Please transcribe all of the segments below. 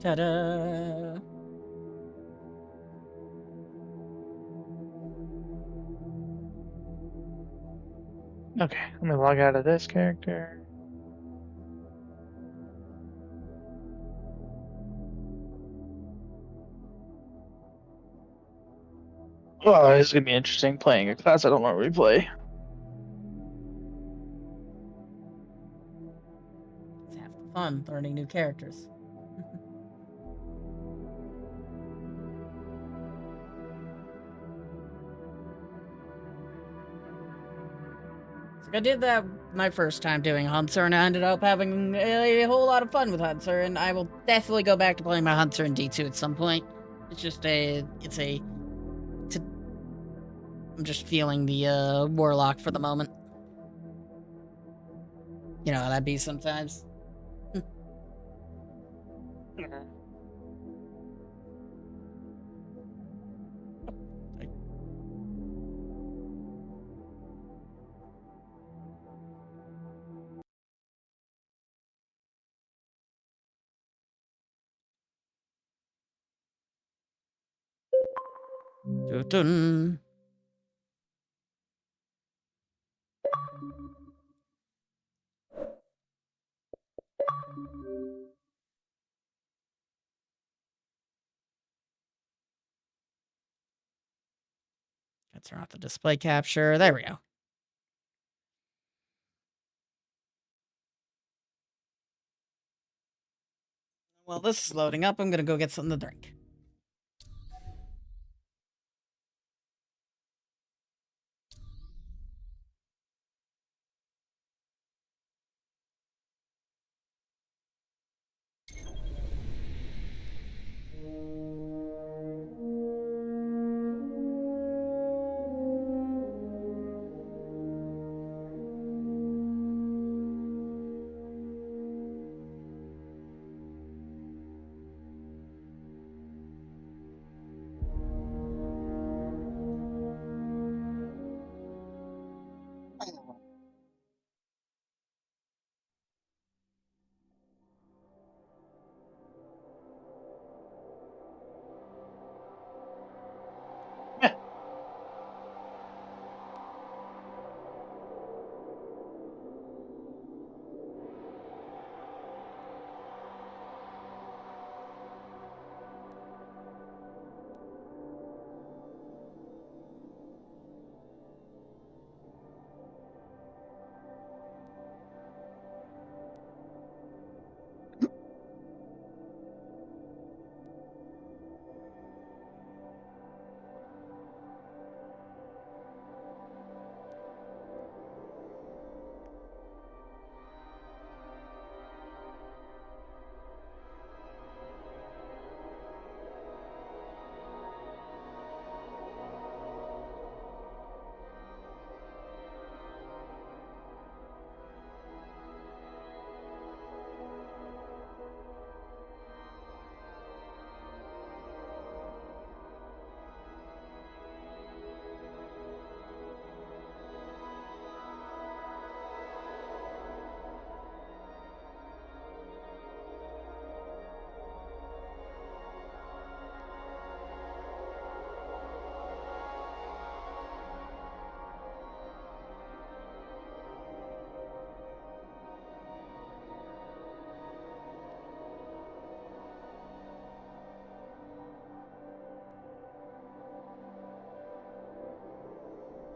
Ta-da! Okay, let me log out of this character. Oh, this is gonna be interesting playing a class I don't normally play. It's half the fun, learning new characters. I did that my first time doing Hunter, and I ended up having a whole lot of fun with Hunter, and I will definitely go back to playing my Hunter in D2 at some point. It's just I'm just feeling the Warlock for the moment. You know how that be sometimes. Dun-dun. Let's turn off the display capture. There we go. While this is loading up, I'm gonna go get something to drink.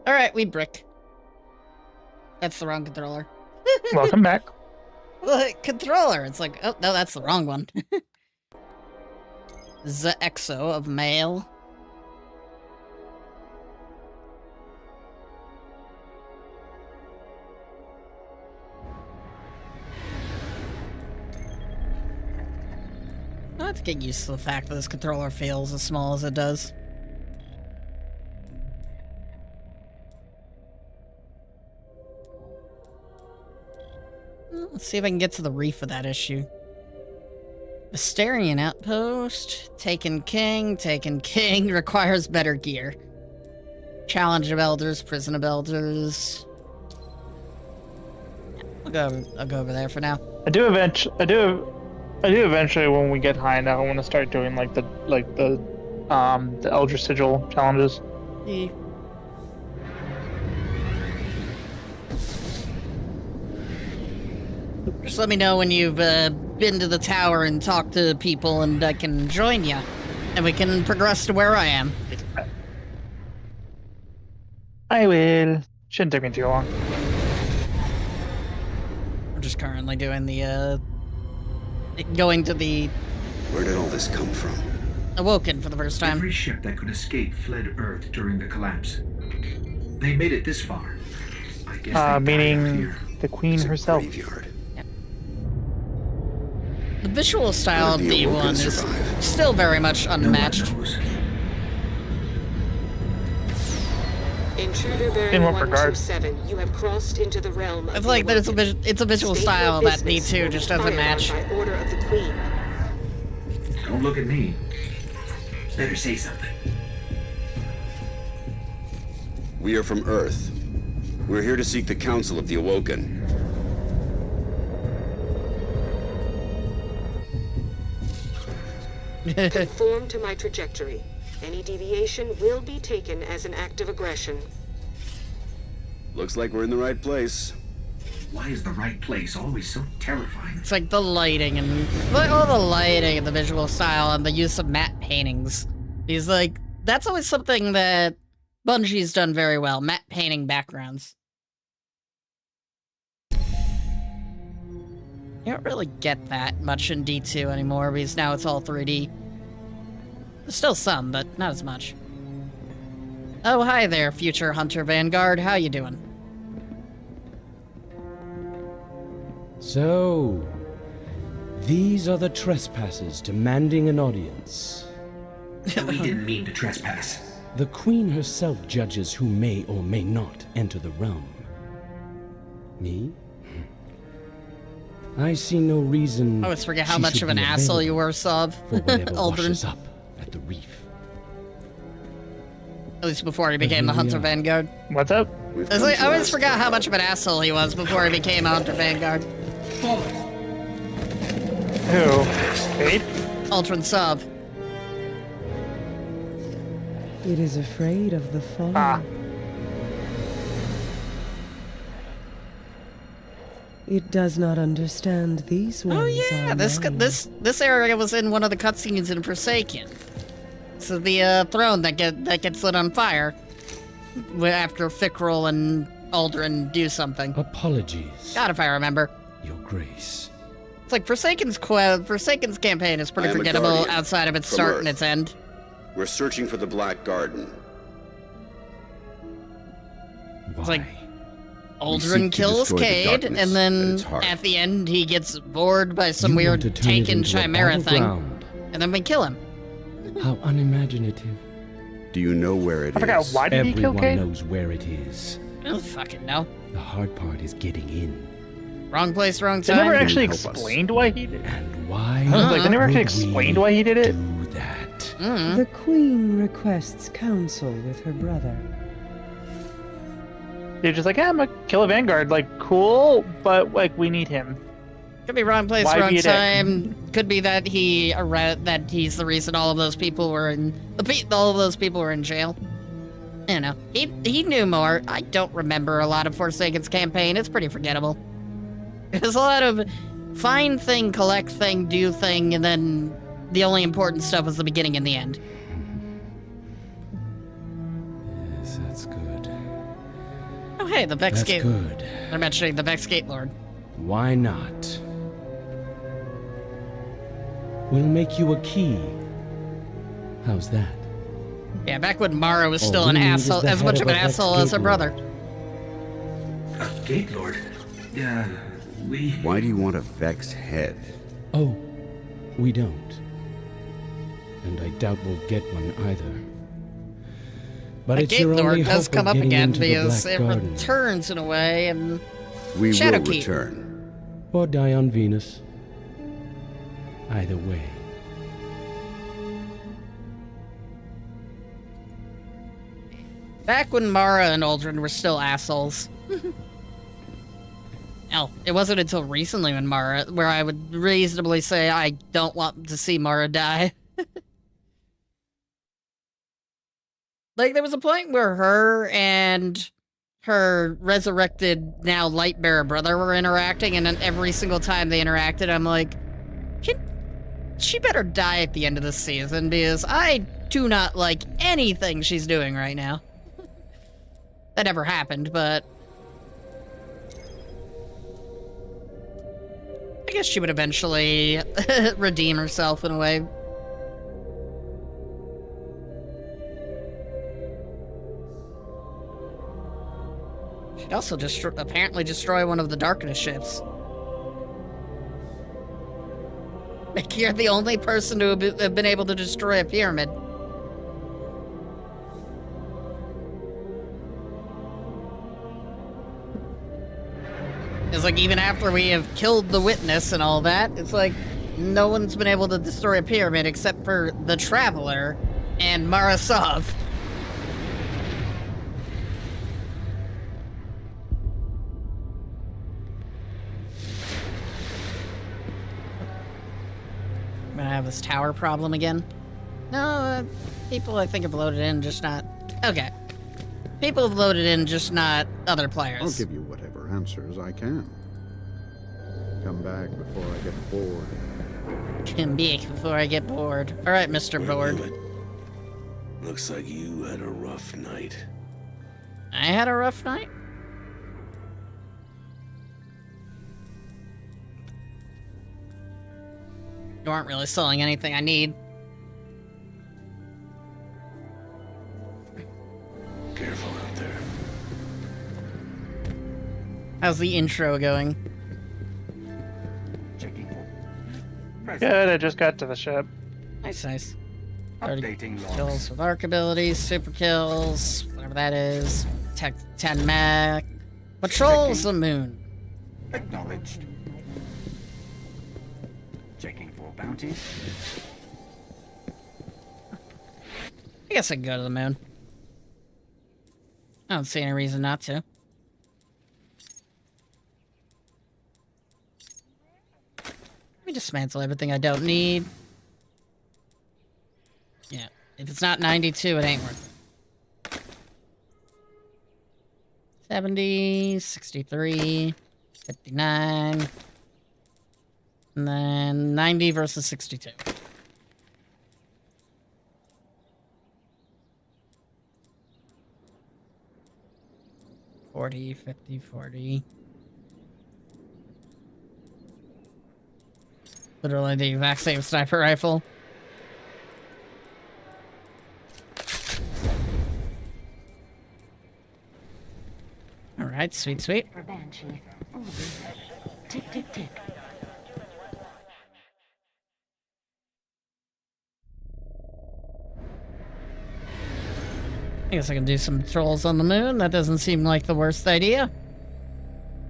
Alright, we brick. That's the wrong controller. Welcome back. Controller! It's like, oh, no, that's the wrong one. The EXO of male. I have to get used to the fact that this controller feels as small as it does. Let's see if I can get to the reef of that issue. Mysterian Outpost. Taken King requires better gear. Challenge of Elders, Prison of Elders. I'll go over there for now. I do I do eventually when we get high enough. I want to start doing the Elder Sigil challenges. Eh. Just let me know when you've been to the tower and talked to people, and I can join you, and we can progress to where I am. I will. Shouldn't take me too long. We're just currently doing the going to the Where did all this come from? Awoken for the first time. Every ship that could escape fled Earth during the collapse. They made it this far. I guess they died out Meaning here. the Queen It's a herself. graveyard. The visual style How of did the D1 Awoken is survive? still very much No one unmatched. knows. Intruder bearing In what regard? 127, you have crossed into the realm of It's the like there's Awoken. it's a visual State style your that business D2 or just be doesn't fired on match. By order of the Queen. Don't look at me. Better say something. We are from Earth. We're here to seek the Council of the Awoken. Conform to my trajectory. Any deviation will be taken as an act of aggression. Looks like we're in the right place. Why is the right place always so terrifying? It's like the lighting and all the lighting and the visual style and the use of matte paintings. He's like, that's always something that Bungie's done very well, matte painting backgrounds. You don't really get that much in D2 anymore because now it's all 3D. There's still some, but not as much. Oh, hi there, future Hunter Vanguard. How you doing? So, these are the trespassers demanding an audience. We didn't mean to trespass. The Queen herself judges who may or may not enter the realm. Me? I see no reason. I always forget how she much should of an be asshole you were, Sub. for whatever Aldrin. washes up at the reef. At least before he became the here we Hunter are. Vanguard. We've I come to always ask forgot for how help. much of an asshole he was before he became a Hunter Vanguard. Who? Ape? Ultron Sub. It is afraid of the fallen. Ah. It does not understand these ones. Oh yeah, are mine. this area was in one of the cutscenes in Forsaken. So the throne that gets lit on fire after Fickrel and Aldrin do something. Apologies, God, if I remember. Your Grace. It's like Forsaken's campaign is pretty I am a forgettable guardian outside of its from start Earth. and its end. We're searching for the Black Garden. Why? like- seek Aldrin to kills destroy the Cade, darkness and at then its heart. at the end he gets bored by some You weird want to turn it taken into a chimera thing, battleground. and then we kill him. How unimaginative. Do you know where it is? I forgot, why did he kill Everyone Cade? knows where it is. I don't fucking know. The hard part is getting in. Wrong place, wrong They never time. actually Help us. explained why he did it. And why I was like, they never actually would explained we why he did it. do that? Mm. The Queen requests counsel with her brother. They're just like, yeah, I'm gonna kill a Vanguard. Like, cool, but like, we need him. Could be wrong place, Why wrong be a dick? time. Could be that he's the reason all of those people were in jail. You know, he knew more. I don't remember a lot of Forsaken's campaign. It's pretty forgettable. There's a lot of find thing, collect thing, do thing, and then the only important stuff was the beginning and the end. Yes, that's good. Oh hey, the Vex That's Gate. good. They're mentioning the Vex Gate Lord. Why not? We'll make you a key. How's that? Yeah, back when Mara was All still we an need is asshole, the as head much of of an a Vex asshole as her Gate brother. A Gate Lord? We... Why do you want a Vex head? Oh, we don't. And I doubt we'll get one either. But The it's Gate your only Lord hope does of come up getting again into the because Black it Garden. returns in a way, and We Shadowkeep. will return. Or die on Venus. Either way. back when Mara and Aldrin were still assholes. Hell, it wasn't until recently where I would reasonably say I don't want to see Mara die. Like, there was a point where her and her resurrected, now Lightbearer brother were interacting, and then every single time they interacted, I'm like, she better die at the end of the season, because I do not like anything she's doing right now. That never happened, but I guess she would eventually redeem herself in a way. She'd also apparently destroy one of the Darkness ships. Like, you're the only person to have been able to destroy a pyramid. It's like, even after we have killed the Witness and all that, it's like, no one's been able to destroy a pyramid except for the Traveler and Marasov. I'm gonna have this tower problem again. No, people I think have loaded in, just not... Okay. People have loaded in, just not other players. I'll give you whatever answers I can. Come back before I get bored. Come back before I get bored. Alright, Mr. Bored. Looks like you had a rough night. I had a rough night? You aren't really selling anything I need. Careful out there. How's the intro going? Good, I just got to the ship. Nice, nice. 30 kills with arc abilities, super kills, whatever that is. Tech 10 mech. Patrols the moon. Acknowledged. Checking for bounties. I guess I can go to the moon. I don't see any reason not to. Let me dismantle everything I don't need. Yeah, if it's not 92, it ain't worth it. 70, 63, 59, and then 90 versus 62. $40, $50, $40. Literally the exact same sniper rifle. Alright, sweet, sweet. Tick, tick, tick. I guess I can do some patrols on the moon. That doesn't seem like the worst idea.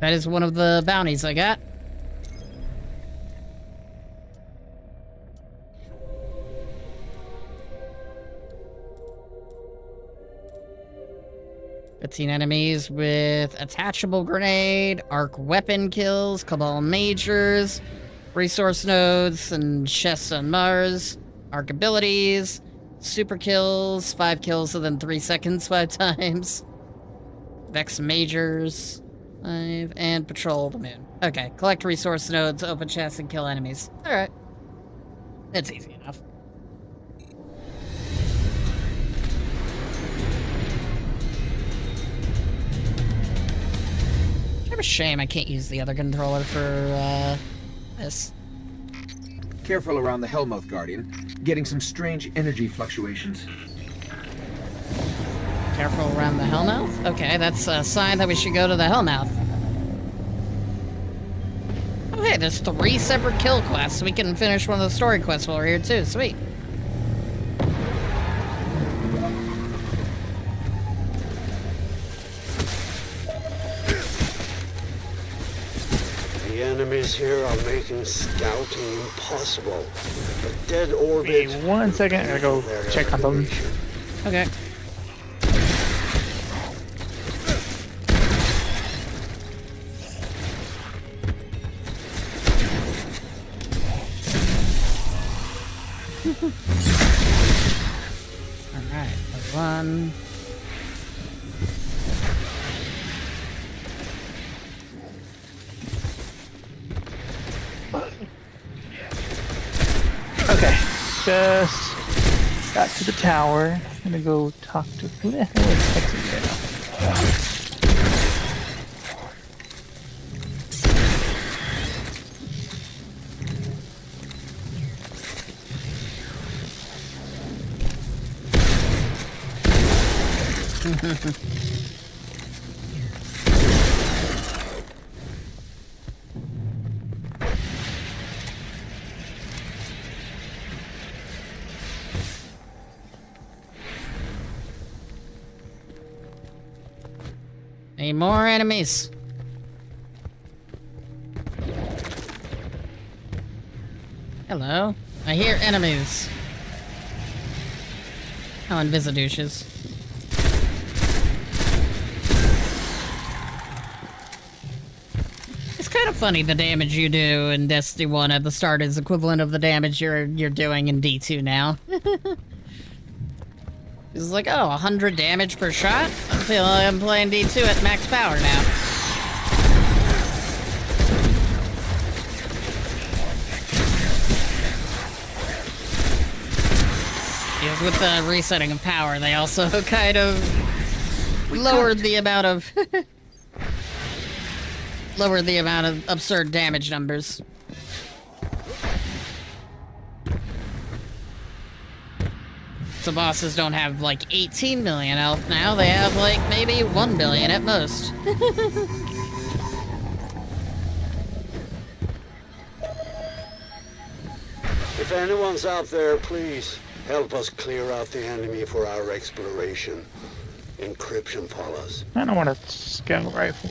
That is one of the bounties I got. $15 enemies with attachable grenade, arc weapon kills, Cabal Majors, resource nodes, and chests on Mars, arc abilities, super kills, 5 kills within 3 seconds 5 times, Vex Majors, 5, and patrol the moon. Okay, collect resource nodes, open chests, and kill enemies. Alright. That's easy enough. Kind of a shame I can't use the other controller for, this. Careful around the Hellmouth, Guardian. Getting some strange energy fluctuations. Careful around the Hellmouth? Okay, that's a sign that we should go to the Hellmouth. Oh hey, there's 3 separate kill quests. We can finish one of the story quests while we're here too. Sweet. The enemies here are making scouting impossible. A dead orbit. Give me 1 second, I gotta go check on them. Okay. Alright, one. Okay, just got to the tower. I'm gonna go talk to who the hell is Eviscerator? Need more enemies. Hello. I hear enemies. Oh, and Visadouches. It's kind of funny the damage you do in Destiny 1 at the start is equivalent of the damage you're doing in D2 now. It's like, oh, 100 damage per shot? I feel like I'm playing D2 at max power now. Because with the resetting of power, they also kind of lowered the amount of absurd damage numbers. So bosses don't have like 18 million health now, they have like maybe 1 billion at most. If anyone's out there, please help us clear out the enemy for our exploration. Encryption follows. I don't want a scout rifle.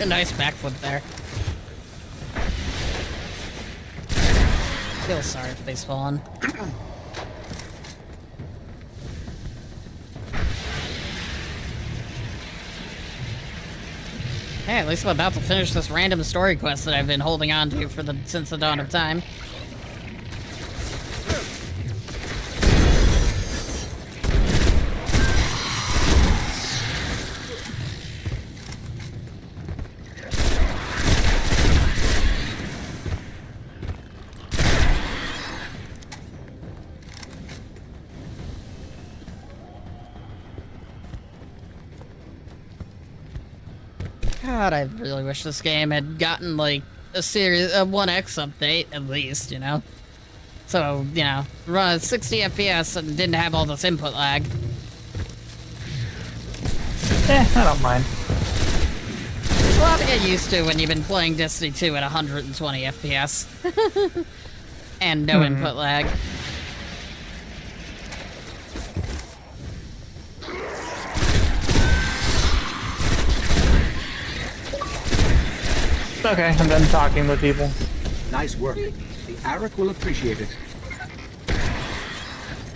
Nice backflip there. Feel sorry if they spawn. Hey, at least I'm about to finish this random story quest that I've been holding on to since the dawn of time. God, I really wish this game had gotten, like, a 1X update, at least, you know? So, you know, run at 60 FPS and didn't have all this input lag. I don't mind. There's a lot to get used to when you've been playing Destiny 2 at 120 FPS. And no input lag. Okay, I'm done talking with people. Nice work. The Arak will appreciate it.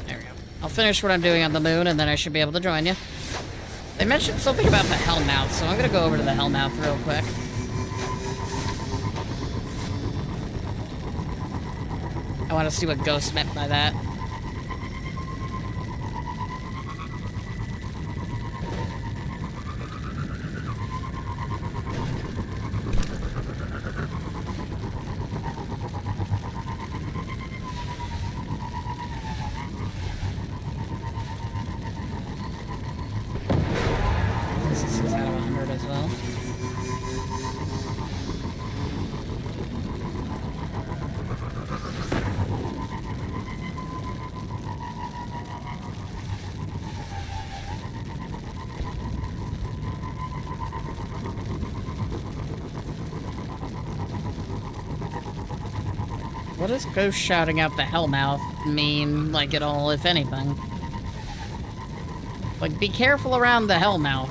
There we go. I'll finish what I'm doing on the moon, and then I should be able to join you. They mentioned something about the Hellmouth, so I'm gonna go over to the Hellmouth real quick. I want to see what Ghost meant by that. What does Ghost shouting out the Hellmouth mean, like, at all, if anything? Like, be careful around the Hellmouth.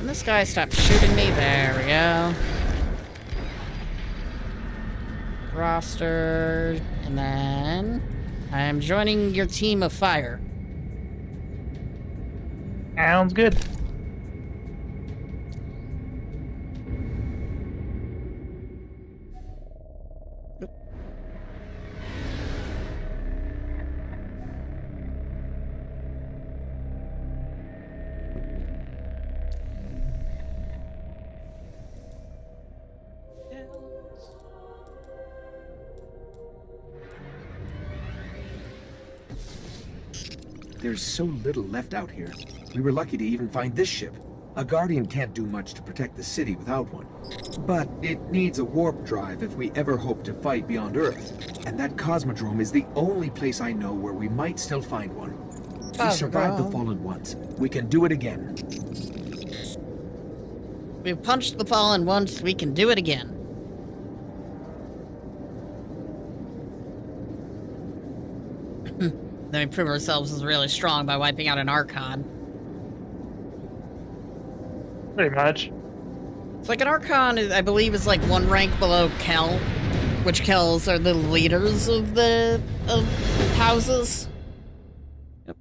This guy stopped shooting me. There we go. Roster. And then I am joining your team of fire. Sounds good. There's so little left out here. We were lucky to even find this ship. A Guardian can't do much to protect the city without one. But it needs a warp drive if we ever hope to fight beyond Earth. And that Cosmodrome is the only place I know where we might still find one. We survived the Fallen once. We can do it again. We've punched the Fallen once, we can do it again. Then we prove ourselves as really strong by wiping out an Archon. Pretty much. It's like an Archon, I believe, is like one rank below Kel, which Kels are the leaders of the houses. Yep.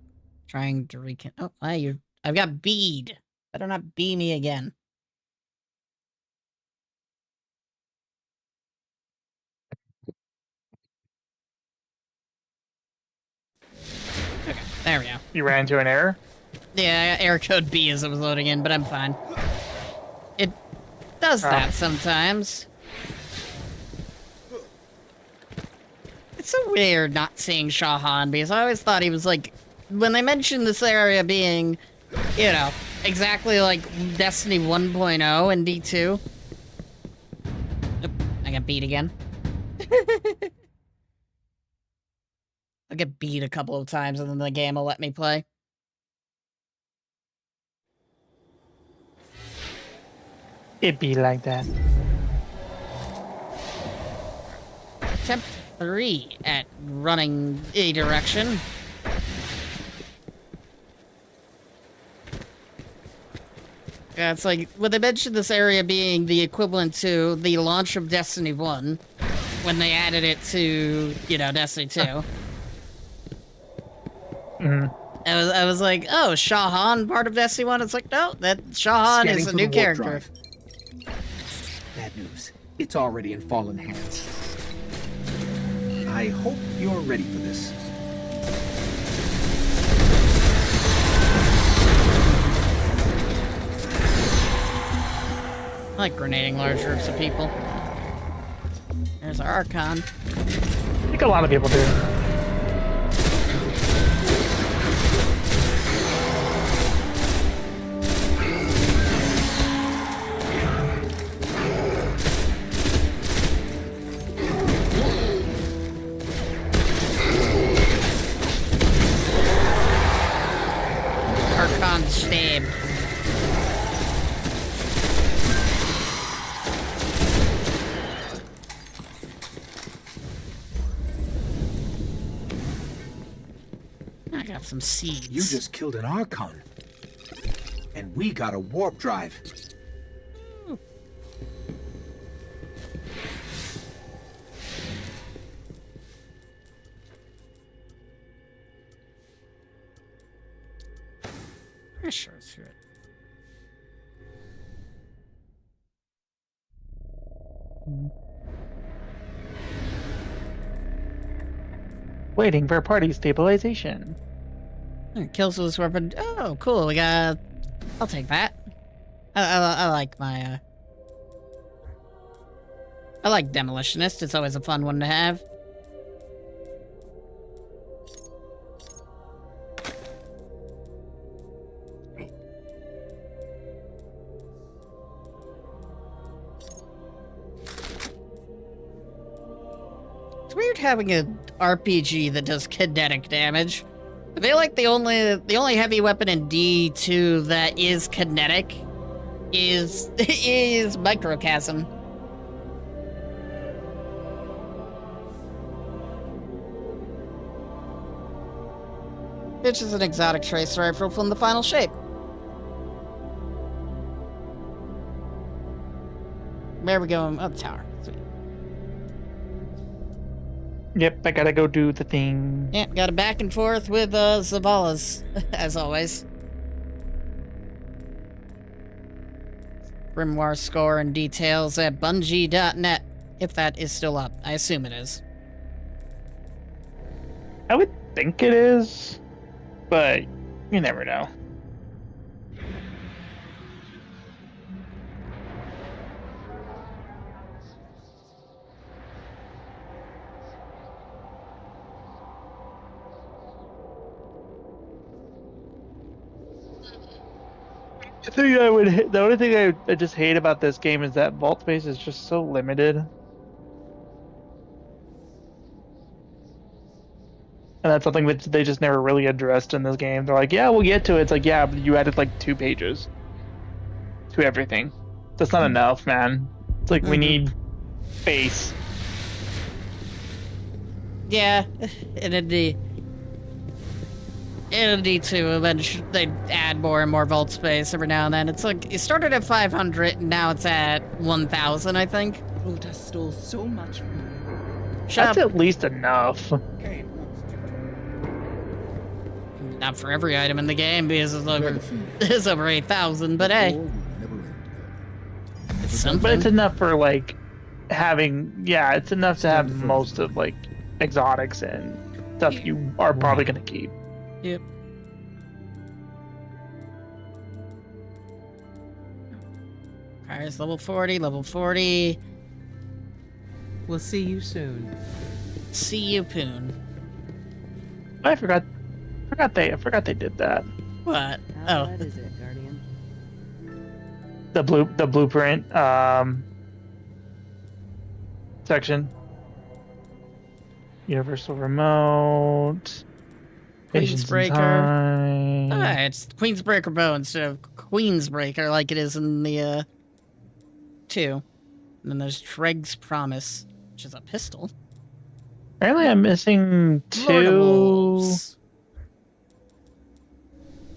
Trying to recon. Oh, I've got bead. Better not bee me again. Okay, there we go. You ran into an error? Yeah, I got error code B as I was loading in, but I'm fine. It does that sometimes. It's so weird not seeing Shahan, because I always thought he was like, when they mentioned this area being, you know, exactly like Destiny 1.0 and D2. Oop, I got beat again. I'll get beat a couple of times and then the game will let me play. It be like that. Attempt 3 at running a direction. Yeah, it's like, when they mentioned this area being the equivalent to the launch of Destiny 1, when they added it to, you know, Destiny 2. I was like, oh, Shahan part of Destiny 1? It's like, no, that Shahan is a new character. Drive. Bad news. It's already in Fallen hands. I hope you're ready for this. I like grenading large groups of people. There's our Archon. I think a lot of people do. Archon stabbed. I got some seeds. You just killed an Archon. And we got a warp drive. Sure, it's good. Waiting for party stabilization. Kills with this weapon. Oh, cool. We got. I'll take that. I like my. I like Demolitionist. It's always a fun one to have. It's weird having an RPG that does kinetic damage. I feel like the only heavy weapon in D2 that is kinetic is Microchasm. Which is an exotic trace rifle from the final shape. Where are we going? Oh, the tower. Sweet. Yep, I gotta go do the thing. Yeah, got a back and forth with Zavala's, as always. Grimoire score and details at Bungie.net, if that is still up. I assume it is. I would think it is, but you never know. The only thing I just hate about this game is that vault space is just so limited. And that's something that they just never really addressed in this game. They're like, yeah, we'll get to it. It's like, yeah, but you added like 2 pages to everything. That's not enough, man. It's like, we need space. Yeah, and it'll need to eventually they add more and more vault space every now and then. It's like, it started at 500 and now it's at 1,000, I think. Rota stole so much from me. That's at least enough. Not for every item in the game, because it's over 8,000, but hey. It's something. But it's enough for, like, having, yeah, it's enough to have most of, like, exotics and stuff you are probably going to keep. Yep. Cars level 40, level 40. We'll see you soon. See you, Poon. I forgot they did that. What? How bad is it, Guardian? The blueprint section. Universal remote. Queensbreaker. Ah, it's Queensbreaker bow instead of Queensbreaker like it is in the 2. And then there's Treg's Promise, which is a pistol. Apparently I'm missing 2.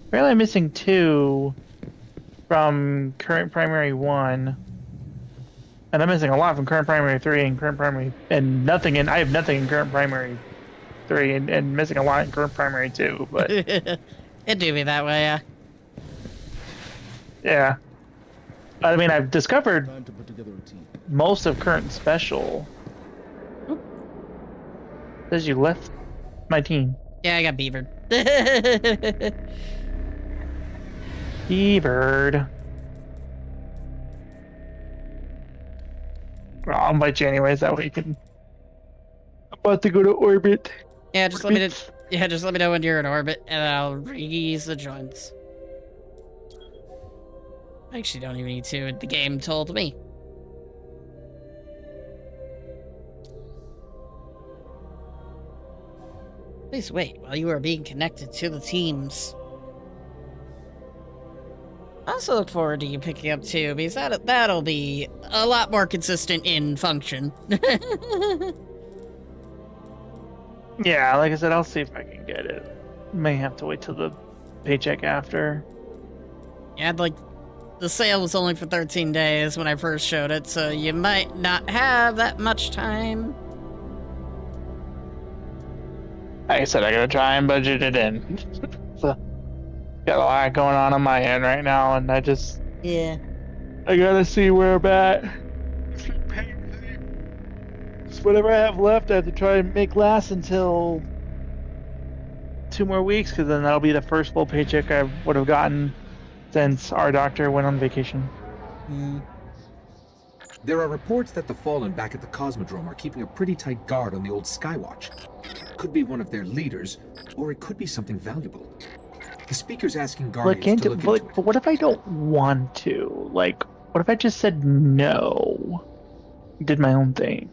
Apparently I'm missing 2 from current primary 1. And I'm missing a lot from current primary 3 and current primary and nothing I have nothing in current primary 3 and missing a lot in current primary 2, but it do be that way, yeah. Yeah. I mean, I've discovered most of current special. Says you left my team. Yeah, I got beavered. Beavered. Well, I'll invite you anyways, that way you can... I'm about to go to orbit. Yeah, just let me know when you're in orbit, and I'll re-ease the joints. I actually don't even need to. The game told me. Please wait while you are being connected to the teams. I also look forward to you picking up 2, because that'll be a lot more consistent in function. Yeah, like I said, I'll see if I can get it. May have to wait till the paycheck after. Yeah, like, the sale was only for 13 days when I first showed it, so you might not have that much time. Like I said, I gotta try and budget it in. So, got a lot going on my end right now, and I gotta see where I'm at. Whatever I have left, I have to try and make last until 2 more weeks, because then that'll be the first full paycheck I would have gotten since our doctor went on vacation. There are reports that the Fallen back at the Cosmodrome are keeping a pretty tight guard on the old Skywatch. Could be one of their leaders, or it could be something valuable. The speaker's asking Guardians to look into it. But what if I don't want to? Like, what if I just said no? Did my own thing?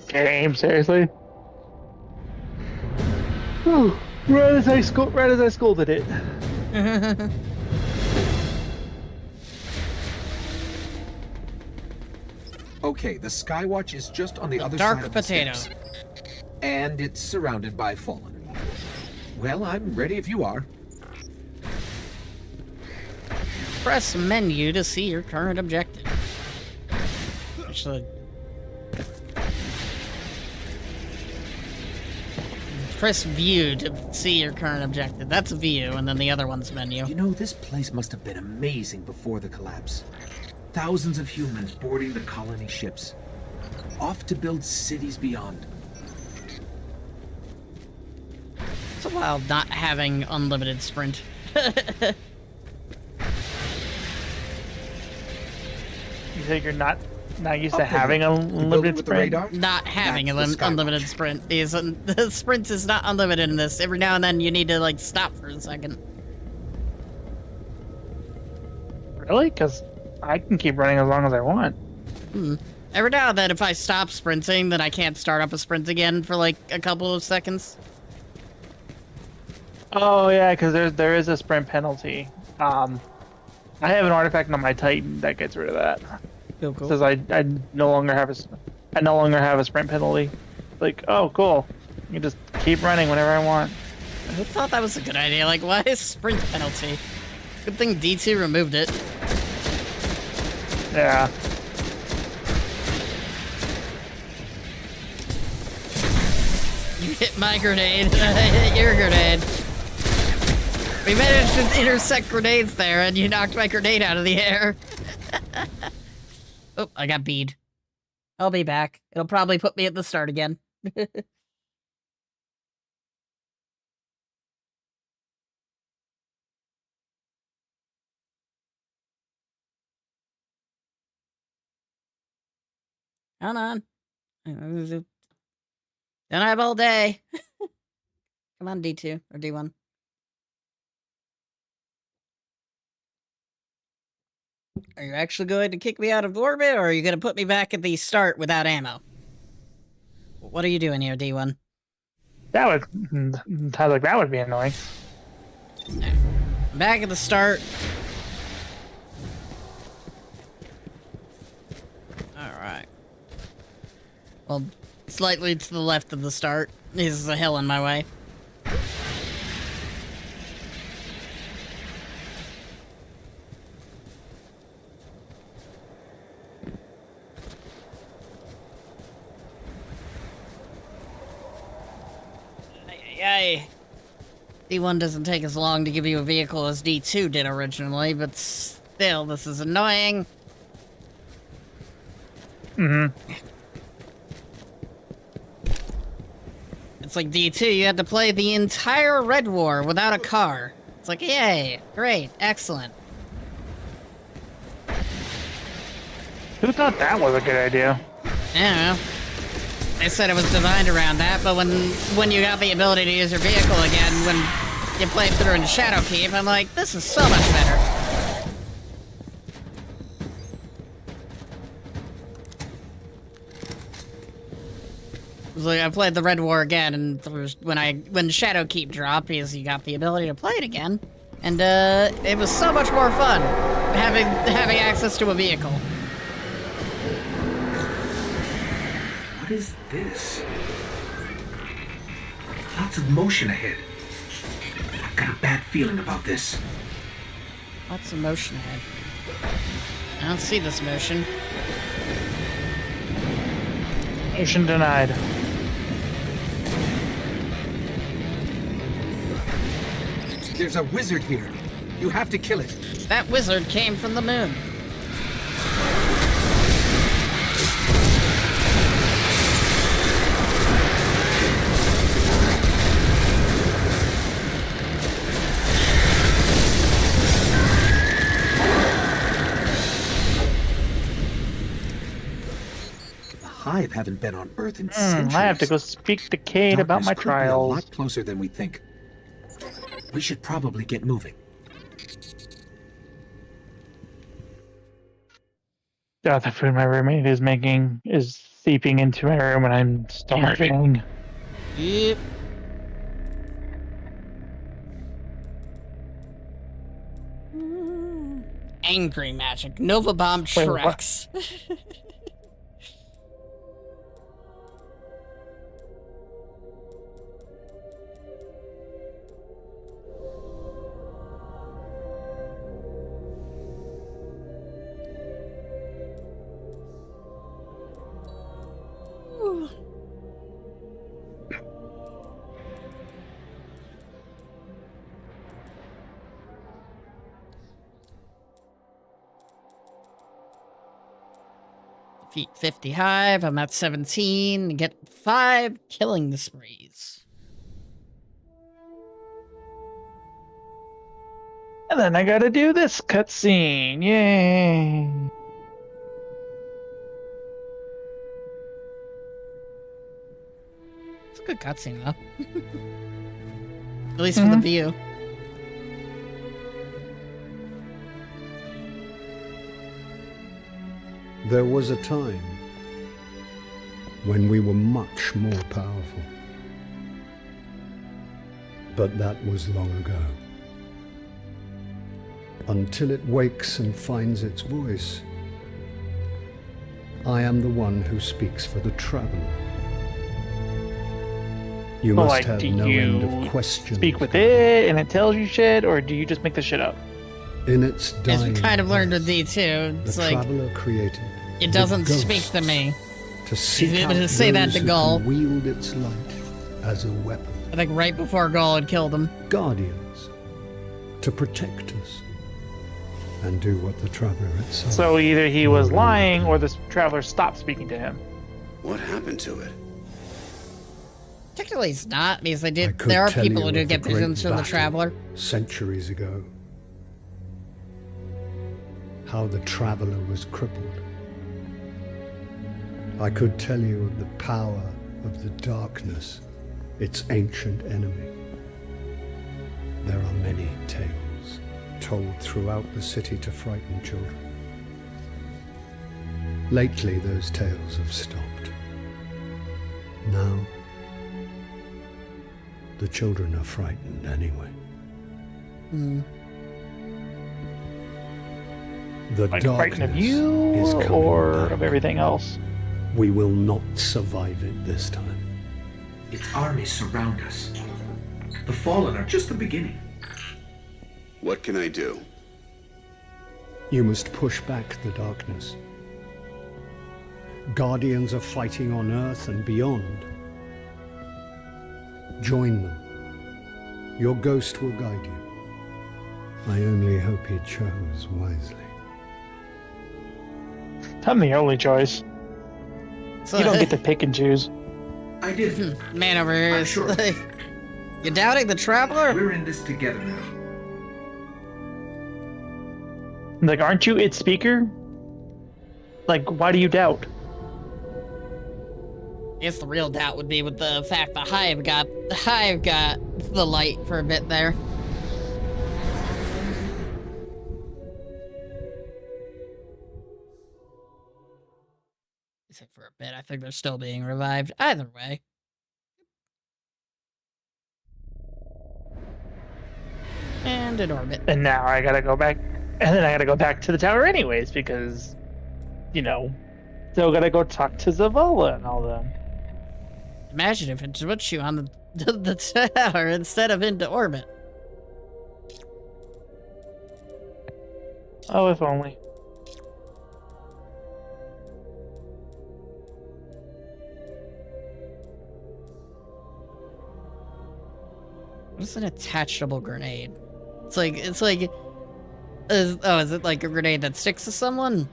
Game, seriously? Whew. Right as I scolded it. Okay, the Skywatch is just on the other dark side of potato. the steps. And it's surrounded by Fallen. Well, I'm ready if you are. Press menu to see your current objective. Actually, press view to see your current objective. That's view, and then the other one's menu. You know, this place must have been amazing before the collapse. Thousands of humans boarding the colony ships, off to build cities beyond. It's a while not having unlimited sprint. You think you're not used to having a unlimited sprint? Not having an unlimited sprint. The sprint is not unlimited in this. Every now and then you need to, like, stop for a second. Really? Because I can keep running as long as I want. Every now and then if I stop sprinting, then I can't start up a sprint again for, like, a couple of seconds. Oh, yeah, because there is a sprint penalty. I have an artifact on my Titan that gets rid of that. Cool, cool. Says I no longer have a sprint penalty. Like, oh, cool. You can just keep running whenever I want. Who thought that was a good idea? Like, why is sprint penalty? Good thing D2 removed it. Yeah. You hit my grenade, and I hit your grenade. We managed to intersect grenades there, and you knocked my grenade out of the air. Oh, I got bead. I'll be back. It'll probably put me at the start again. Hold on. Don't have all day. Come on, D2 or D1. Are you actually going to kick me out of orbit, or are you going to put me back at the start without ammo? What are you doing here, D1? That would be annoying. Back at the start. Alright. Well, slightly to the left of the start is a hill in my way. Yay. D1 doesn't take as long to give you a vehicle as D2 did originally, but still, this is annoying. It's like D2, you had to play the entire Red War without a car. It's like, yay, great, excellent. Who thought that was a good idea? I don't know. They said it was designed around that, but when you got the ability to use your vehicle again, when you play through in Shadowkeep, I'm like, this is so much better. It was like I played the Red War again, and when Shadowkeep dropped, because you got the ability to play it again, and it was so much more fun having access to a vehicle. What is this? Lots of motion ahead. I've got a bad feeling about this. Lots of motion ahead. I don't see this motion. Motion denied. There's a wizard here. You have to kill it. That wizard came from the moon. Hive haven't been on Earth in centuries. I have to go speak to Kate about my Darkness could be a trials. lot closer than we think. We should probably get moving. God, the food my roommate is making is seeping into my room and I'm starving. Yep. Angry magic. Nova Bomb Wait, what? Shreks. Defeat 50 Hive. I'm at 17. Get 5 killing sprees. And then I gotta do this cutscene. Yay! It's a good cutscene, though. At least for the view. There was a time when we were much more powerful. But that was long ago. Until it wakes and finds its voice, I am the one who speaks for the traveler. You Well, must like, have do no you end of questions. Speak with it and it tells you shit, or do you just make the shit up? In its As we dying kind of learned with breath, D2, it's the like, traveler created it doesn't the speak to ghosts me. to seek able out to say that those to who Gull. can wield its light as a weapon. I think right before Gull had killed him. Guardians to protect us and do what the traveler itself. So either he was lying or this traveler stopped speaking to him. What happened to it? Technically, it's not, because they I did. could There are tell people you who do of the get great visions from the battle Traveler. centuries ago. How the traveler was crippled. I could tell you of the power of the darkness, its ancient enemy. There are many tales told throughout the city to frighten children. Lately, those tales have stopped. Now, the children are frightened anyway. The Like darkness frightened of you is coming or back. of everything else? We will not survive it this time. Its armies surround us. The Fallen are just the beginning. What can I do? You must push back the darkness. Guardians are fighting on Earth and beyond. Join them. Your ghost will guide you. I only hope he chose wisely. I'm the only choice. So, You don't get to pick and choose. I did. man over here I'm is sure. like, you doubting the Traveler? We're in this together now. Like, aren't you its speaker? Like, why do you doubt? I guess the real doubt would be with the fact that Hive got the light for a bit there. Except for a bit, I think they're still being revived. Either way. And in orbit. And now I gotta go back, and then I gotta go back to the tower anyways, because, you know, still gotta go talk to Zavala and all them. Imagine if it puts you on the tower instead of into orbit. Oh, if only. What's an attachable grenade? It's like, is it like a grenade that sticks to someone?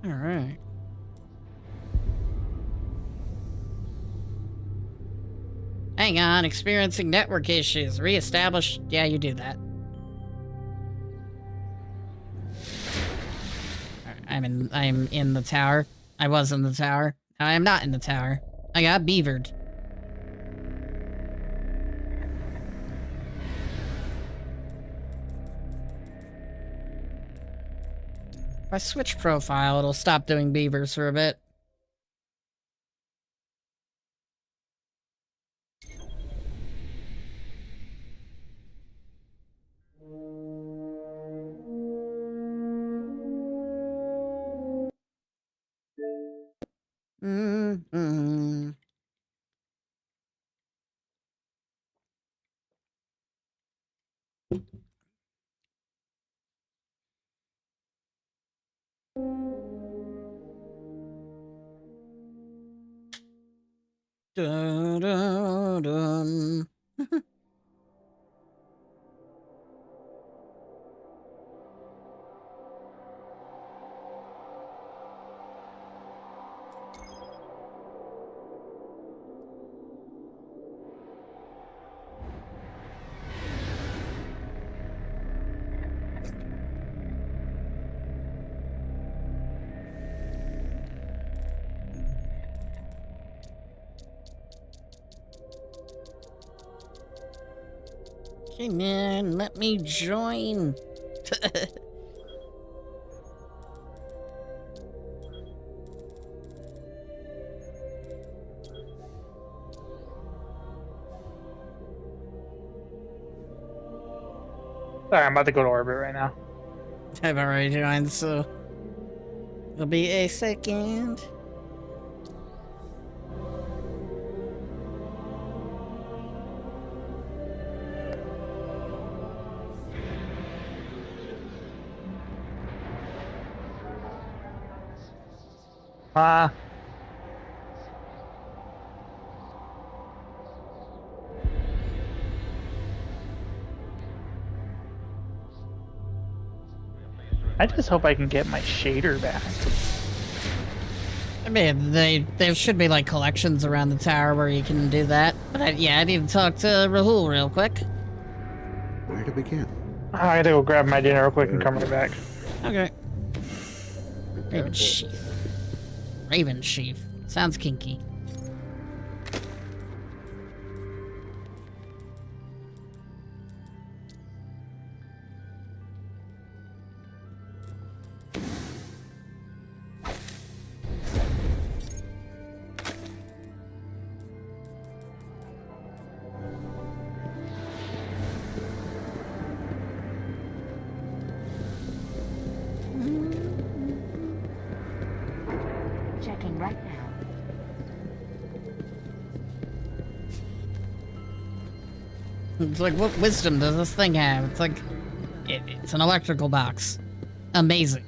All right. Hang on, experiencing network issues. Reestablish. Yeah, you do that. I'm in the tower. I was in the tower. Now I am not in the tower. I got beavered. If I switch profile, it'll stop doing beavers for a bit. Mm-hmm. Dun, dun, dun. Hey man, let me join. Sorry, I'm about to go to orbit right now. I've already joined, so it'll be a second. I just hope I can get my shader back. I mean, there should be like collections around the tower where you can do that. But yeah, I need to talk to Rahul real quick. Where to begin? I gotta go grab my dinner real quick and come right back. Okay. Raven Sheath. Raven Sheath. Sounds kinky. Checking right now. It's like, what wisdom does this thing have? It's like, it's an electrical box. Amazing.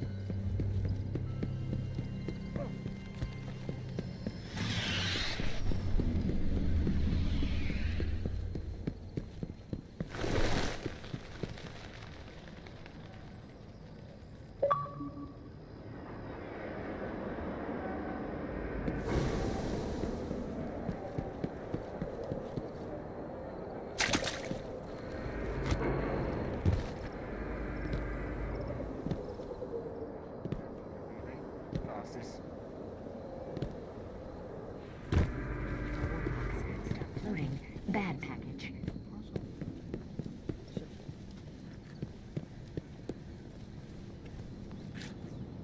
Loading. Bad package.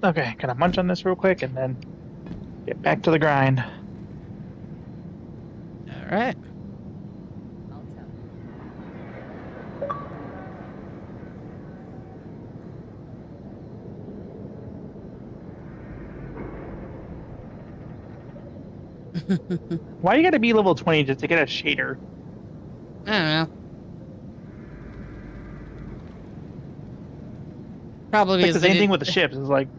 Okay, gonna munch on this real quick and then get back to the grind. All right. Why you gotta be level 20 just to get a shader? I don't know. Probably Like because the same thing with the ships. It's like,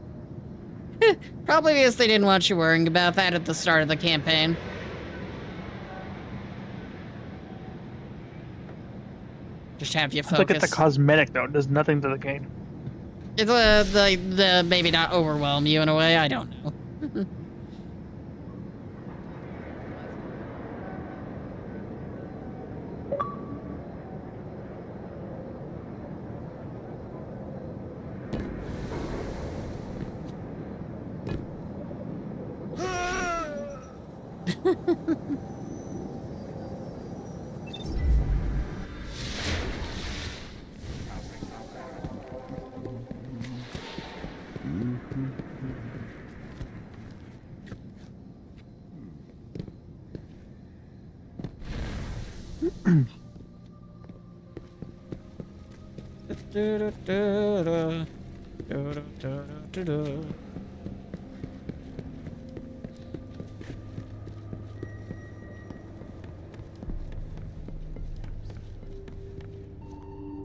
probably because they didn't want you worrying about that at the start of the campaign. Just have you focus. look at the cosmetic though. It does nothing to the game. It's the maybe not overwhelm you in a way. I don't know.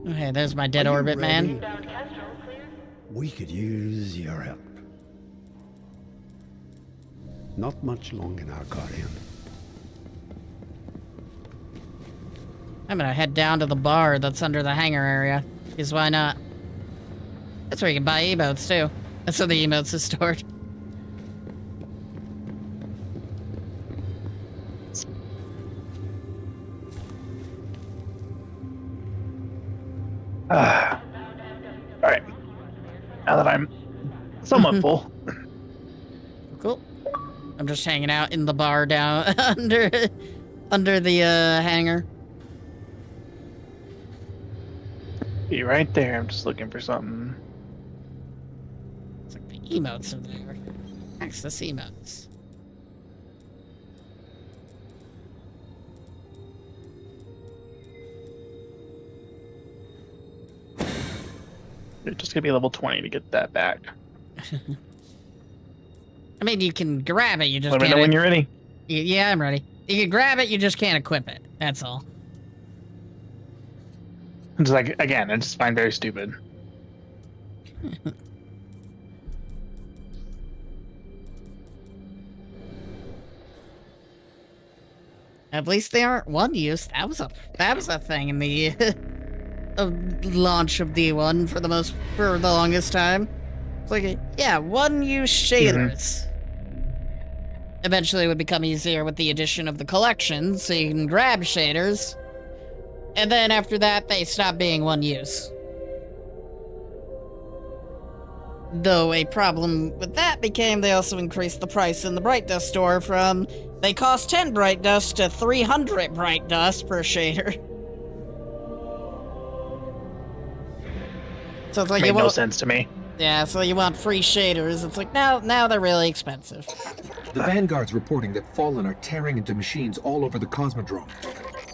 Okay, there's my dead orbit man. We could use your help. Not much longer now, Guardian. I'm gonna head down to the bar that's under the hangar area. Because why not? That's where you can buy emotes too. That's where the emotes is stored. Alright. Now that I'm somewhat full. Cool. I'm just hanging out in the bar down under the hangar. Be right there. I'm just looking for something. It's like the emotes are there. Access emotes. You're just gonna be level 20 to get that back. I mean, you can grab it, you just Let me can't... know when you're ready. Yeah, I'm ready. You can grab it, you just can't equip it. That's all. It's like, again, I just find very stupid. At least they aren't one use. That was a thing in the launch of D1 for the longest time. It's like, yeah, one use shaders. Eventually it would become easier with the addition of the collection, so you can grab shaders. And then after that, they stop being one use. Though a problem with that became they also increased the price in the Bright Dust store from they cost 10 Bright Dust to 300 Bright Dust per shader. So it's like Made no sense to me. Yeah, so you want free shaders. It's like now they're really expensive. The Vanguard's reporting that Fallen are tearing into machines all over the Cosmodrome.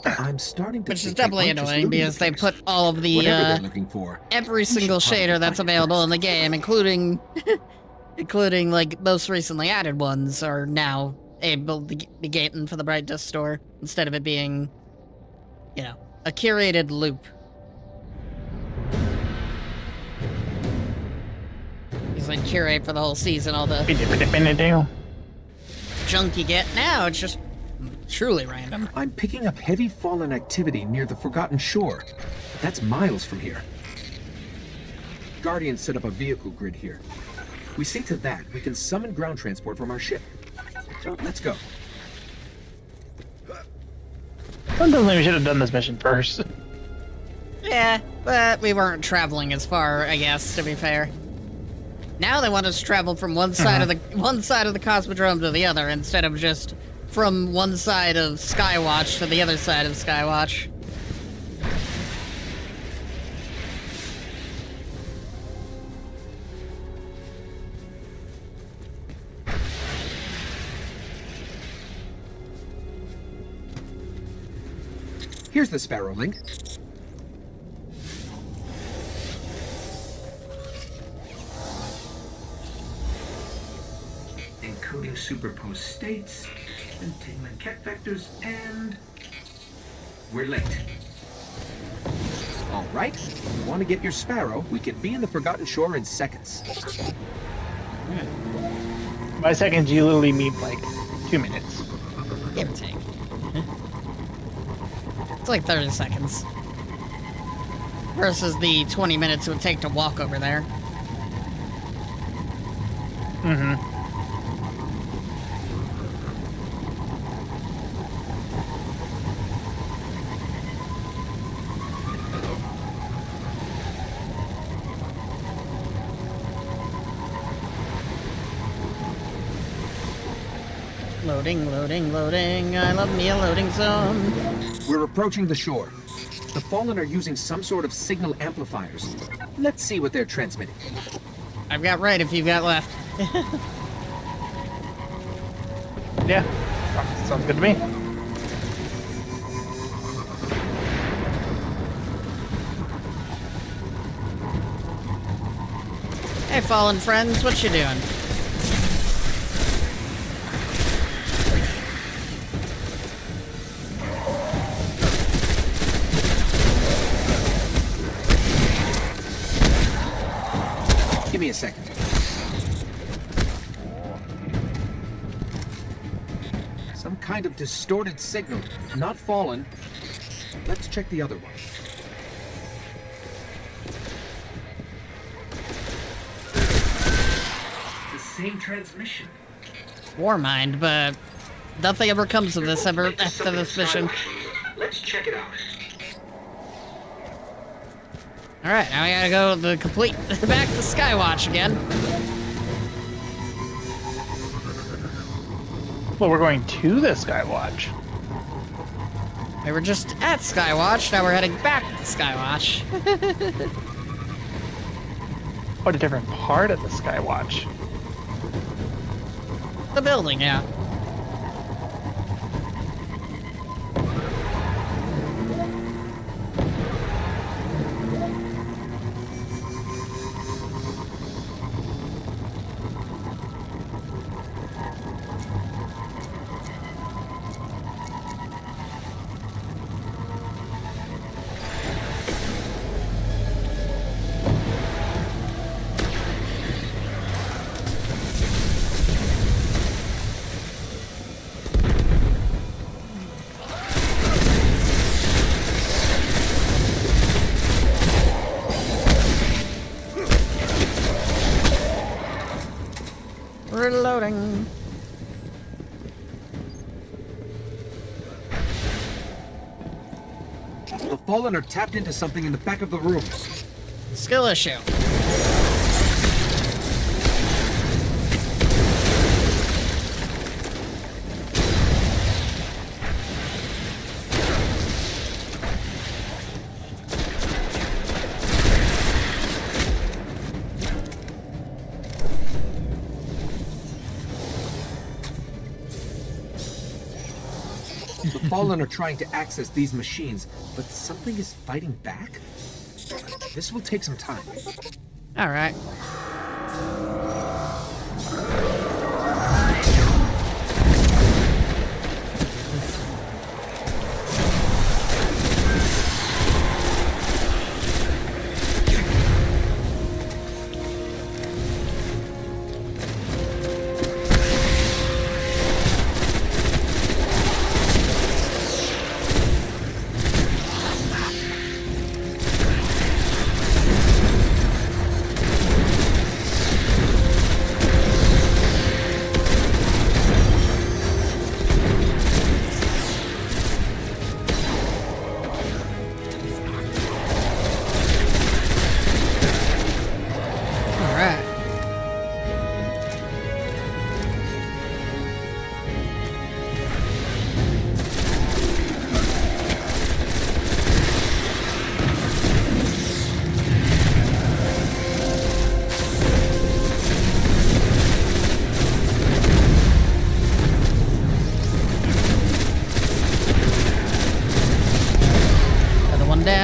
I'm starting to Which is think they doubly might just annoying loot because the they place. put all of the Whatever they're looking for. every single should probably shader that's find it available first. in the game, including like most recently added ones, are now able to be getting for the Bright Dust store instead of it being, you know, a curated loop. He's like curate for the whole season, all the junk you get. Now it's just truly random. I'm picking up heavy Fallen activity near the Forgotten Shore. That's miles from here. Guardians set up a vehicle grid here. We see to that, we can summon ground transport from our ship. So let's go. Sometimes we should have done this mission first. Yeah, but we weren't traveling as far, I guess, to be fair. Now they want us to travel from one side of the Cosmodrome to the other instead of just from one side of Skywatch to the other side of Skywatch. Here's the Sparrow link. Encoding superposed states. Entangling cat vectors, and we're late. All right. You want to get your sparrow? We can be in the Forgotten Shore in seconds. By seconds, you literally mean like 2 minutes. Give or take. It's like 30 seconds. Versus the 20 minutes it would take to walk over there. Mm-hmm. Loading, loading, loading. I love me a loading zone. We're approaching the shore. The Fallen are using some sort of signal amplifiers. Let's see what they're transmitting. I've got right if you've got left. Yeah, sounds good to me. Hey, fallen friends, what you doing? Give me a second. Some kind of distorted signal. Not Fallen. Let's check the other one. The same transmission. Warmind, but nothing ever comes of this ever after this mission. Let's check it out. Alright, now we gotta go the complete back to Skywatch again. Well, we're going to the Skywatch. We were just at Skywatch, now we're heading back to Skywatch. What a different part of the Skywatch. The building, yeah. Reloading. The Fallen are tapped into something in the back of the room. Skill issue. The Fallen are trying to access these machines, but something is fighting back? This will take some time. Alright.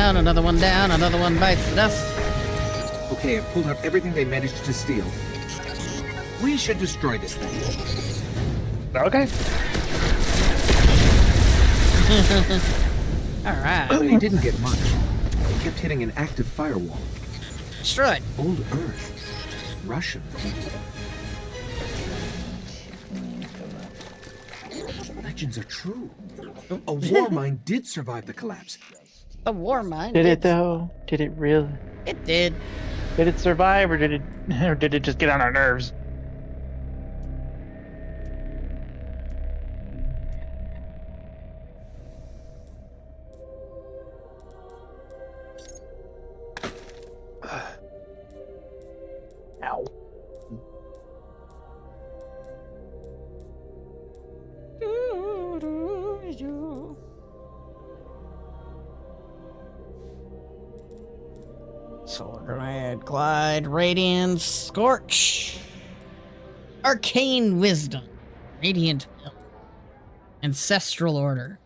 Another one down, another one bites the dust. Okay, I've pulled out everything they managed to steal. We should destroy this thing. Okay. Alright. He didn't get much. He kept hitting an active firewall. Destroyed. Old Earth. Russian. Legends are true. A war mine did survive the collapse. A war mine? Did it though? Did it really? It did. Did it survive, or did it just get on our nerves? Ow. Solar Grenade, Glide, Radiance, Scorch, Arcane Wisdom, Radiant Pill, Ancestral Order.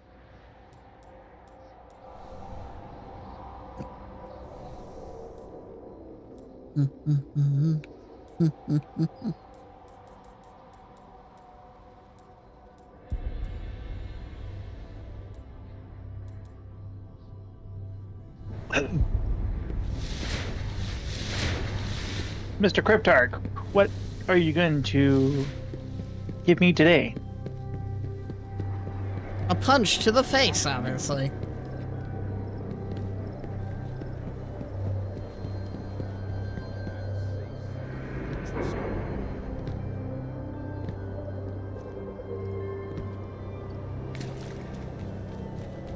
Mr. Cryptarch, what are you going to give me today? A punch to the face, obviously.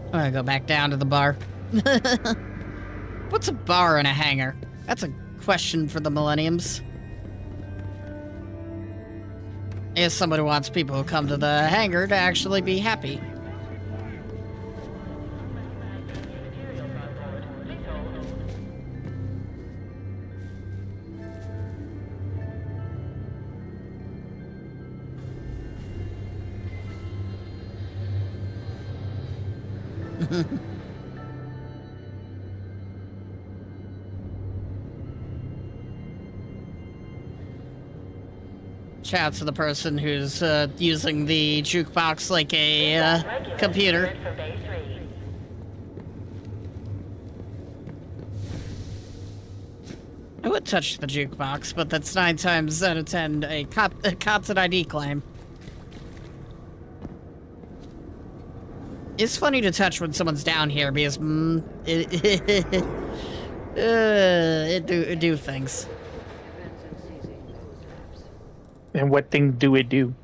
I'm gonna go back down to the bar. What's a bar and a hangar? That's a question for the millenniums. I guess somebody wants people who come to the hangar to actually be happy. Shout out to the person who's using the jukebox like a computer. I would touch the jukebox, but that's 9 times out of 10 a content ID claim. It's funny to touch when someone's down here because it do things. And what thing do it do?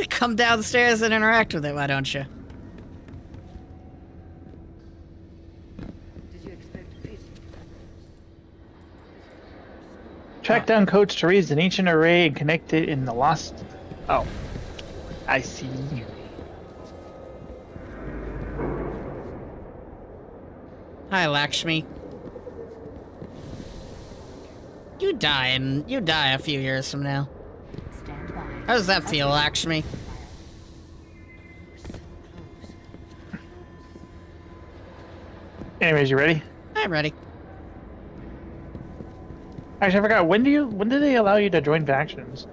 Come downstairs and interact with it, why don't you? Track down codes to raise an ancient array and connect it in the lost... Oh. I see. Hi, Lakshmi. You die a few years from now. How does that feel, Lakshmi? Anyways, you ready? I'm ready. Actually, I forgot. When do they allow you to join factions?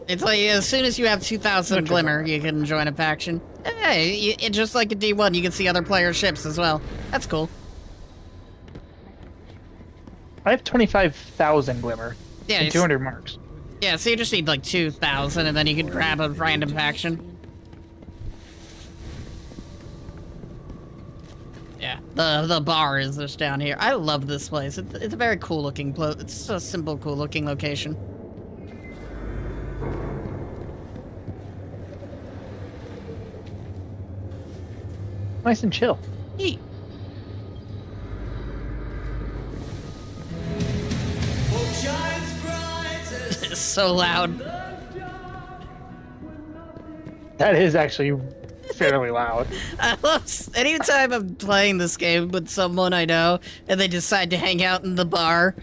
It's like as soon as you have 2,000 glimmer, you can join a faction. Hey, it's just like a D1, you can see other player ships as well. That's cool. I have 25,000 glimmer. Yeah, and 200 marks. Yeah, so you just need like 2,000, and then you can grab a random faction. Yeah, the bar is just down here. I love this place. It's a very cool looking place. It's just a simple, cool looking location. Nice and chill. Eat. It's so loud. That is actually fairly loud. I love anytime I'm playing this game with someone I know and they decide to hang out in the bar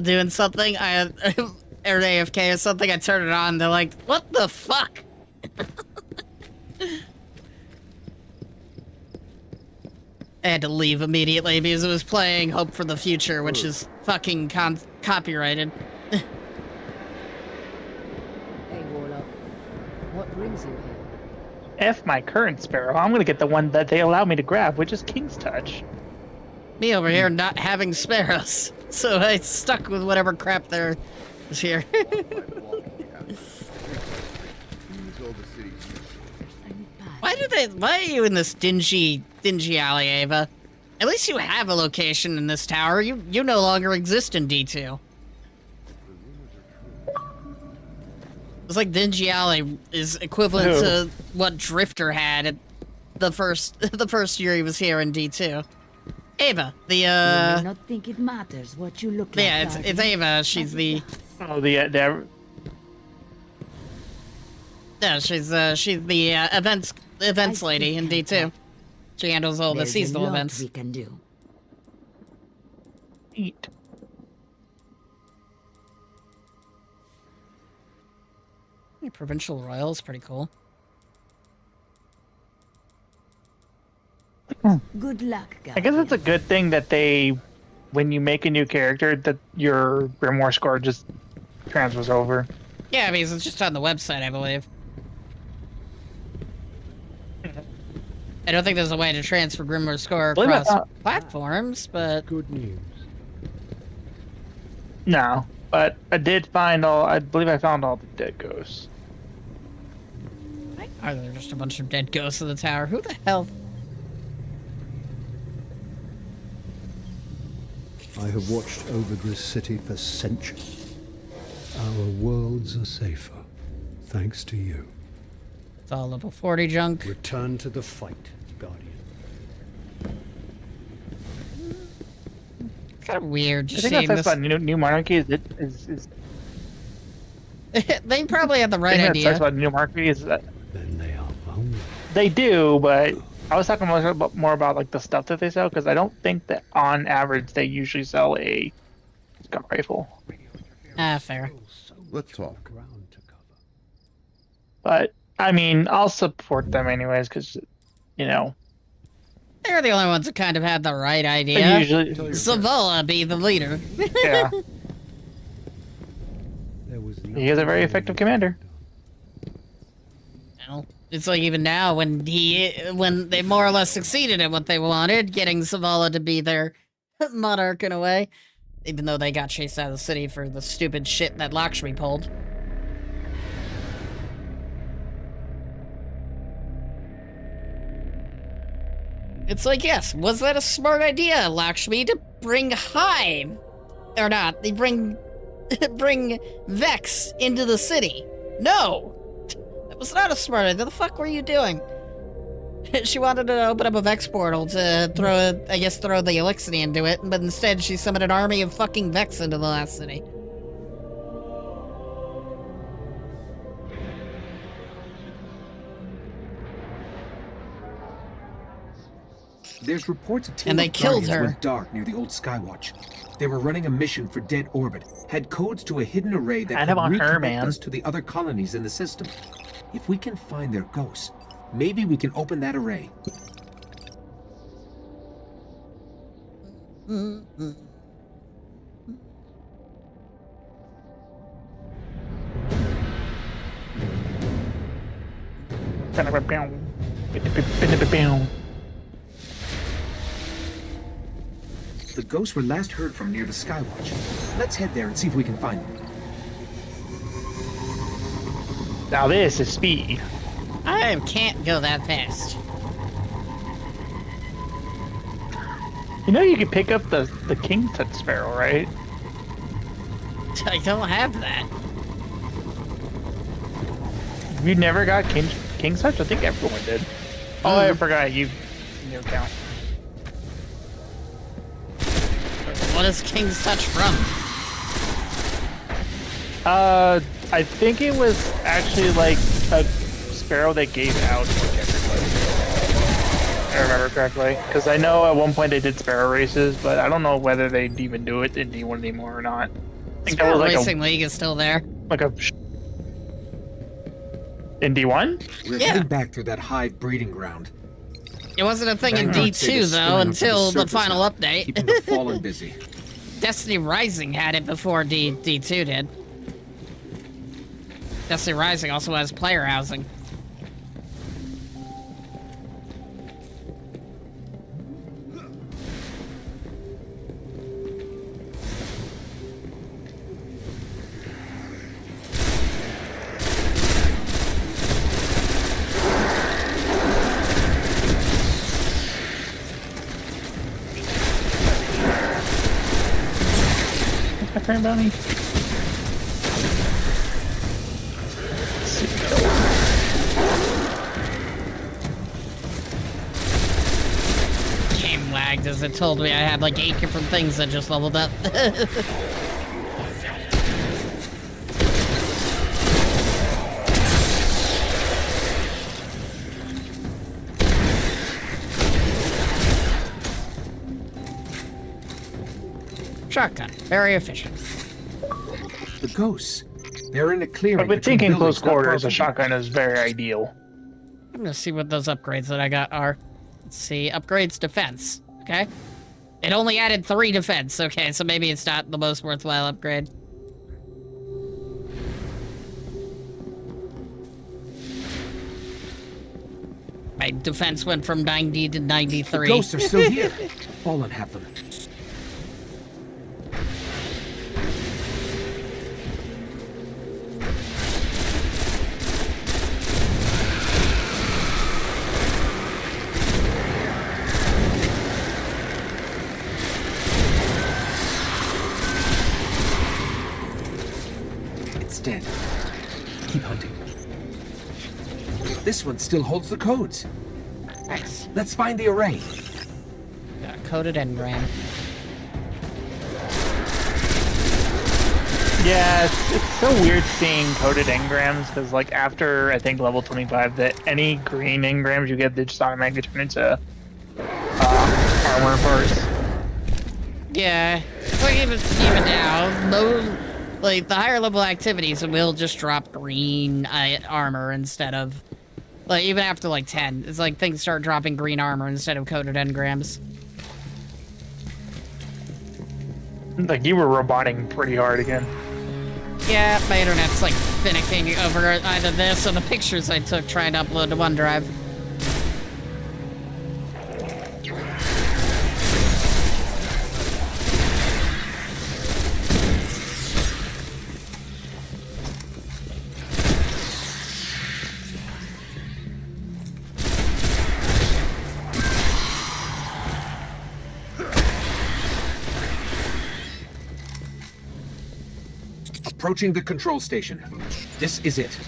doing something, or AFK or something, I turn it on and they're like, what the fuck? I had to leave immediately because it was playing Hope for the Future, which is fucking copyrighted. F my current Sparrow. I'm gonna get the one that they allow me to grab, which is King's Touch. Me over here not having sparrows, so I stuck with whatever crap there is here. Why are you in this dingy alley, Ava? At least you have a location in this tower. You no longer exist in D2. It's like dingy alley is equivalent to what Drifter had at the first year he was here in D2. Ava, the You may not think it matters what you look like. yeah, it's Ava. She's the the yeah, she's the events lady in D2. She handles all the seasonal events. We can do. Eat. Provincial Royal is pretty cool. Good luck, guys. I guess it's a good thing that they, when you make a new character, that your Grimoire score just transfers over. Yeah, because it's just on the website, I believe. I don't think there's a way to transfer Grimoire score across platforms, but... Good news. No, but I did find I believe I found all the dead ghosts. Are there just a bunch of dead ghosts in the tower? Who the hell... I have watched over this city for centuries. Our worlds are safer, thanks to you. It's all level 40 junk. Return to the fight, Guardian. It's kind of weird just I seeing think this. that's about New Monarchy is They probably had the right I think idea. That's about New Monarchy is that Then they are vulnerable. they do, but I was talking more about like the stuff that they sell, because I don't think that on average they usually sell a scout rifle. Ah, fair. Let's talk. Ground to cover. But I mean, I'll support them anyways, because you know They're the only ones that kind of had the right they idea. usually Zavala be the leader. yeah. There was He is a very effective commander. Well, it's like even now when they more or less succeeded at what they wanted, getting Zavala to be their monarch in a way, even though they got chased out of the city for the stupid shit that Lakshmi pulled. It's like, yes, was that a smart idea, Lakshmi, to bring Hive? Or not, they bring Vex into the city. No! That was not a smart idea. The fuck were you doing? She wanted to open up a Vex portal to throw the Elixir into it, but instead she summoned an army of fucking Vex into the last city. There's reports a team And they of killed Guardians her. went dark near the old Skywatch. They were running a mission for Dead Orbit, had codes to a hidden array that Kind could of on her, reconnect man. us to the other colonies in the system. If we can find their ghosts, maybe we can open that array. The ghosts were last heard from near the Skywatch. Let's head there and see if we can find them. Now this is speed. I can't go that fast. You know you can pick up the King's Touch Sparrow, right? I don't have that. You never got King's Touch? I think everyone did. Oh, I forgot you in your account. What is King's Touch from? I think it was actually like a sparrow they gave out to everybody. If I remember correctly, because I know at one point they did sparrow races, but I don't know whether they even do it in D1 anymore or not. I think Sparrow that was like Racing League is still there. In D1? We're Yeah. heading back through that Hive breeding ground. It wasn't a thing in Vanguard D2 State is though spilling up to until the surface final now, update. keeping the Fallen busy. Destiny Rising had it before D2 did. Destiny Rising also has player housing. current bounty? Game lagged as it told me I had like 8 different things that just leveled up. Shotgun, very efficient. The ghosts. They're in a clearing. I would think between in close buildings, not quarters, a far from shotgun is very ideal. I'm gonna see what those upgrades that I got are. Let's see, upgrades defense. Okay. It only added 3 defense. Okay, so maybe it's not the most worthwhile upgrade. My defense went from 90 to 93. The ghosts are still here. Fallen have them. It's dead. Keep hunting. This one still holds the codes. Nice. Let's find the array. Got a coded engram. Yeah, it's so weird seeing coded engrams, because like after, I think, level 25, that any green engrams you get, they just automatically turn into armor parts. Yeah. Like even now, those, like the higher level activities will just drop green armor instead of, like even after like 10, it's like things start dropping green armor instead of coded engrams. Like you were roboting pretty hard again. Yeah, my internet's like finicking over either this or the pictures I took trying to upload to OneDrive. Approaching the control station. This is it.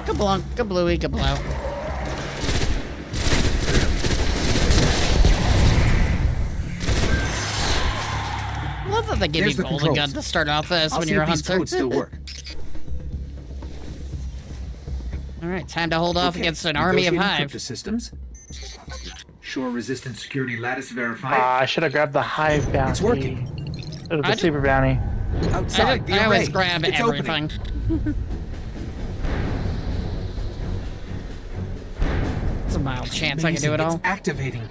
Kablunk, kablooey, kablow. I love that they give you golden gun to start off as when you're a hunter. Codes still work. Alright, time to hold off against an army of Hive. Systems. Shore resistant security lattice verified. I should have grabbed the Hive bounty. It's working. The super bounty. Outside the I always array. grab It's everything. It's a mild chance I can do it all. It's activating.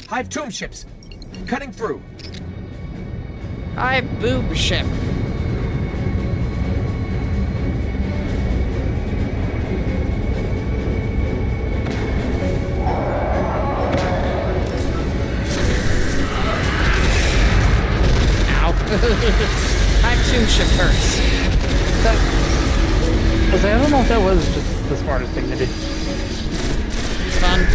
Hive tomb ships. Cutting through. Hive boob ship. Hive tomb ship hurts. I don't know if that was just the smartest thing to do. It's fun.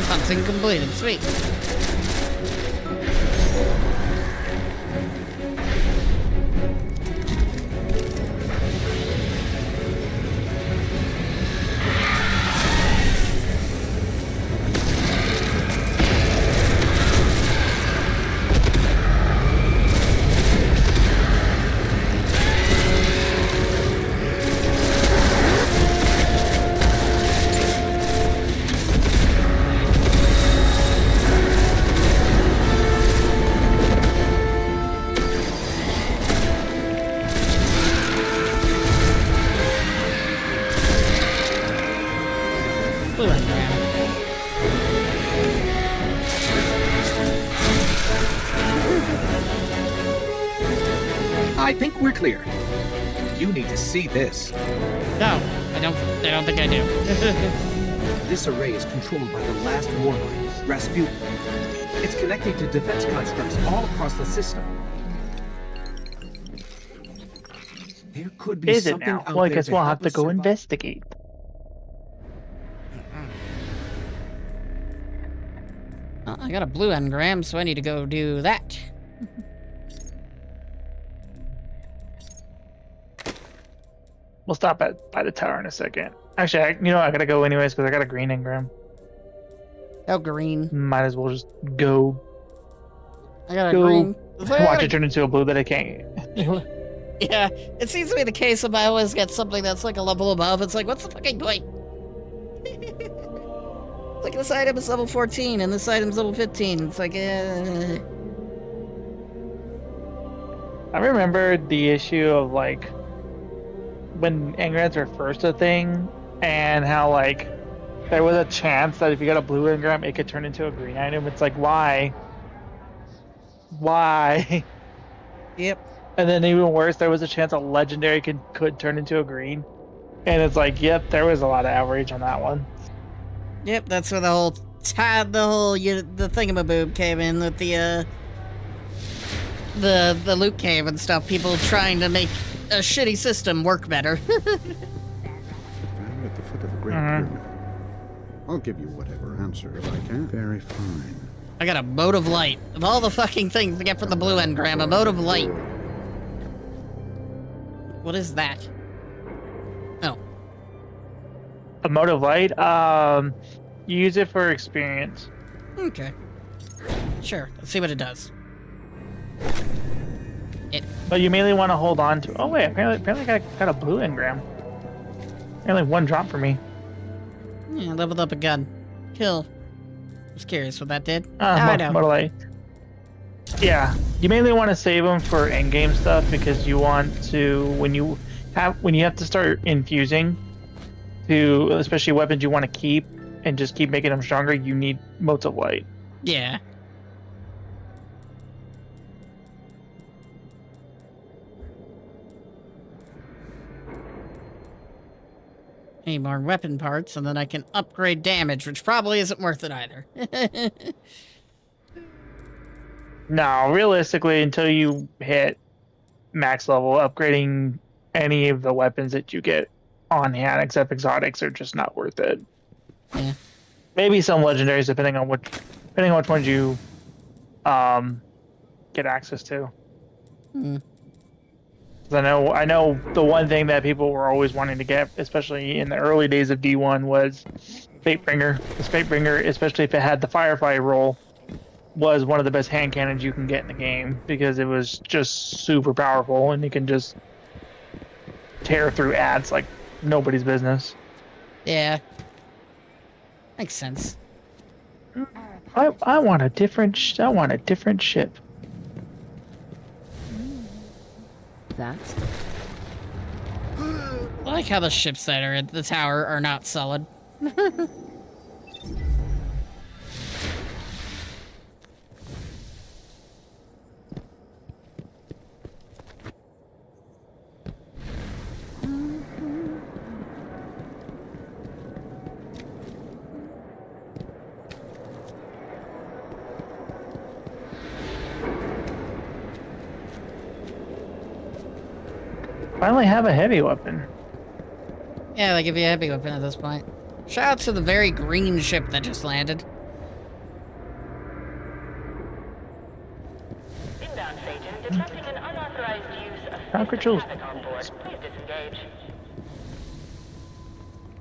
Hunting completed. Sweet. I think we're clear. You need to see this. No, I don't think I do. This array is controlled by the last warline, Rasputin. It's connecting to defense constructs all across the system. There could be Is it something now? out Well, I there guess we'll have help to us go survive. investigate. Well, I got a blue engram, so I need to go do that. We'll stop by the tower in a second. Actually, I gotta go anyways because I got a green engram. Oh, green. Might as well just go. I got a Go green. watch it turn into a blue that I can't. Yeah, it seems to be the case if I always get something that's like a level above. It's like, what's the fucking point? Like, this item is level 14 and this item's level 15. It's like, I remember the issue of like when engrams were first a thing, and how like there was a chance that if you got a blue engram, it could turn into a green item. It's like, why? Why? Yep. And then even worse, there was a chance a legendary could turn into a green, and it's like, yep, there was a lot of outrage on that one. Yep, that's where the whole the thingamaboob came in with the loot cave and stuff. People trying to make a shitty system work better. Found at the foot of the Great Pyramid. I'll give you whatever answer I can. Very fine. I got a mode of light. Of all the fucking things to get from the blue engram, a mode of light. What is that? Oh. A mode of light? You use it for experience. Okay. Sure, let's see what it does. But you mainly want to hold on to. Oh wait, apparently I got a blue engram. Only one drop for me. Yeah, leveled up a gun. Kill. I was curious what that did. I know. Mode of light. Yeah, you mainly want to save them for endgame stuff because you want to when you have to start infusing to especially weapons you want to keep and just keep making them stronger. You need modes of light. Yeah. Need more weapon parts, and then I can upgrade damage, which probably isn't worth it either. No, realistically, until you hit max level, upgrading any of the weapons that you get on hand, except exotics, are just not worth it. Yeah. Maybe some legendaries, depending on which ones you get access to. Mm. I know the one thing that people were always wanting to get, especially in the early days of D1, was Fatebringer. Because Fatebringer, especially if it had the Firefly roll, was one of the best hand cannons you can get in the game because it was just super powerful and you can just tear through ads like nobody's business. Yeah. Makes sense. I want a different ship. That's I like how the ships that are at the tower are not solid. Finally have a heavy weapon. Yeah, they give you a heavy weapon at this point. Shout out to the very green ship that just landed. detecting an unauthorized use of Conquer traffic on board. Please disengage.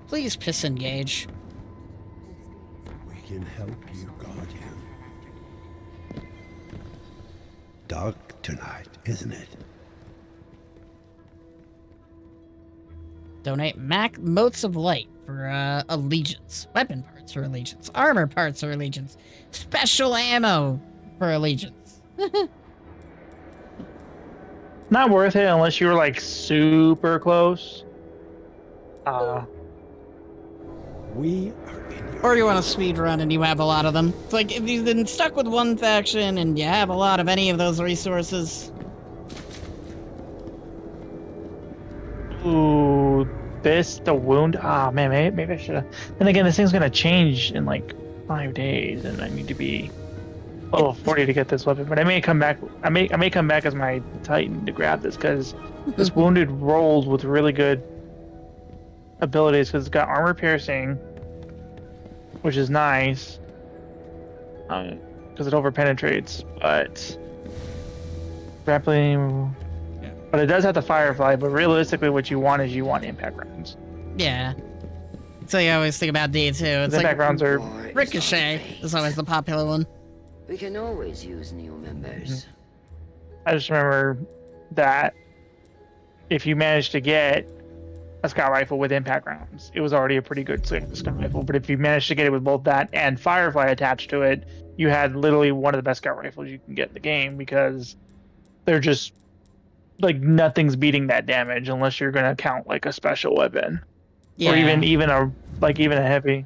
Please piss engage. We can help you, Guardian. Dark tonight, isn't it? Donate motes of light for allegiance. Weapon parts for allegiance. Armor parts for allegiance. Special ammo for allegiance. Not worth it unless you were like super close. We are in your... Or you want to speed run and you have a lot of them. It's like if you've been stuck with one faction and you have a lot of any of those resources. Ooh, the wound. Ah, man, maybe I should have. And again, this thing's gonna change in like 5 days, and I need to be level 40 to get this weapon. But I may come back. I may come back as my Titan to grab this because this wounded rolls with really good abilities because it's got armor piercing, which is nice because it overpenetrates, but grappling. But it does have the Firefly, but realistically what you want is impact rounds. Yeah. So you always think about D2. It's like impact rounds are... Ricochet is always the popular one. We can always use new members. I just remember that if you managed to get a scout rifle with impact rounds, it was already a pretty good scout rifle. But if you managed to get it with both that and Firefly attached to it, you had literally one of the best scout rifles you can get in the game because they're just... like nothing's beating that damage unless you're gonna count like a special weapon, or even a heavy.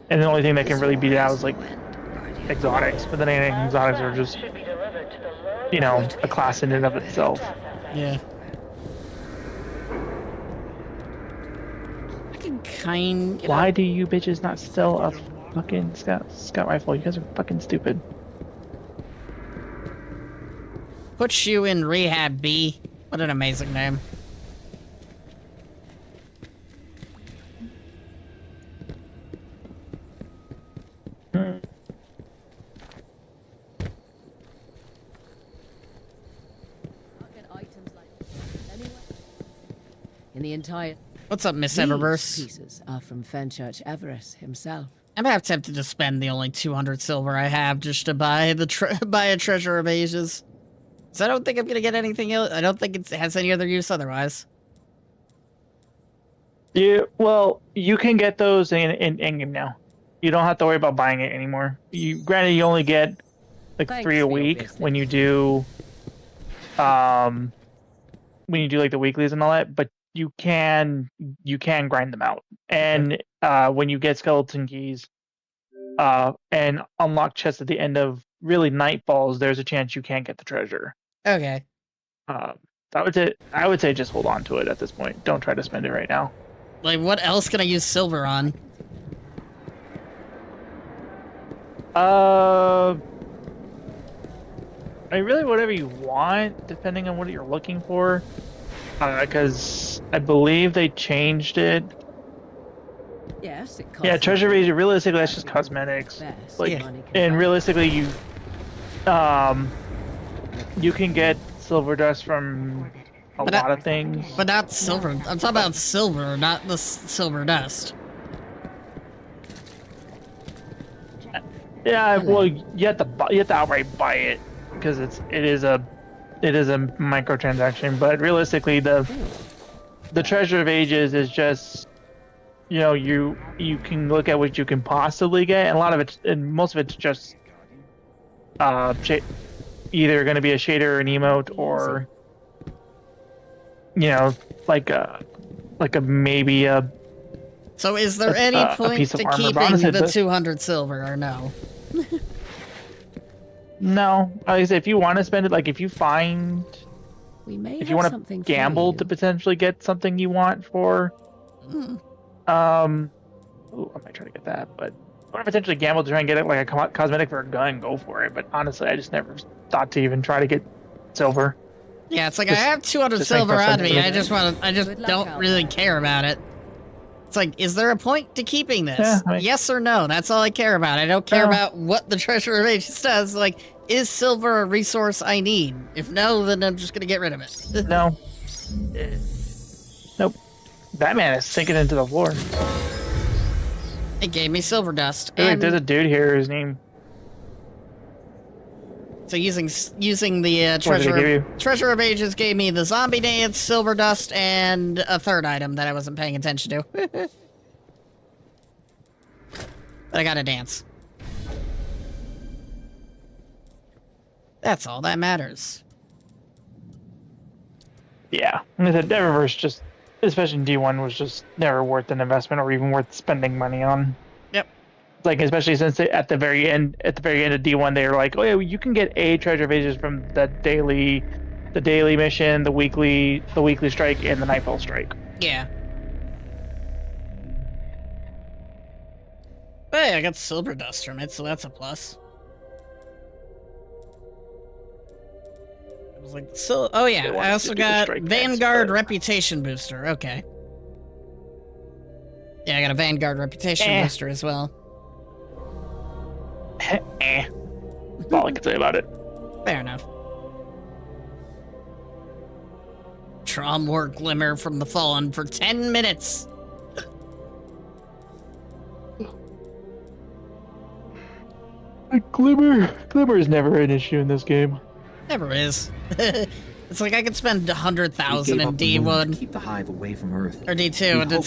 And the only thing that can really beat it out is like exotics, but then exotics are just, you know, a class in and of itself. Yeah. I can Why do you bitches not steal a fucking scout rifle? You guys are fucking stupid. Put you in Rehab B. What an amazing name. In the entire... What's up, Miss These Eververse? Pieces are from Fenchurch Everest himself. I'm half tempted to spend the only 200 silver I have just to buy buy a Treasure of Ages. So I don't think I'm gonna get anything else. I don't think it has any other use otherwise. Yeah, well, you can get those in game now. You don't have to worry about buying it anymore. Granted, you only get like 3 a week when you do, like the weeklies and all that. But you can grind them out, and when you get skeleton keys, and unlock chests at the end of really Nightfalls, there's a chance you can get the treasure. Okay. I would say just hold on to it at this point. Don't try to spend it right now. Like, what else can I use silver on? I mean, really whatever you want, depending on what you're looking for. Because I believe they changed it. Yes, it costs. Yeah, treasure raising. Realistically, that's just cosmetics. Like, and realistically, you can get silver dust from a lot of things. But not silver. I'm talking about silver, not the silver dust. Yeah, well, you have to outright buy it because it is a microtransaction. But realistically, the Treasure of Ages is just, you know, you can look at what you can possibly get, and a lot of it, and most of it's just either going to be a shader or an emote, or you know, like a maybe a. So is there any point to keeping the 200 silver, or no? No, like I said, if you want to spend it, like if you find, if you want to gamble to potentially get something you want for, I might try to get that, but I want to potentially gamble to try and get it like a cosmetic for a gun, go for it. But honestly, I just never thought to even try to get silver. Yeah, it's like I have 200 silver on me. I just don't really care about it. It's like, is there a point to keeping this? Yeah, I mean- Yes or no? That's all I care about. I don't care about what the Treasure of Ages does. Like, is silver a resource I need? If no, then I'm just gonna get rid of it. No. Nope. Batman is sinking into the floor. It gave me silver dust. There's And a dude here whose name. so using the What did it give you? Treasure of Ages gave me the zombie dance, silver dust, and a third item that I wasn't paying attention to. But I got a dance. That's all that matters. Yeah. And the Eververse just, especially in D1, was just never worth an investment or even worth spending money on. Yep. Like, especially since at the very end of D1, they were like, oh yeah, you can get a Treasure of Ages from the daily mission, the weekly strike, and the Nightfall strike. Yeah. Hey, I got silver dust from it, so that's a plus. It was like oh yeah, I also got Vanguard Reputation Booster. Okay. Yeah, I got a Vanguard Reputation Booster as well. That's all I can say about it. Fair enough. Trom wore Glimmer from the Fallen for 10 minutes. Glimmer is never an issue in this game. Never is. It's like I could spend 100,000 in D1 keep the hive away from Earth. or D2 and then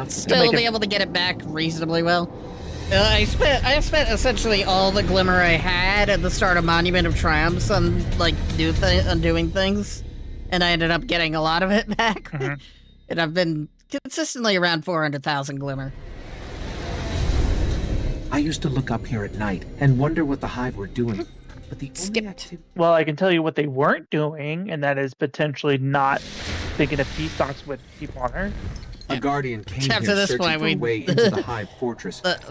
still be able to get it back reasonably well. I spent essentially all the Glimmer I had at the start of Monument of Triumphs on like undoing things, and I ended up getting a lot of it back. Mm-hmm. And I've been consistently around 400,000 Glimmer. I used to look up here at night and wonder what the hive were doing. But the Well, I can tell you what they weren't doing, and that is potentially not thinking of peace talks with people on Earth. A guardian came After here this searching point, for a way into the hive fortress. But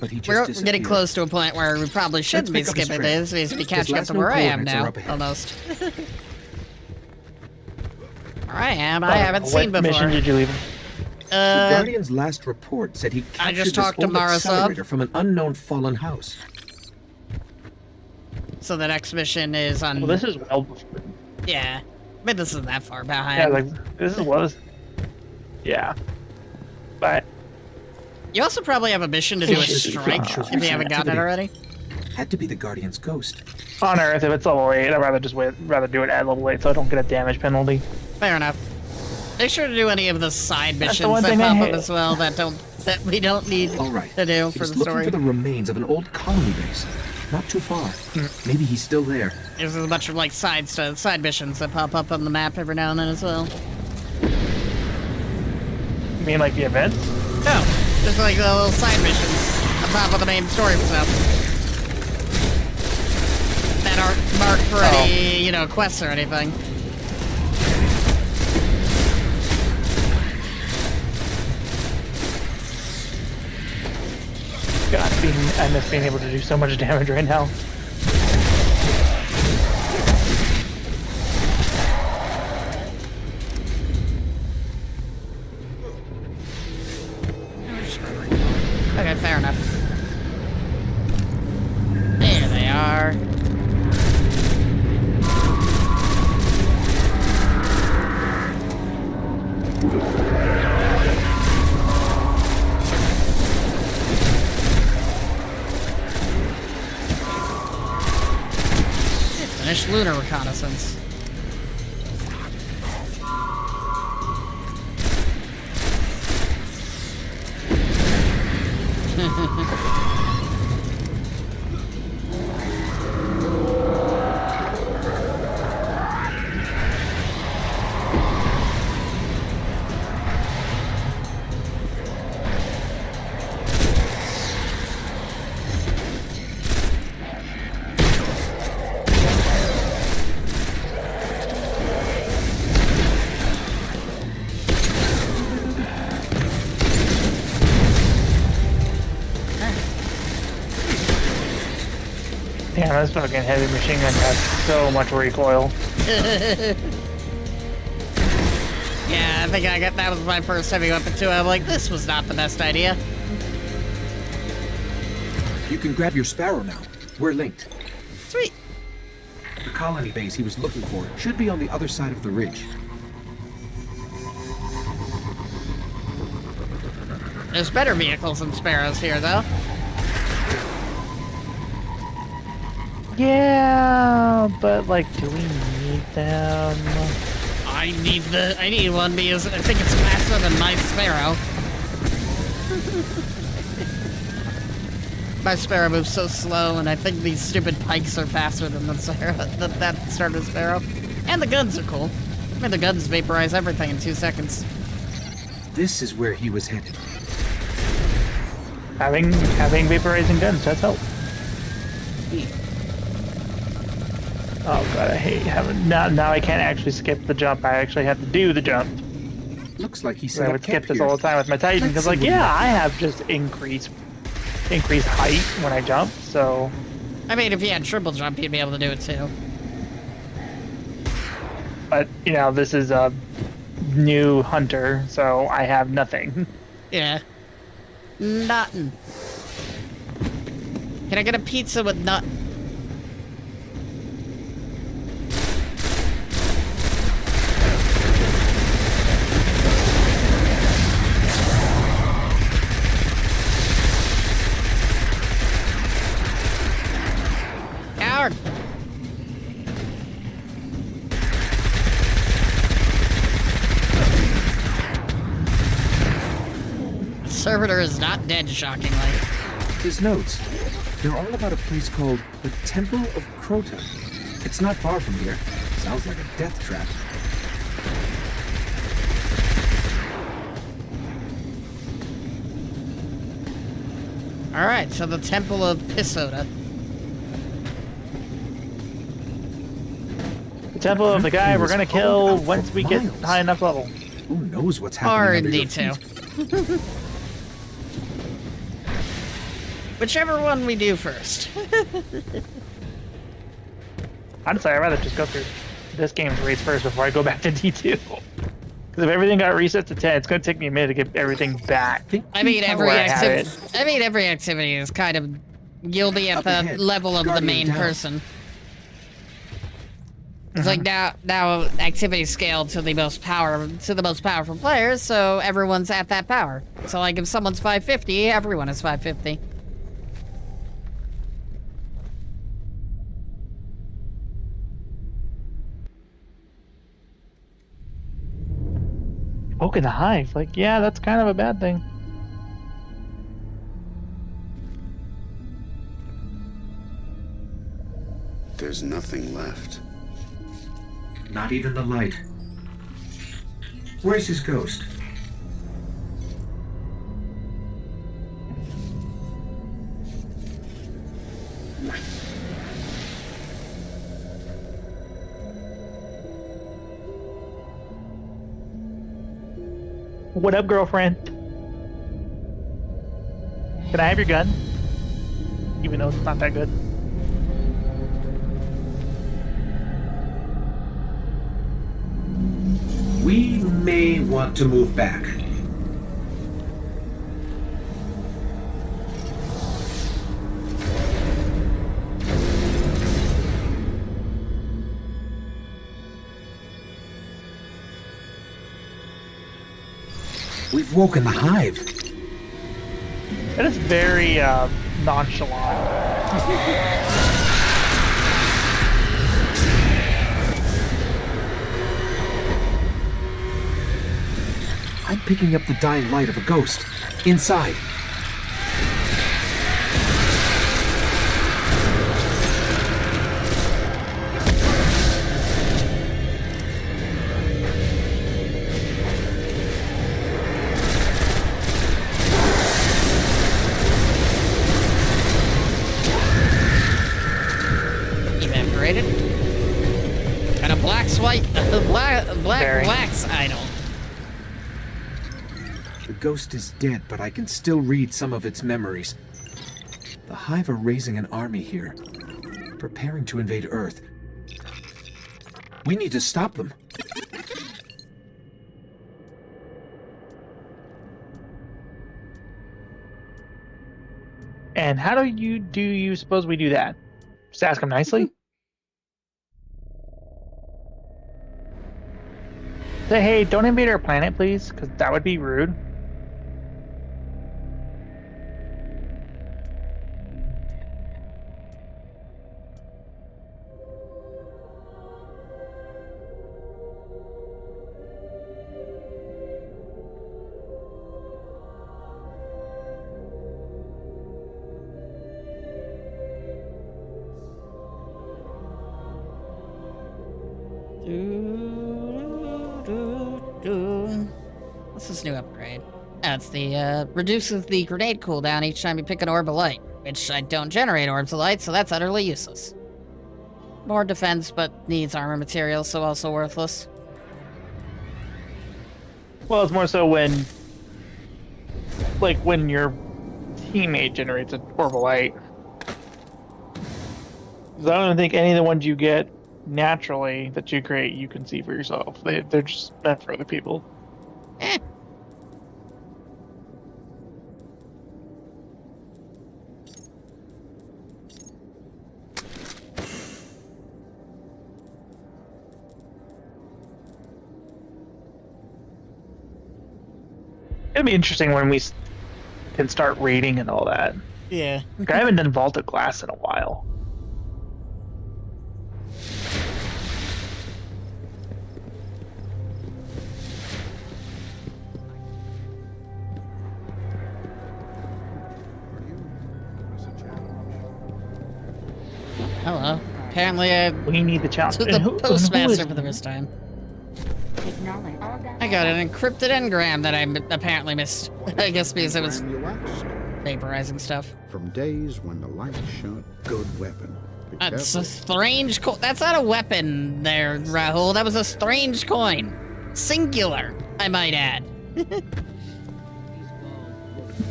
he just We're disappeared. getting close to a point where we probably shouldn't be pick up his skipping trail. this. We need to be His catching up last to known where I am coordinates are now, up ahead. almost. Where I am, I haven't seen What before. mission did you leave? The Guardian's last report said he I captured just talked this to old Marasov. accelerator from an unknown fallen house. So the next mission is on... Well, this is well before. Yeah. But this isn't that far behind. Yeah, like, this is what is... Yeah. But... You also probably have a mission to do a strike, if you haven't gotten it already. Had to be the Guardian's ghost. On Earth, if it's level 8, I'd rather do it at level 8 so I don't get a damage penalty. Fair enough. Make sure to do any of the side That's the missions one that thing I pop up hate. as well that we don't need All right. to do He for was the looking story. for the remains of an old colony base. Not too far. Maybe he's still there. There's a bunch of like side missions that pop up on the map every now and then as well. You mean like the events? No, just like the little side missions on top of the main story stuff. That aren't marked for any, quests or anything. God, I miss being able to do so much damage right now. Okay, fair enough. There they are. Finish lunar reconnaissance. Damn, this fucking heavy machine gun has so much recoil. Yeah, I think that was my first heavy weapon too. I'm like, this was not the best idea. You can grab your Sparrow now. We're linked. Sweet. The colony base he was looking for should be on the other side of the ridge. There's better vehicles than Sparrows here, though. Yeah, but like, do we need them? I need one because I think it's faster than my Sparrow. My Sparrow moves so slow, and I think these stupid pikes are faster than the Sparrow, that starter Sparrow. And the guns are cool. I mean, the guns vaporize everything in 2 seconds. This is where he was headed. Having vaporizing guns does help. Oh god, I hate having now I can't actually skip the jump. I actually have to do the jump. Looks like he said I would skip this all the time with my Titan because, like, yeah, I have just increased height when I jump. So, I mean, if you had triple jump, you'd be able to do it too. But you know, this is a new hunter, so I have nothing. Yeah. Nothing. Can I get a pizza with nut? Coward! Servitor is not dead, shockingly. His notes. They're all about a place called the Temple of Crota. It's not far from here. Sounds like a death trap. Alright, so the Temple of Pissoda. The temple of the guy we're gonna kill once we get high enough level. Who knows what's happening? R&D2. Whichever one we do first. Honestly, I'd rather just go through this game's race first before I go back to D2. Because if everything got reset to 10, it's going to take me a minute to get everything back. I mean, every activity is kind of, you'll be at the level of the main person. It's like now activity scaled to the most powerful players, so everyone's at that power. So like if someone's 550, everyone is 550. Poking the hive, like, yeah, that's kind of a bad thing. There's nothing left. Not even the light. Where's his ghost? What up, girlfriend? Can I have your gun? Even though it's not that good. We may want to move back. We've woken the hive. That is very nonchalant. I'm picking up the dying light of a ghost. Inside. Evaporated. And a black wax idol. The ghost is dead, but I can still read some of its memories. The hive are raising an army here, preparing to invade Earth. We need to stop them. And how do you suppose we do that? Just ask him nicely? Say, hey, don't invade our planet, please, because that would be rude. What's this new upgrade? It's the, reduces the grenade cooldown each time you pick an orb of light, which I don't generate orbs of light, so that's utterly useless. More defense, but needs armor materials, so also worthless. Well, it's more so when, like, when your teammate generates an orb of light. 'Cause I don't think any of the ones you get naturally that you create you can see for yourself. They're just meant for other people. It'll be interesting when we can start raiding and all that. Yeah. Like, I haven't done Vaulted Glass in a while. Hello. Apparently we need the challenge. The postmaster for the first time. I got an encrypted engram that I apparently missed. I guess because it was vaporizing stuff. From days when the light shone, good weapon. That's a strange coin. That's not a weapon there, Rahul. That was a strange coin. Singular, I might add.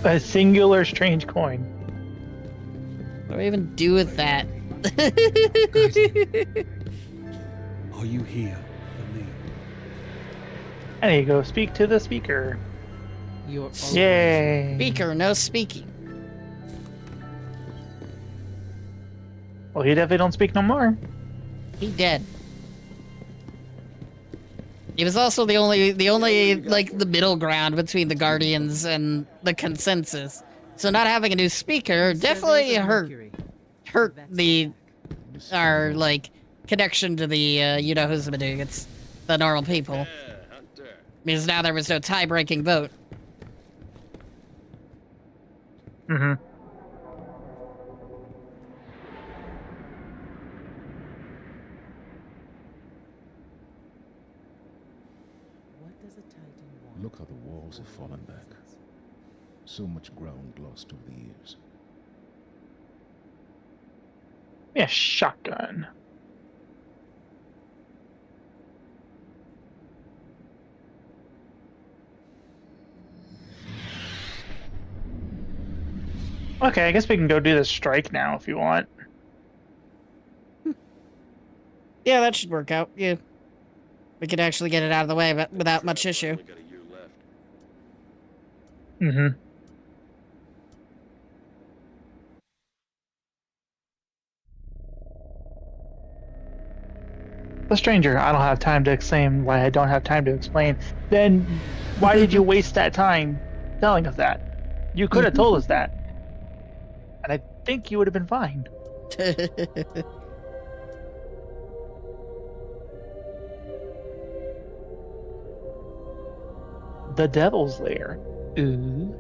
A singular strange coin. What do I even do with that? Are you here for me? There you go. Speak to the speaker. You're Yay. Speaker, no speaking. Well, he definitely don't speak no more. He dead. He was also the only like the middle ground between the Guardians and the Consensus. So not having a new speaker definitely hurt our like connection to the you know who's doing it's the normal people. Because now there was no tie-breaking vote. Mm-hmm. Look how the walls have fallen back. So much ground lost over the years. Yeah, shotgun. Okay, I guess we can go do this strike now if you want. Yeah, that should work out. Yeah. We could actually get it out of the way but without much issue. Mm-hmm. The stranger, I don't have time to explain why I don't have time to explain. Then why did you waste that time telling us that? You could have told us that. And I think you would have been fine. The Devil's Lair. Ooh.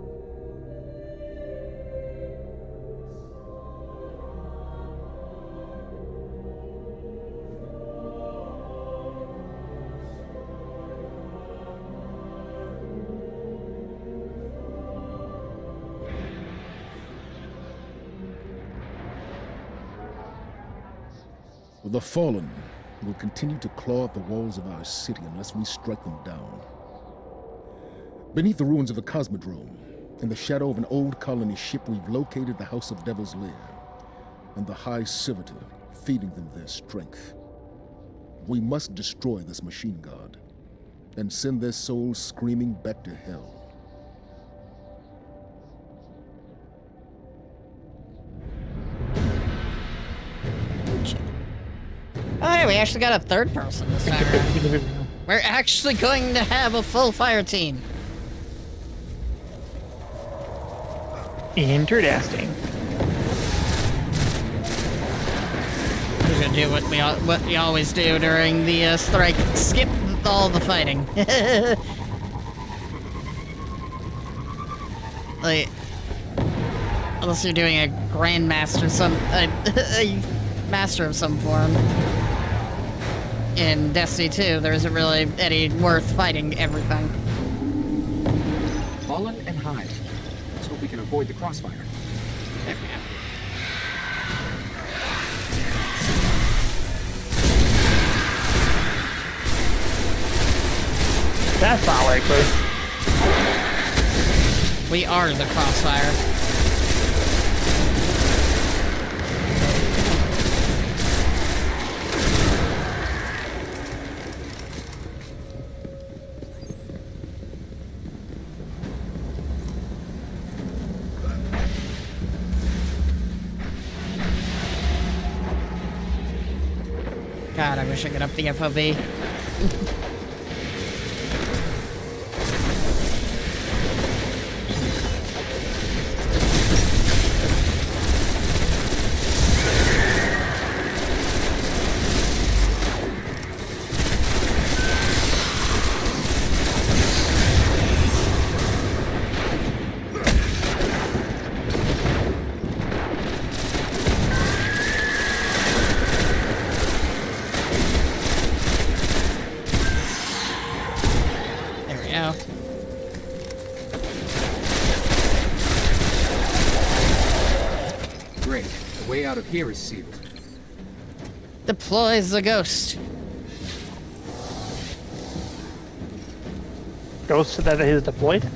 The Fallen will continue to claw at the walls of our city unless we strike them down. Beneath the ruins of the Cosmodrome, in the shadow of an old colony ship, we've located the House of Devil's Lair and the High Servitor, feeding them their strength. We must destroy this machine god and send their souls screaming back to hell. Oh, hey, we actually got a third person this time around. We're actually going to have a full fire team. Interesting. We're gonna do what we always do during the strike. Skip all the fighting. Like, unless you're doing a grandmaster, a master of some form. In Destiny 2, there isn't really any worth fighting everything. Fallen and hide. Let's hope we can avoid the crossfire. There we go. That's not likely. We are the crossfire. God, I wish I could up the FOV. Out of here is sealed. Deploys the ghost. Ghost that is deployed?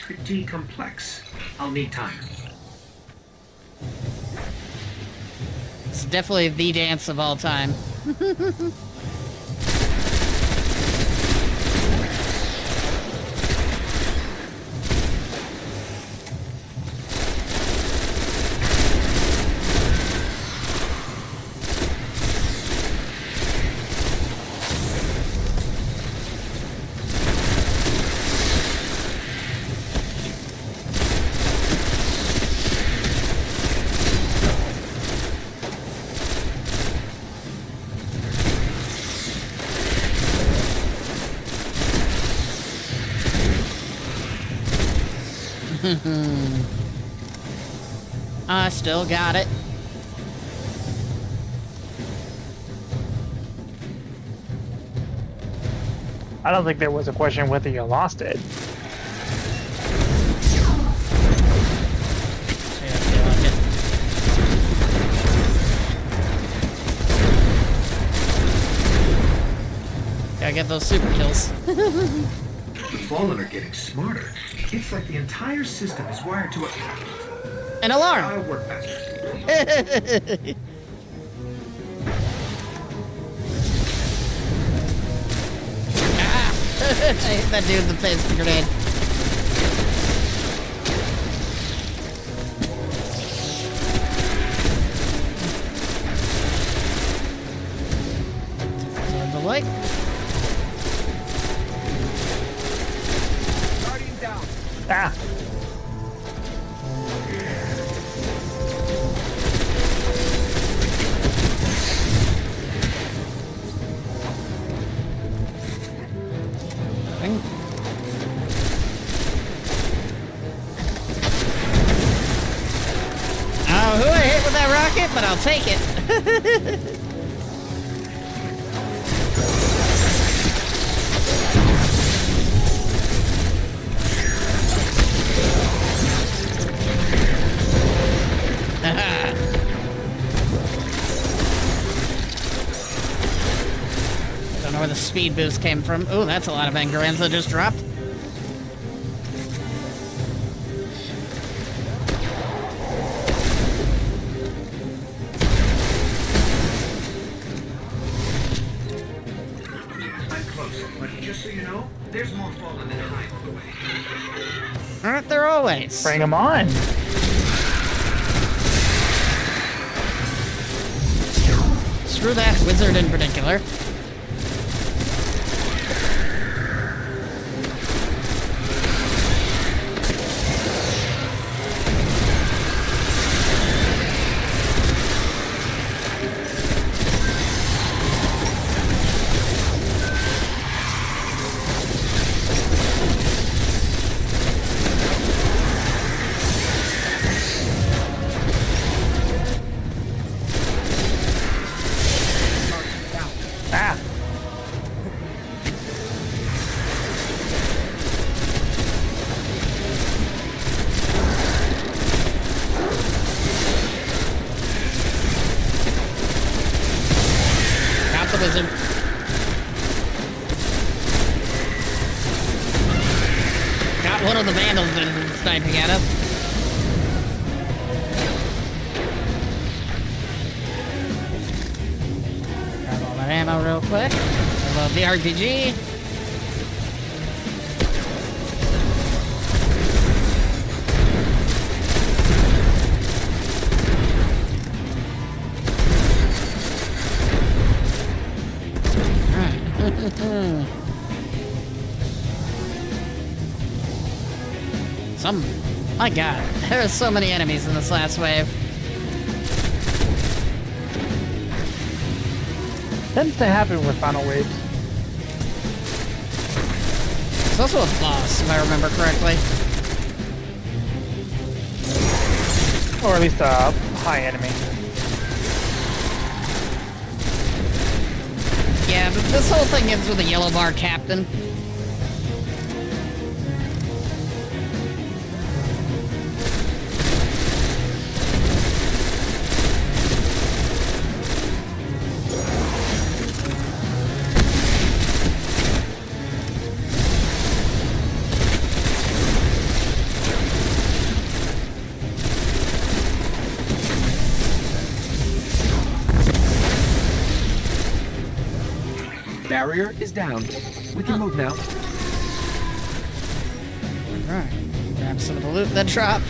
Pretty complex. I'll need time. It's definitely the dance of all time. I still got it. I don't think there was a question whether you lost it. Gotta get those super kills. The Fallen are getting smarter. It's like the entire system is wired to an alarm. I'll work faster. I hit that dude in the face with a grenade. The light. Guardian down. Ah. Who I hit with that rocket, but I'll take it. Don't know where the speed boost came from. Ooh, that's a lot of Engaranza just dropped. There's more Fallen than Hive on the way. Aren't there always? Bring them on. screw that wizard in particular. The wizard. Got one of the vandals that is sniping at him. Grab all that ammo real quick. I love the RPG. My god, there are so many enemies in this last wave. Tends to happen with final waves. It's also a boss, if I remember correctly. Or at least a high enemy. Yeah, but this whole thing ends with a yellow bar captain. Barrier is down. We can move now. Alright. Grab some of the loot that dropped.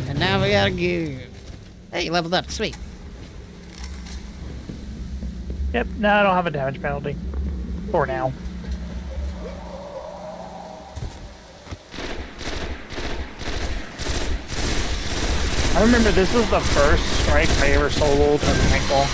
And now we gotta go. Hey, you leveled up. Sweet. Yep, no, I don't have a damage penalty. For now. I remember this was the first strike I ever soloed as an ankle.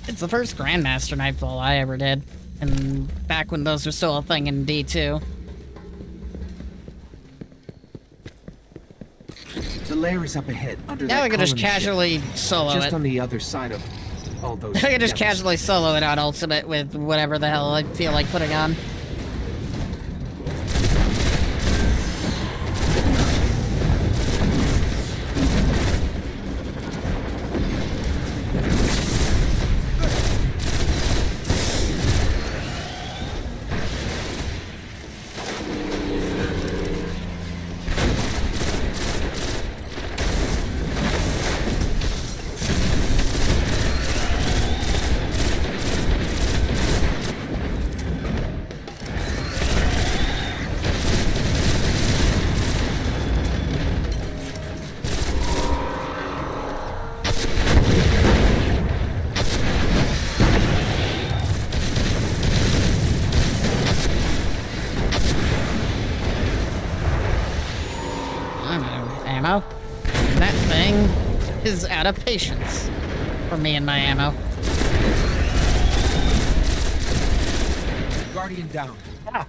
It's the first Grandmaster Nightfall I ever did. And back when those were still a thing in D2. The lair is up ahead, under Now that we can just column ship. casually solo Just it. on the other side of all those. I can just devils. casually solo it on Ultimate with whatever the hell I feel like putting on. Ammo. That thing is out of patience for me and my ammo. Guardian down. Ah.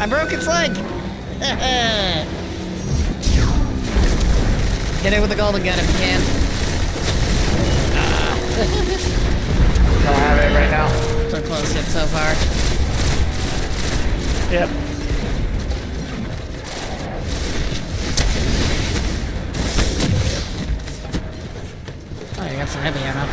I broke its leg! Get it with the golden gun if you can. Don't have it right now. So close yet so far. Yep. Oh, you got some heavy ammo.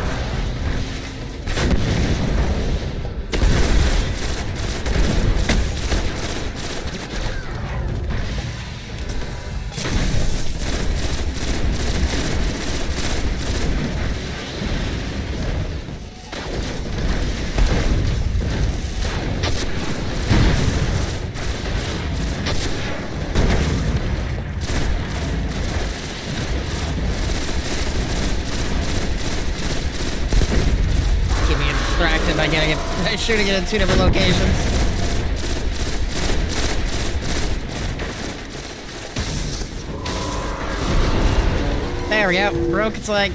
by shooting it in 2 different locations. There we go. Broke its leg.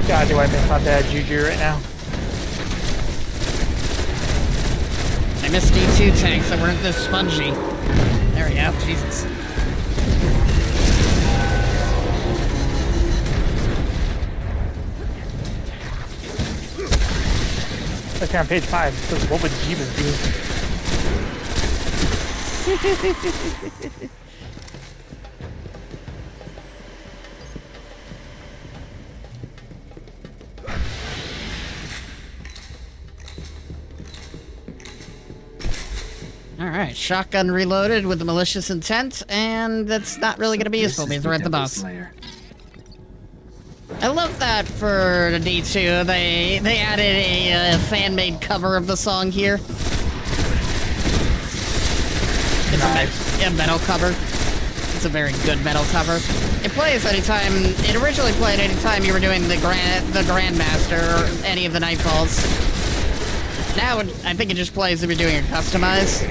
God, do I miss my bad juju right now? I missed D2 tanks that weren't this spongy. There we go. Jesus. Okay, on page 5, it says, what would Jeebus do? Alright, shotgun reloaded with the malicious intent, and that's not really going to be useful because we're at the boss. I love that for the D2, they added a fan-made cover of the song here. It's a metal cover. It's a very good metal cover. It plays anytime, it originally played anytime you were doing the Grandmaster or any of the Nightfalls. Now, I think it just plays if you're doing a customize.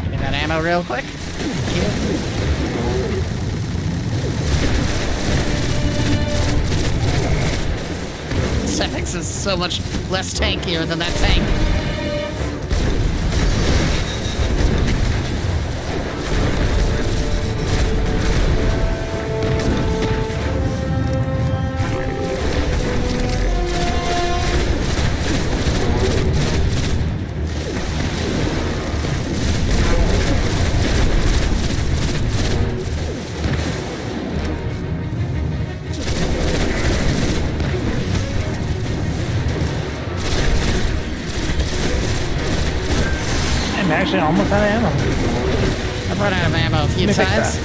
Give me that ammo real quick. Sex is so much less tankier than that tank. Actually, almost out of ammo. I've run out of ammo a few times.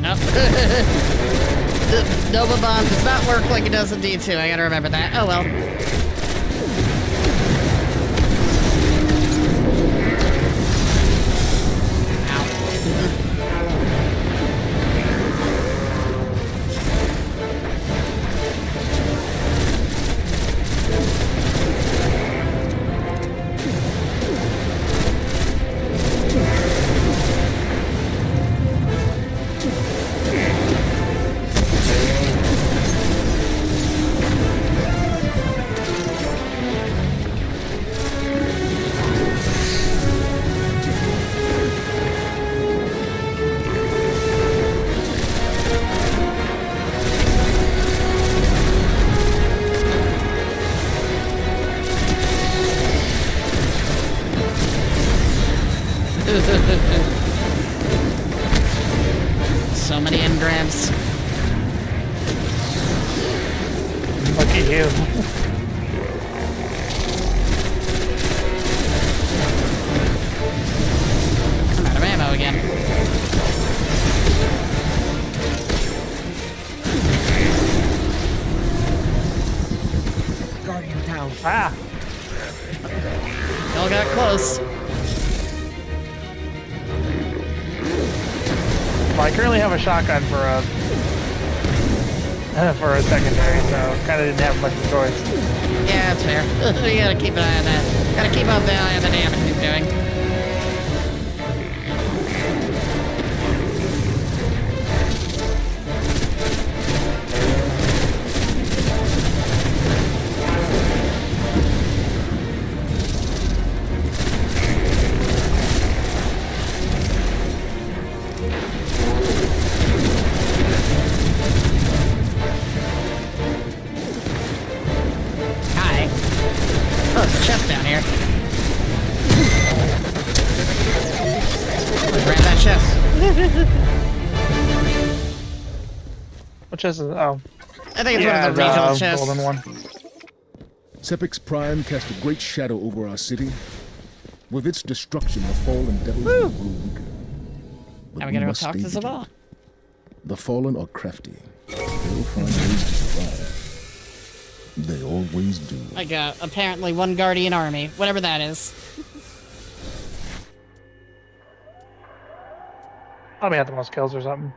Nope. The Nova Bomb does not work like it does in D2. I gotta remember that. Oh well. So many engrams. Look at you. I'm out of ammo again. Guardian down. Ah! Y'all got close. Well, I currently have a shotgun for a secondary, so kind of didn't have much of a choice. Yeah, that's fair. You gotta keep an eye on that. Gotta keep up the eye on the damage he's doing. chest is... Oh. I think it's one of the regional chests. Golden one. Sepix Prime cast a great shadow over our city. With its destruction, the fallen devils will grow weaker. But Now we gotta go must talk stay to vigilant. Zavala. The fallen are crafty. They'll find ways to survive. They always do. Like, apparently one Guardian army. Whatever that is. Probably had the most kills or something.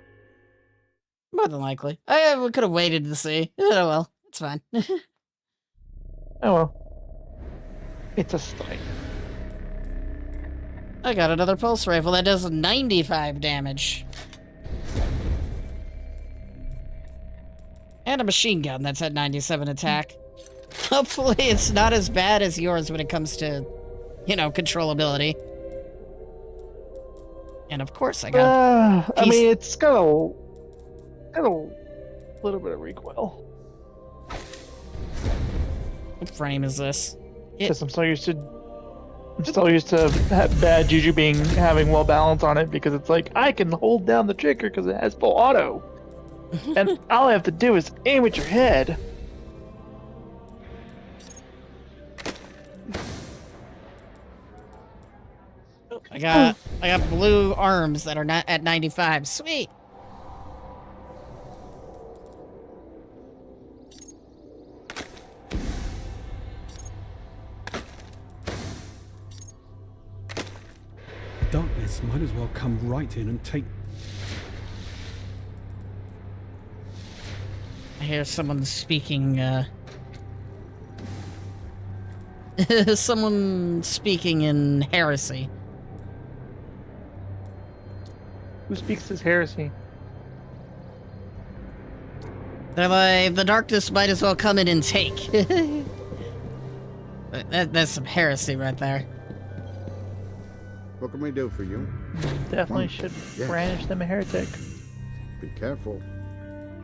More than likely. I could have waited to see. Oh well, it's fine. Oh well. It's a strike. I got another pulse rifle that does 95 damage. And a machine gun that's at 97 attack. Hopefully it's not as bad as yours when it comes to, you know, controllability. And of course I got I mean, it's got a little bit of recoil. What frame is this? Because I'm so used to bad juju having well balance on it, because it's like I can hold down the trigger because it has full auto, and all I have to do is aim at your head. I got blue arms that are not at 95. Sweet. Darkness might as well come right in and take... I hear someone speaking, someone speaking in heresy. Who speaks this heresy? They're like, the darkness might as well come in and take. That's some heresy right there. What can we do for you? Definitely should brandish them a heretic. Be careful.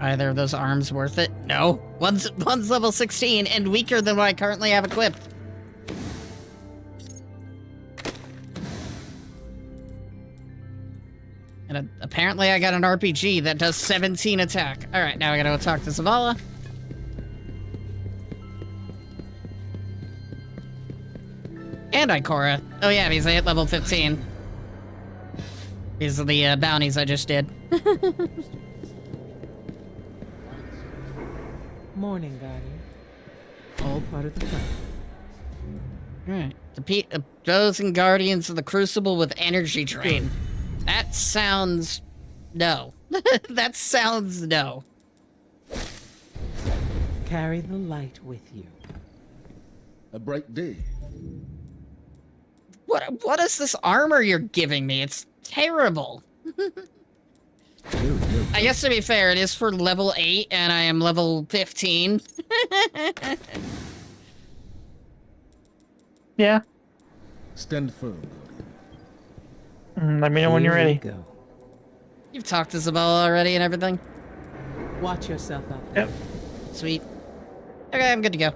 Either of those arms worth it? No. One's level 16 and weaker than what I currently have equipped. And apparently I got an RPG that does 17 attack. Alright, now I gotta go talk to Zavala. And Ikora. Oh yeah, because I hit level 15. These are the bounties I just did. Morning, Guardian. All part of the plan. Alright. Defeat opposing Guardians of the Crucible with energy drain. That sounds... no. That sounds no. Carry the light with you. A bright day. What is this armor you're giving me? It's terrible. I guess to be fair, it is for level 8 and I am level 15. Yeah. Stand firm. Let me know when you're ready. Go. You've talked to Zavala already and everything? Watch yourself out. Yep. Sweet. Okay, I'm good to go.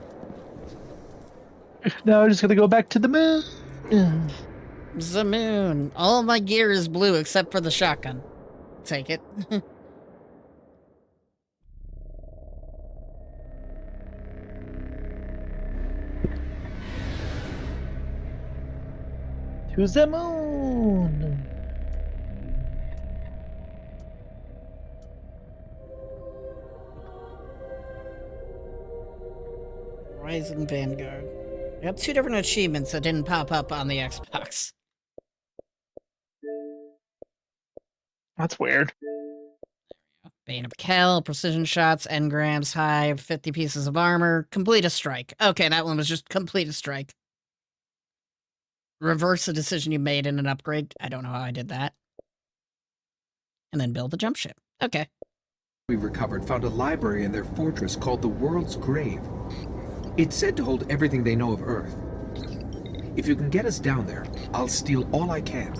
Now I'm just gonna go back to the moon. The moon. All of my gear is blue except for the shotgun. Take it. To the moon. Rising Vanguard. I got 2 different achievements that didn't pop up on the Xbox. That's weird. Bane of Kel, precision shots, engrams, hive, 50 pieces of armor, complete a strike. Okay, that one was just complete a strike. Reverse a decision you made in an upgrade. I don't know how I did that. And then build a jump ship. Okay. We recovered found a library in their fortress called the World's Grave. It's said to hold everything they know of Earth. If you can get us down there, I'll steal all I can.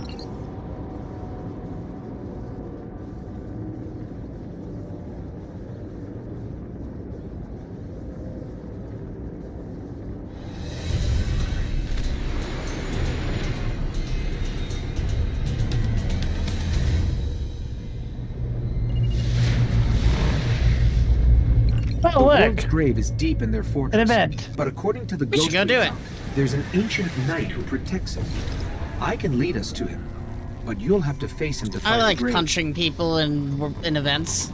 Oh, the look. world's grave is deep in their fortress. An event. But according to the We should ghost go do it. found, there's an ancient knight who protects it. I can lead us to him, but you'll have to face him to find I like the grave. punching people in events.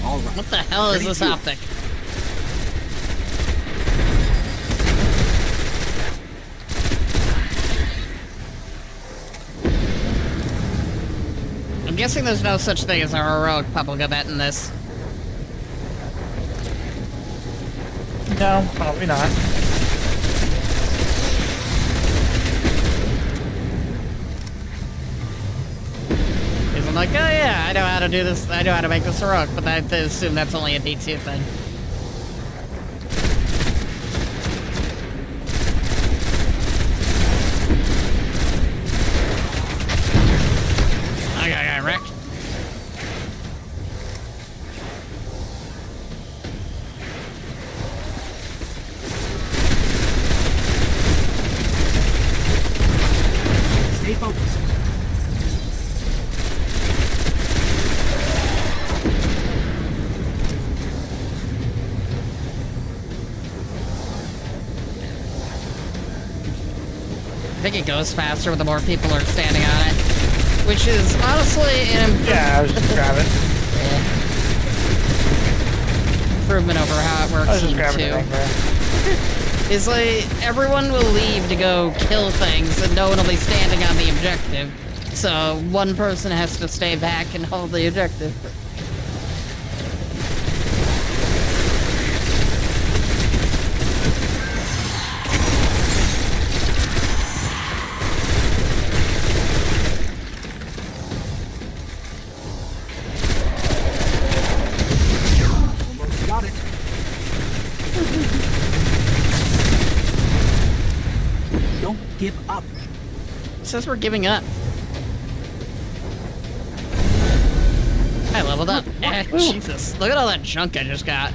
All right. What the hell is this optic? I'm guessing there's no such thing as a heroic public event in this. No, probably not. Because I'm like, oh yeah, I know how to do this, I know how to make this heroic, but I assume that's only a D2 thing. Okay, Rick. Stay focused. I think it goes faster with the more people are standing on it. Which is honestly an Yeah, I was just grabbing. improvement over how it I was works just in grabbing 2. the thing there. Is like, everyone will leave to go kill things and no one will be standing on the objective. So one person has to stay back and hold the objective. Almost got it. Don't give up. It says we're giving up. I leveled up. Jesus, look at all that junk I just got.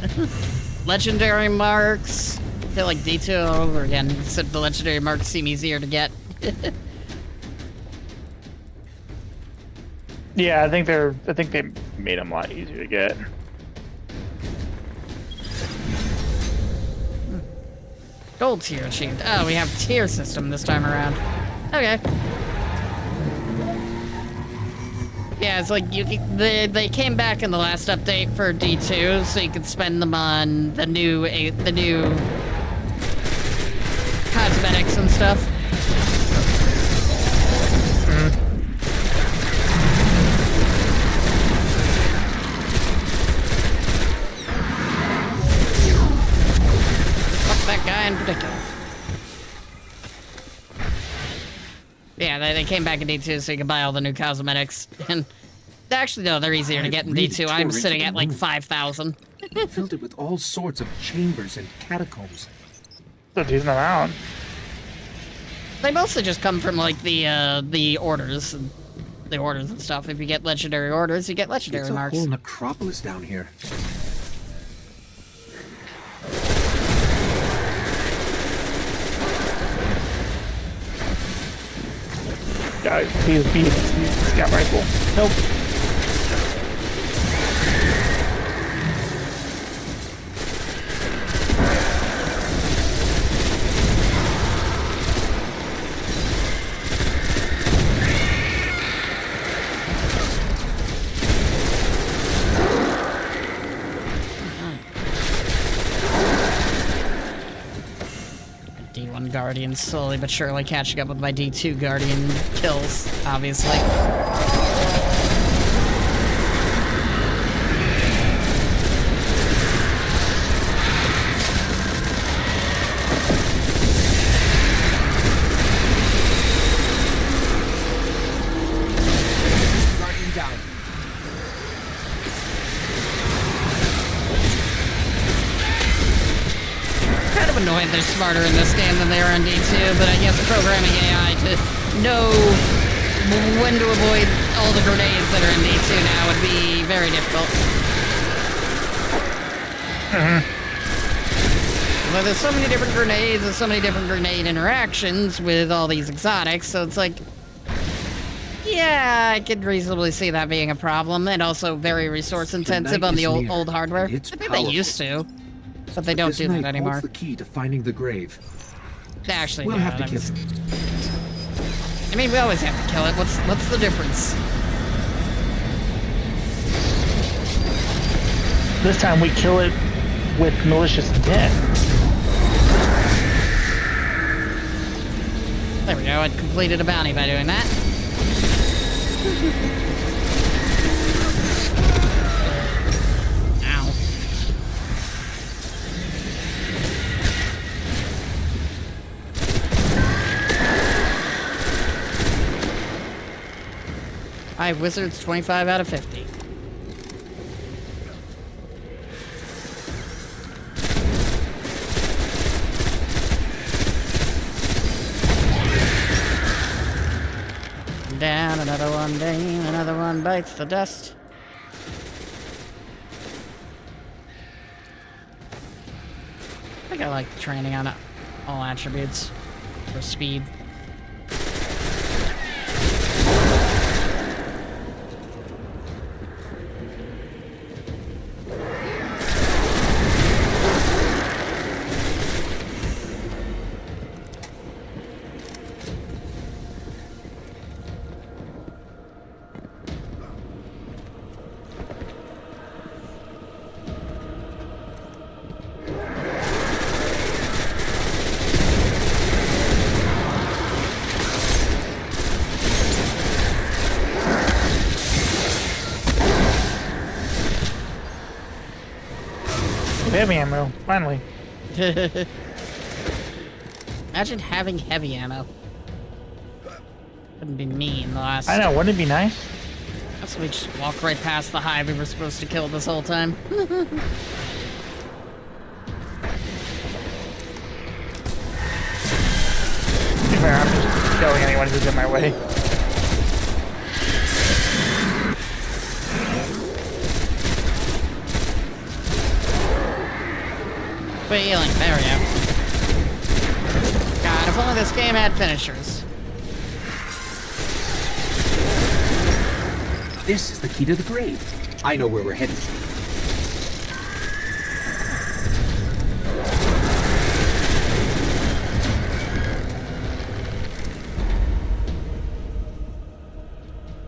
Legendary marks. I feel like D2 all over again, except the legendary marks seem easier to get. Yeah, I think they made them a lot easier to get. Gold tier achieved. Oh, we have tier system this time around. Okay. Yeah, it's like they came back in the last update for D2, so you could spend them on the new cosmetics and stuff. Fuck that guy in particular. Yeah, they came back in D2 so you can buy all the new cosmetics. And actually, no, they're easier to get in D2. I'm sitting at like 5,000. Filled it with all sorts of chambers and catacombs. So decent amount. They mostly just come from like the orders and stuff. If you get legendary orders, you get legendary It's a marks. whole necropolis down here. PSP scout rifle. Nope. D1 Guardian slowly but surely catching up with my D2 Guardian kills, obviously. Guardian down. Kind of annoying they're smarter in this game than they are in D2, but I guess programming AI to know when to avoid all the grenades that are in D2 now would be very difficult. But there's so many different grenades and so many different grenade interactions with all these exotics, so it's like, Yeah, I could reasonably see that being a problem, and also very resource intensive on the old hardware. I think they used to, but they don't do that anymore. Holds the key to finding the grave. Actually, We'll no, have to kill it. I mean, we always have to kill it. What's the difference? This time we kill it with malicious intent. There we go. I completed a bounty by doing that. Ow. I have wizards 25 out of 50. Down, another one down, another one bites the dust. I think I like the training on all attributes for speed. Heavy ammo, finally. Imagine having heavy ammo. Wouldn't be mean the last. I know, wouldn't it be nice? So we just walk right past the hive we were supposed to kill this whole time. Fair, I'm just killing anyone who's in my way. Quit healing. There we go. God, if only this game had finishers. This is the key to the grave. I know where we're headed.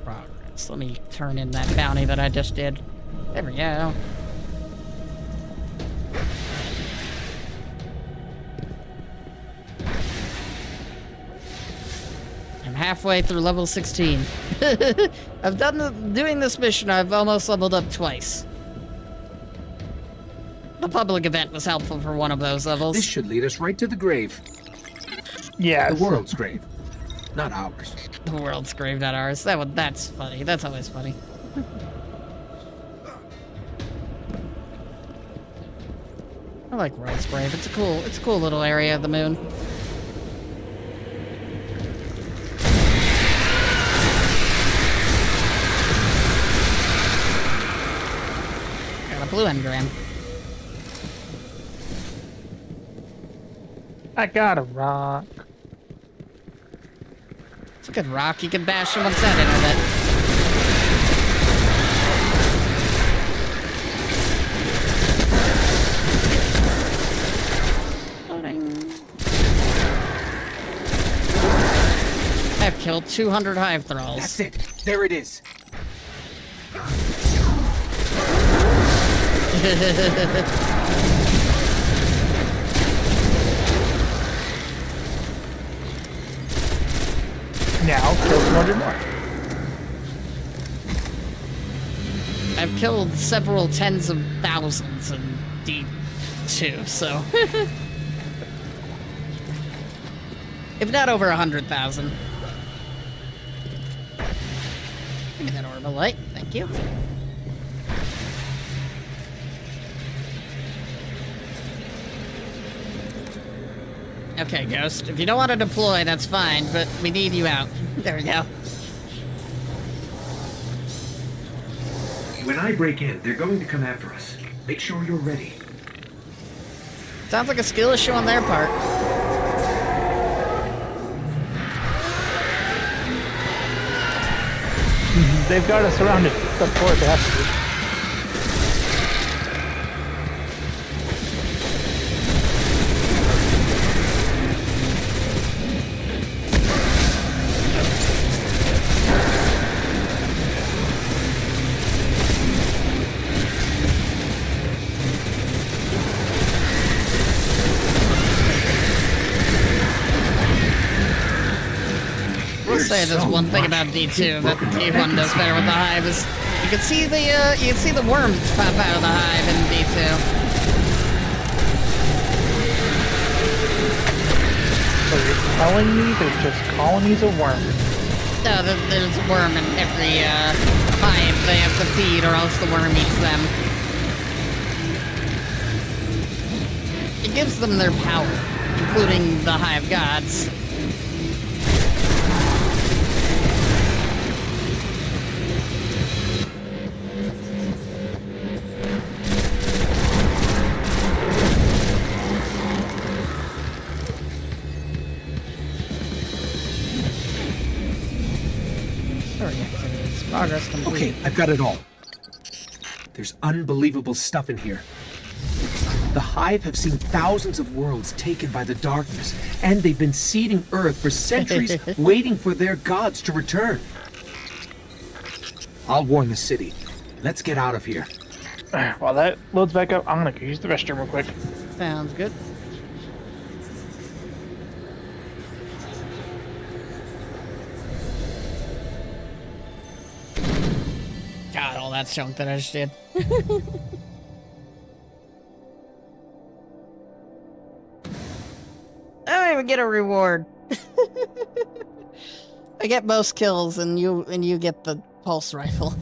Progress. Let me turn in that bounty that I just did. There we go. Halfway through level 16. I've doing this mission, I've almost leveled up twice. The public event was helpful for one of those levels. This should lead us right to the grave. Yeah. The world's grave. Not ours. The world's grave, not ours. That's funny. That's always funny. I like world's grave. It's a cool little area of the moon. Blue engram. I got a rock. It's a good rock. You can bash someone's head in with it. I've killed 200 hive thralls. That's it. There it is. Now, kill 200 more. I've killed several tens of thousands in D2, so... if not over 100,000. Give me that orbital light, thank you. Okay, Ghost, if you don't want to deploy, that's fine, but we need you out. There we go. When I break in, they're going to come after us. Make sure you're ready. Sounds like a skill issue on their part. they've got us surrounded. Of course, they have to be. I'll say there's one thing about D2 that D1 does better with the hive is you can see the worms pop out of the hive in D2. So you're telling me there's just colonies of worms? No, there's a worm in every hive they have to feed, or else the worm eats them. It gives them their power, including the hive gods. Progress complete. Okay, I've got it all. There's unbelievable stuff in here. The Hive have seen thousands of worlds taken by the darkness, and they've been seeding Earth for centuries, waiting for their gods to return. I'll warn the city. Let's get out of here. While that loads back up, I'm gonna use the restroom real quick. Sounds good. God, all that junk that I just did. I don't even get a reward. I get most kills, and you get the pulse rifle.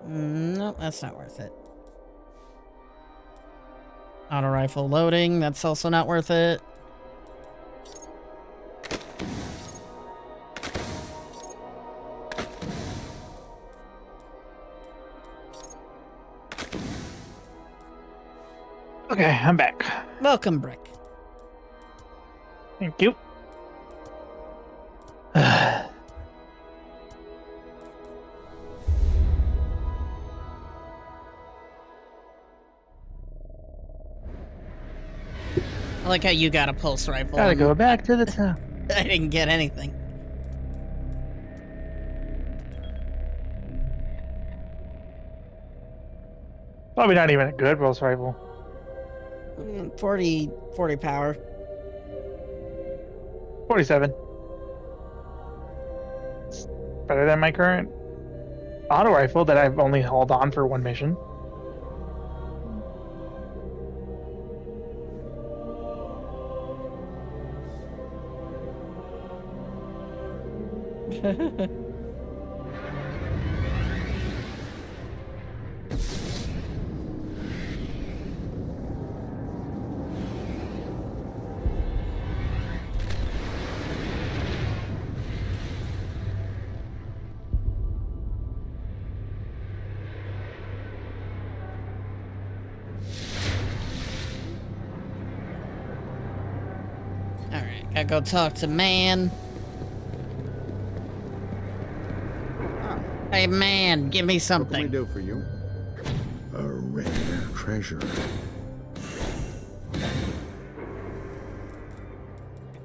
Nope, that's not worth it. Auto rifle loading, that's also not worth it. Okay, I'm back. Welcome, Brick. Thank you. I like how you got a pulse rifle. Gotta go back to the town. I didn't get anything. Probably not even a good pulse rifle. 40 power. 47. It's better than my current auto rifle that I've only hauled on for one mission. Alright, gotta go talk to man. Hey man, give me something. What can we do for you? A rare treasure.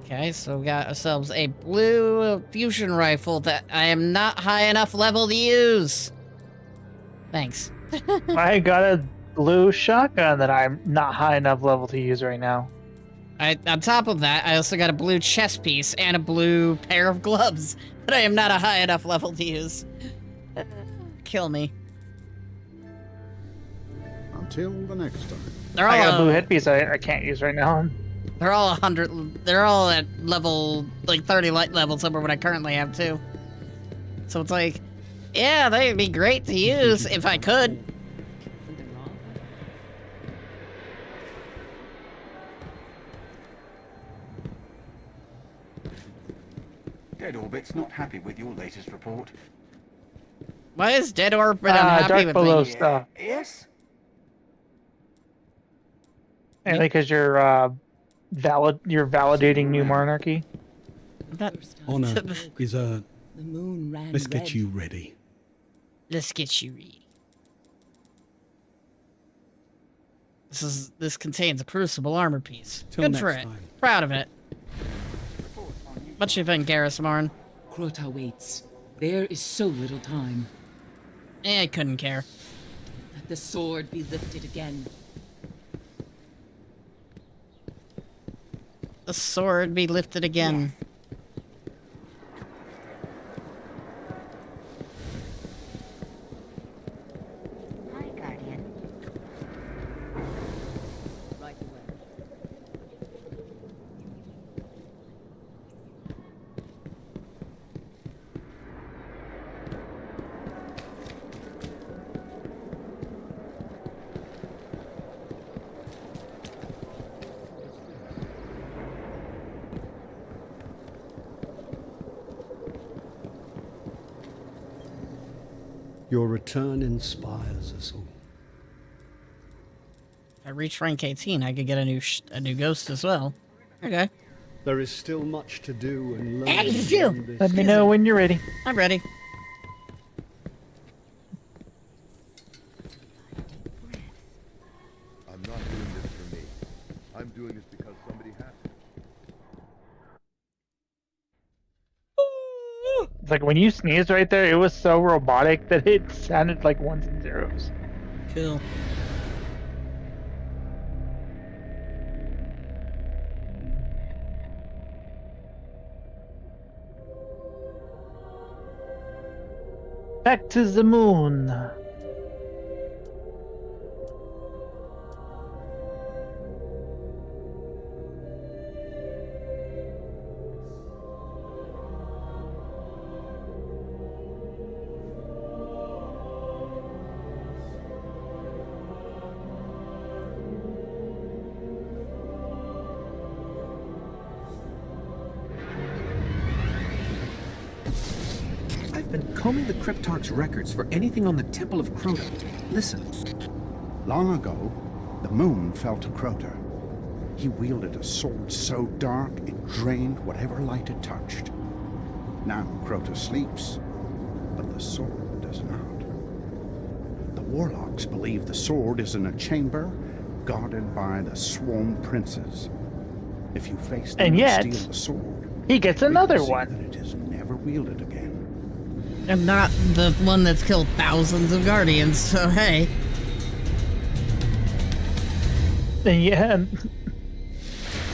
Okay, so we got ourselves a blue fusion rifle that I am not high enough level to use. Thanks. I got a blue shotgun that I'm not high enough level to use right now. On top of that, I also got a blue chest piece and a blue pair of gloves that I am not a high enough level to use. Kill me. Until the next time. They're all I got a blue headpiece I can't use right now. They're all 100. They're all at level like 30 light levels over what I currently have too. So it's like, yeah, they'd be great to use if I could. Dead Orbit's not happy with your latest report. Why is Dead Orbit unhappy Dark with Below me? stuff. Yes? And because you're validating New Monarchy. Honor is a. The moon ran Let's get red. you ready. Let's get you ready. This contains a crucible armor piece. Till Good for next it. time. Proud of it. What you think, Garrus? Crota waits. There is so little time. I couldn't care. Let the sword be lifted again. The sword be lifted again. Hi, Guardian. Right away. Your return inspires us all. If I reach rank 18, I could get a new ghost as well. Okay. There is still much to do and learn. Thank you. beyond this. Let me know when you're ready. I'm ready. I'm not doing this for me. I'm doing this because somebody has to. It's like when you sneezed right there, it was so robotic that it sounded like ones and zeros. Cool. Back to the moon. I've been combing the Cryptarch's records for anything on the Temple of Crota. Listen. Long ago, the moon fell to Crota. He wielded a sword so dark it drained whatever light it touched. Now Crota sleeps, but the sword does not. The warlocks believe the sword is in a chamber guarded by the Swarm Princes. If you face them And yet, steal the sword, he gets another see one. that it is never wielded again. I'm not the one that's killed thousands of Guardians, so hey. And yeah,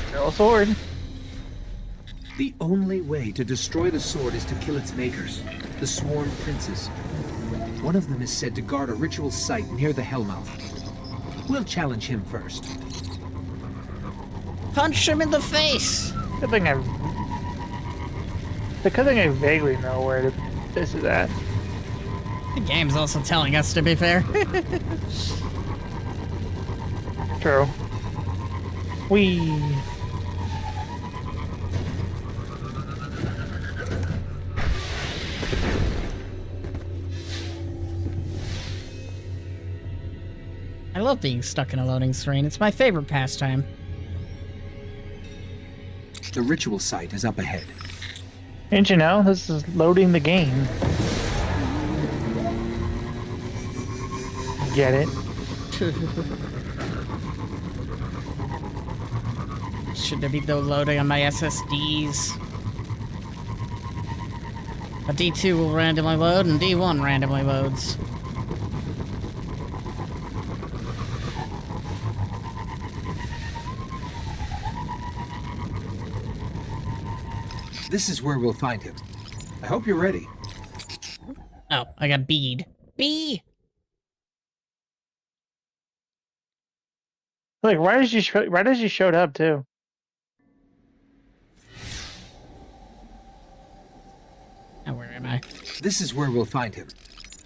still a sword. The only way to destroy the sword is to kill its makers, the Swarm Princes. One of them is said to guard a ritual site near the Hellmouth. We'll challenge him first. Punch him in the face! Good thing I vaguely know where this is at. The game's also telling us, to be fair. True. I love being stuck in a loading screen. It's my favorite pastime. The ritual site is up ahead. Didn't you know? This is loading the game. Get it? Should there be no loading on my SSDs? A D2 will randomly load, and D1 randomly loads. This is where we'll find him. I hope you're ready. Oh, I got bead. Bee! Like, right as you showed up too. Now where am I? This is where we'll find him.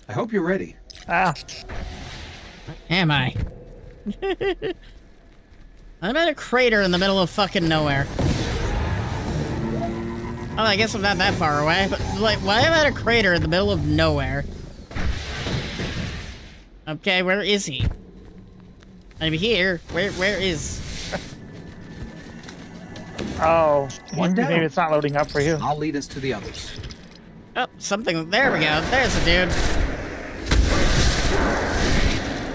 I hope you're ready. Ah. Am I? I'm in a crater in the middle of fucking nowhere. Oh, I guess I'm not that far away, but like, why am I in a crater in the middle of nowhere? Okay, where is he? I'm here. Where is? Oh, One down. maybe it's not loading up for you. I'll lead us to the others. Oh, something. There we go. There's a dude.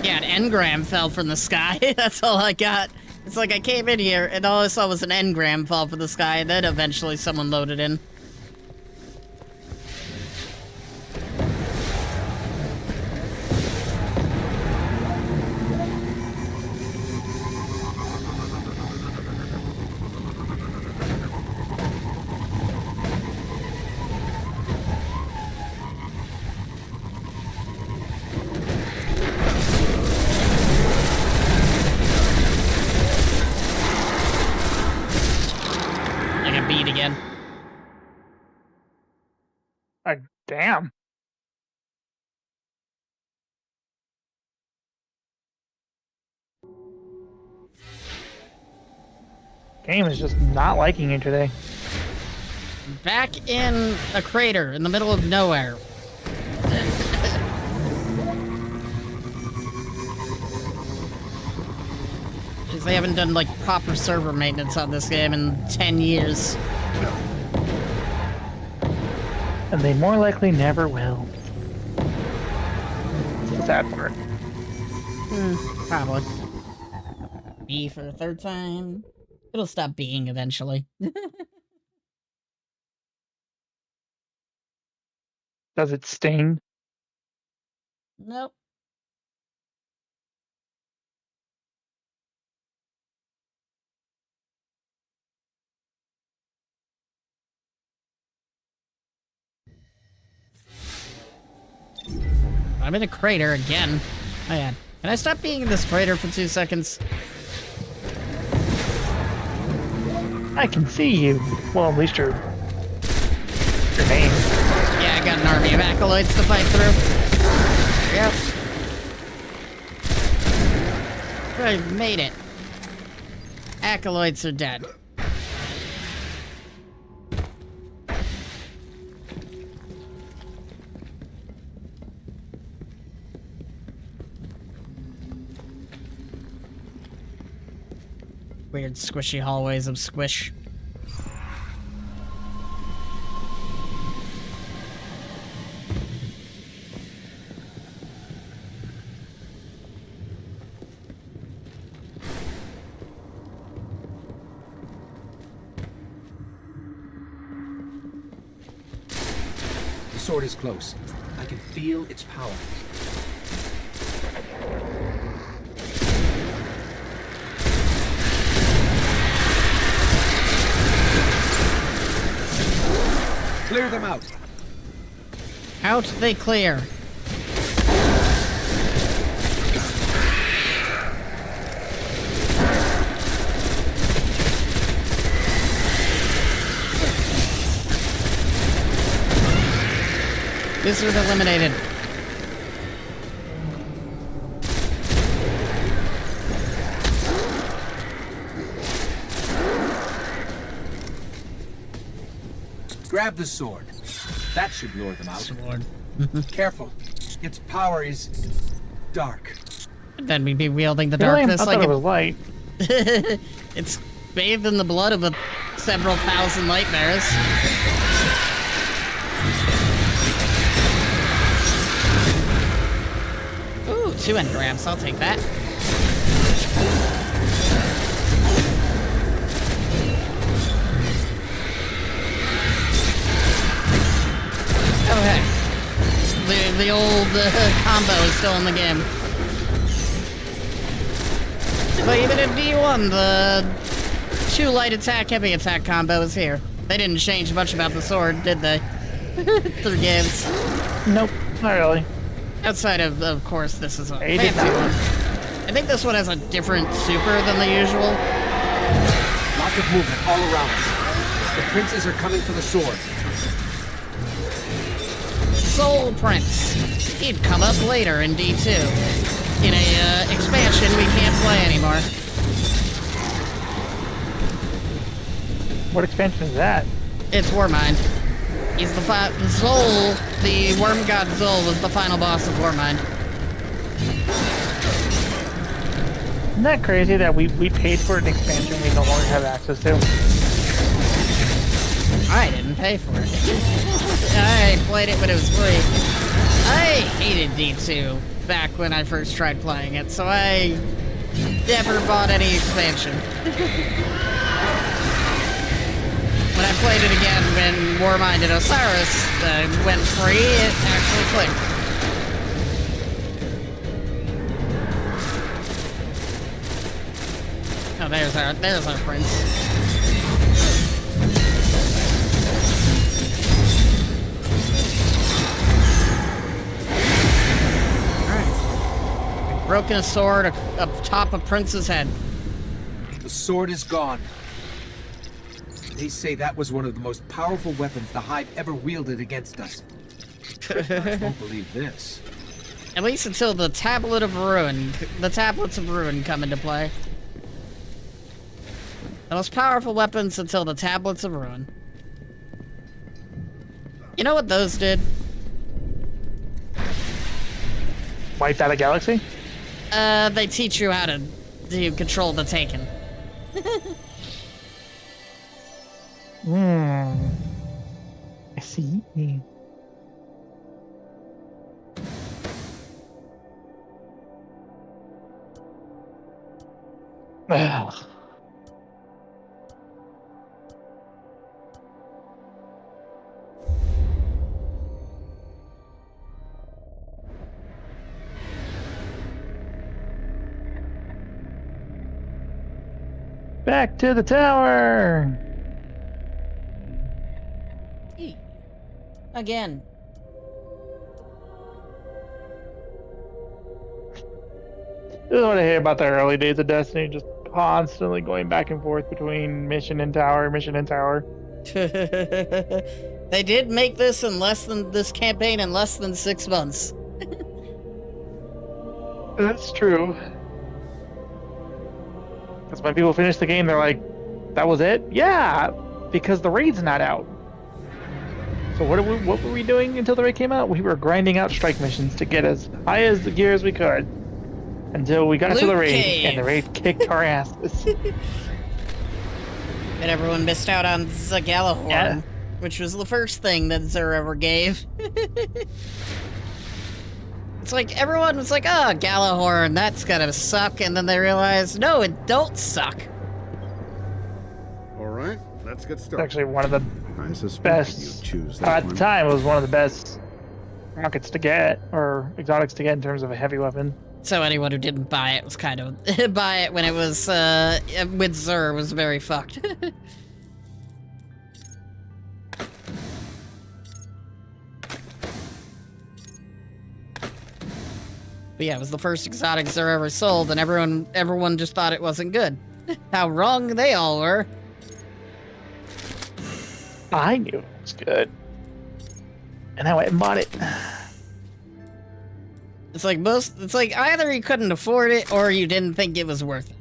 Yeah, an engram fell from the sky. That's all I got. It's like I came in here and all I saw was an engram fall from the sky, and then eventually someone loaded in. Again. Damn. Game is just not liking you today. Back in a crater in the middle of nowhere. Because they haven't done like proper server maintenance on this game in 10 years. And they more likely never will. It's the sad part. Probably. B for the third time. It'll stop being eventually. Does it sting? Nope. I'm in a crater again. Oh yeah. Can I stop being in this crater for 2 seconds? I can see you. Well, at least your name. Yeah, I got an army of acolytes to fight through. Yep. I made it. Acolytes are dead. Weird squishy hallways of squish. The sword is close. I can feel its power. Clear them out. Out they clear. Wizard eliminated. Grab the sword. That should lure them out. Sword. Careful. Its power is dark. Then we'd be wielding the Really? darkness I like thought it was light. It's bathed in the blood of several thousand nightmares. Ooh, 2 engrams. I'll take that. Okay. The old combo is still in the game. But even in D1, the 2 light attack, heavy attack combo is here. They didn't change much about the sword, did they? Through games. Nope, not really. Outside of course, this is a fancy one. I think this one has a different super than the usual. Lots of movement all around us. The princes are coming for the sword. Soul Prince. He'd come up later in D2. In a expansion we can't play anymore. What expansion is that? It's Warmind. He's the Zol, the worm god Zol was the final boss of Warmind. Isn't that crazy that we paid for an expansion we no longer have access to? I didn't pay for it. I played it when it was free. I hated D2 back when I first tried playing it, so I never bought any expansion. When I played it again when Warmind and Osiris went free, it actually clicked. Oh, there's our prince. Alright. We've broken a sword up top of Prince's head. The sword is gone. They say that was one of the most powerful weapons the Hive ever wielded against us. I won't believe this. At least until the Tablets of Ruin come into play. The most powerful weapons until the Tablets of Ruin. You know what those did? Wiped out a galaxy? They teach you how to control the Taken. I see. Ugh. Back to the tower! Again. This is what I hate about the early days of Destiny, just constantly going back and forth between mission and tower, mission and tower. They did make this campaign in less than 6 months. That's true. Because when people finish the game, they're like, that was it? Yeah, because the raid's not out. So what were we doing until the raid came out? We were grinding out strike missions to get as high as the gear as we could. Until we got to the raid, and the raid kicked our asses. And everyone missed out on Zagalahorn, yeah. Which was the first thing that Zur ever gave. It's like, everyone was like, oh, Galahorn, that's gonna suck, and then they realized, no, it don't suck. Alright, let's get started. It's actually one of the best, at the time, it was one of the best rockets to get, or exotics to get in terms of a heavy weapon. So anyone who didn't buy it was kind of, buy it when it was, with Zur was very fucked. But yeah, it was the first exotic Zur ever sold, and everyone just thought it wasn't good. How wrong they all were. I knew it was good. And I went and bought it. It's like either you couldn't afford it or you didn't think it was worth it.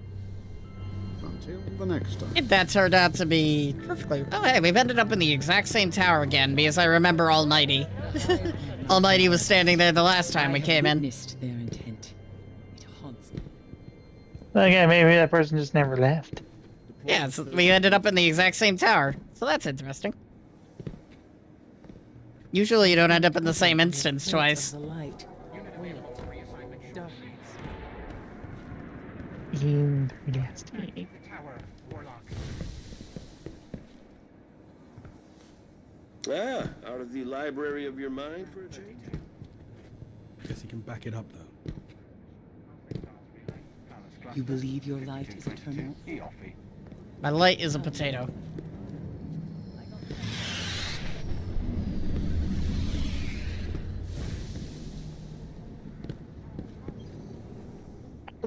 Until the next time. That turned out to be perfectly. Oh hey, we've ended up in the exact same tower again because I remember Almighty. Almighty was standing there the last time we came in. Their intent. It haunts me. Again, maybe that person just never left. Yeah, so we ended up in the exact same tower, so that's interesting. Usually you don't end up in the same instance twice. Ah, out of the library of your mind for a change? Guess he can back it up, though. You believe your light is eternal? My light is a potato.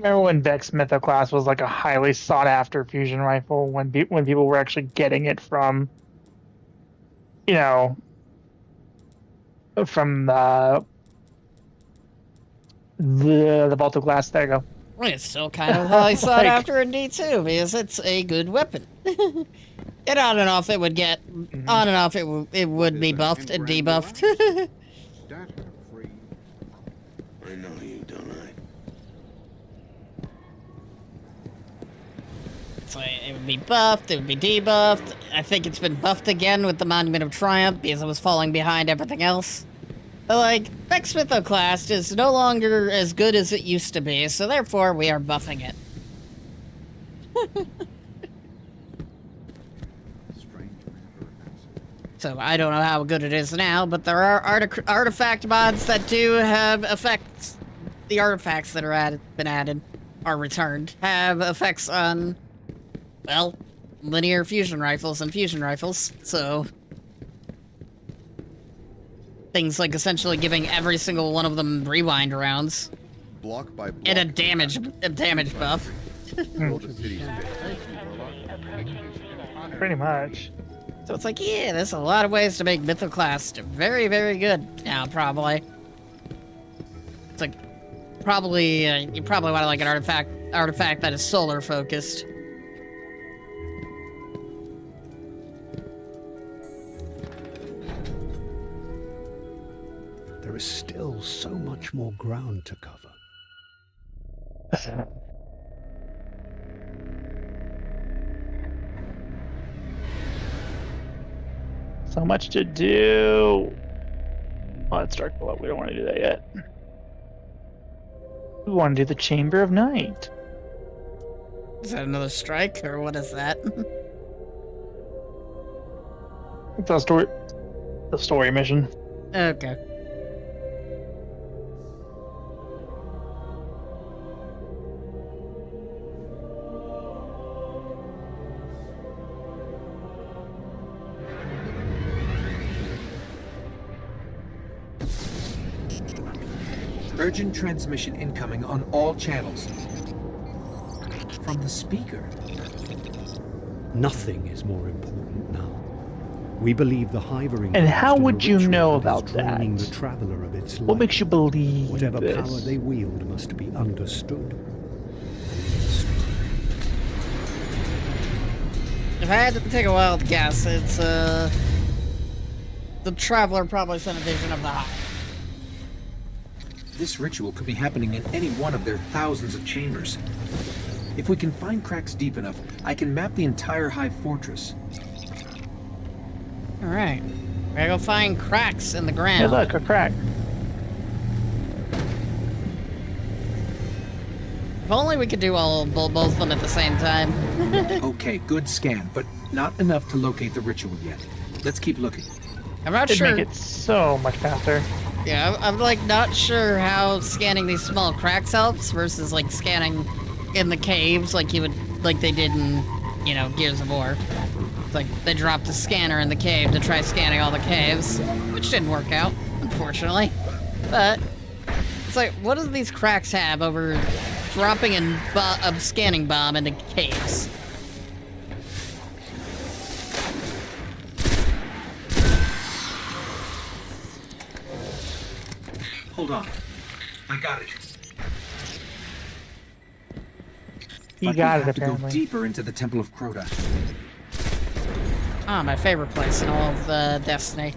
Remember when Beck's Mythoclast was like a highly sought after fusion rifle when people were actually getting it from, you know, from the Vault of Glass. There you go. It's still kind of highly sought after in D2 because it's a good weapon. And on and off it would get, on and off it would be buffed and debuffed. I know you, don't I? So it would be buffed, it would be debuffed. I think it's been buffed again with the Monument of Triumph because it was falling behind everything else. But like, Beck's Mythoclast is no longer as good as it used to be, so therefore we are buffing it. So I don't know how good it is now, but there are artifact mods that do have effects. The artifacts that are been added, are returned, have effects on, well, linear fusion rifles and fusion rifles. So things like essentially giving every single one of them rewind rounds, block by block, and a damage buff. Pretty much. So it's like, yeah, there's a lot of ways to make Mythoclast very, very good now, probably. It's like, probably, you probably want to like an artifact that is solar focused. There is still so much more ground to cover. So much to do. Oh, it's dark below. We don't want to do that yet. We want to do the Chamber of Night. Is that another strike, or what is that? It's a story. The story mission. Okay. Urgent transmission incoming on all channels. From the speaker. Nothing is more important now. We believe the Hivering. And how would you know about that? The traveler of its what light. makes you believe Whatever this? power they wield must be understood. If I had to take a wild guess, it's the Traveler probably sent a vision of the Hive. This ritual could be happening in any one of their thousands of chambers. If we can find cracks deep enough, I can map the entire Hive fortress. Alright. We gotta go find cracks in the ground. Hey, look, a crack. If only we could do both of them at the same time. Okay, good scan, but not enough to locate the ritual yet. Let's keep looking. I'm not It'd sure. make it so much faster. Yeah, I'm like not sure how scanning these small cracks helps versus like scanning in the caves like you would, like they did in, you know, Gears of War. It's like they dropped a scanner in the cave to try scanning all the caves, which didn't work out, unfortunately. But it's like, what do these cracks have over dropping a scanning bomb into caves? Hold on. I got it. You got it, have to go apparently. deeper into the Temple of Crota. Ah, my favorite place in all of Destiny.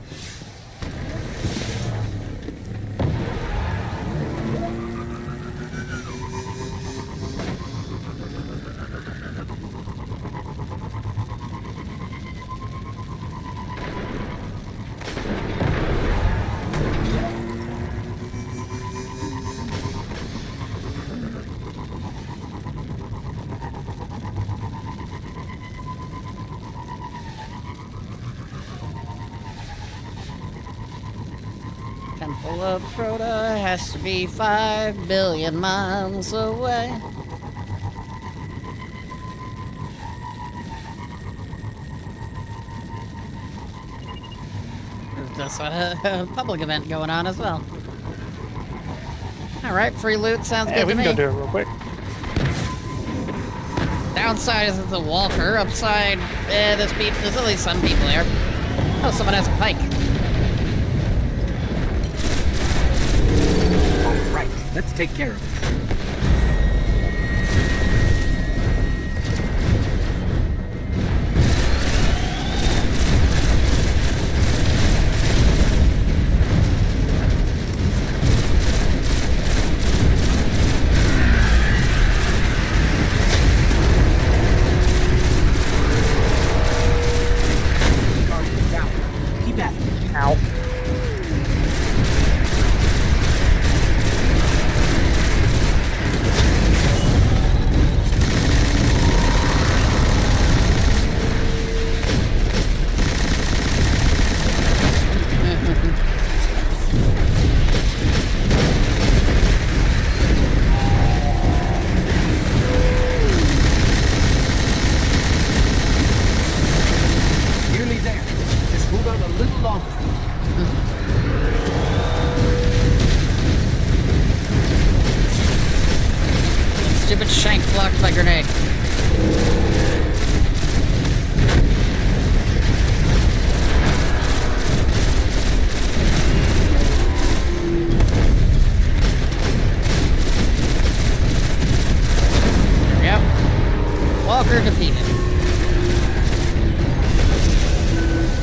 Temple of Crota has to be 5 billion miles away. There's a public event going on as well. Alright, free loot sounds good to we me. can go do it real quick. Downside is the walker. Upside, there's at least some people here. Oh, someone has a pike. All right, let's take care of it. Ow. Nearly there. Just hold on a little longer. Stupid shank blocked my grenade. There we go. Walker defeated.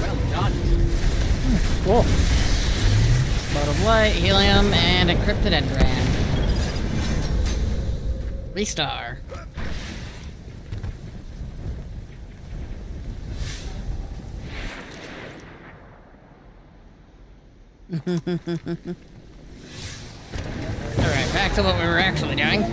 Well done. Cool. Load of light, helium, and encrypted engram. Restar. Alright, back to what we were actually doing.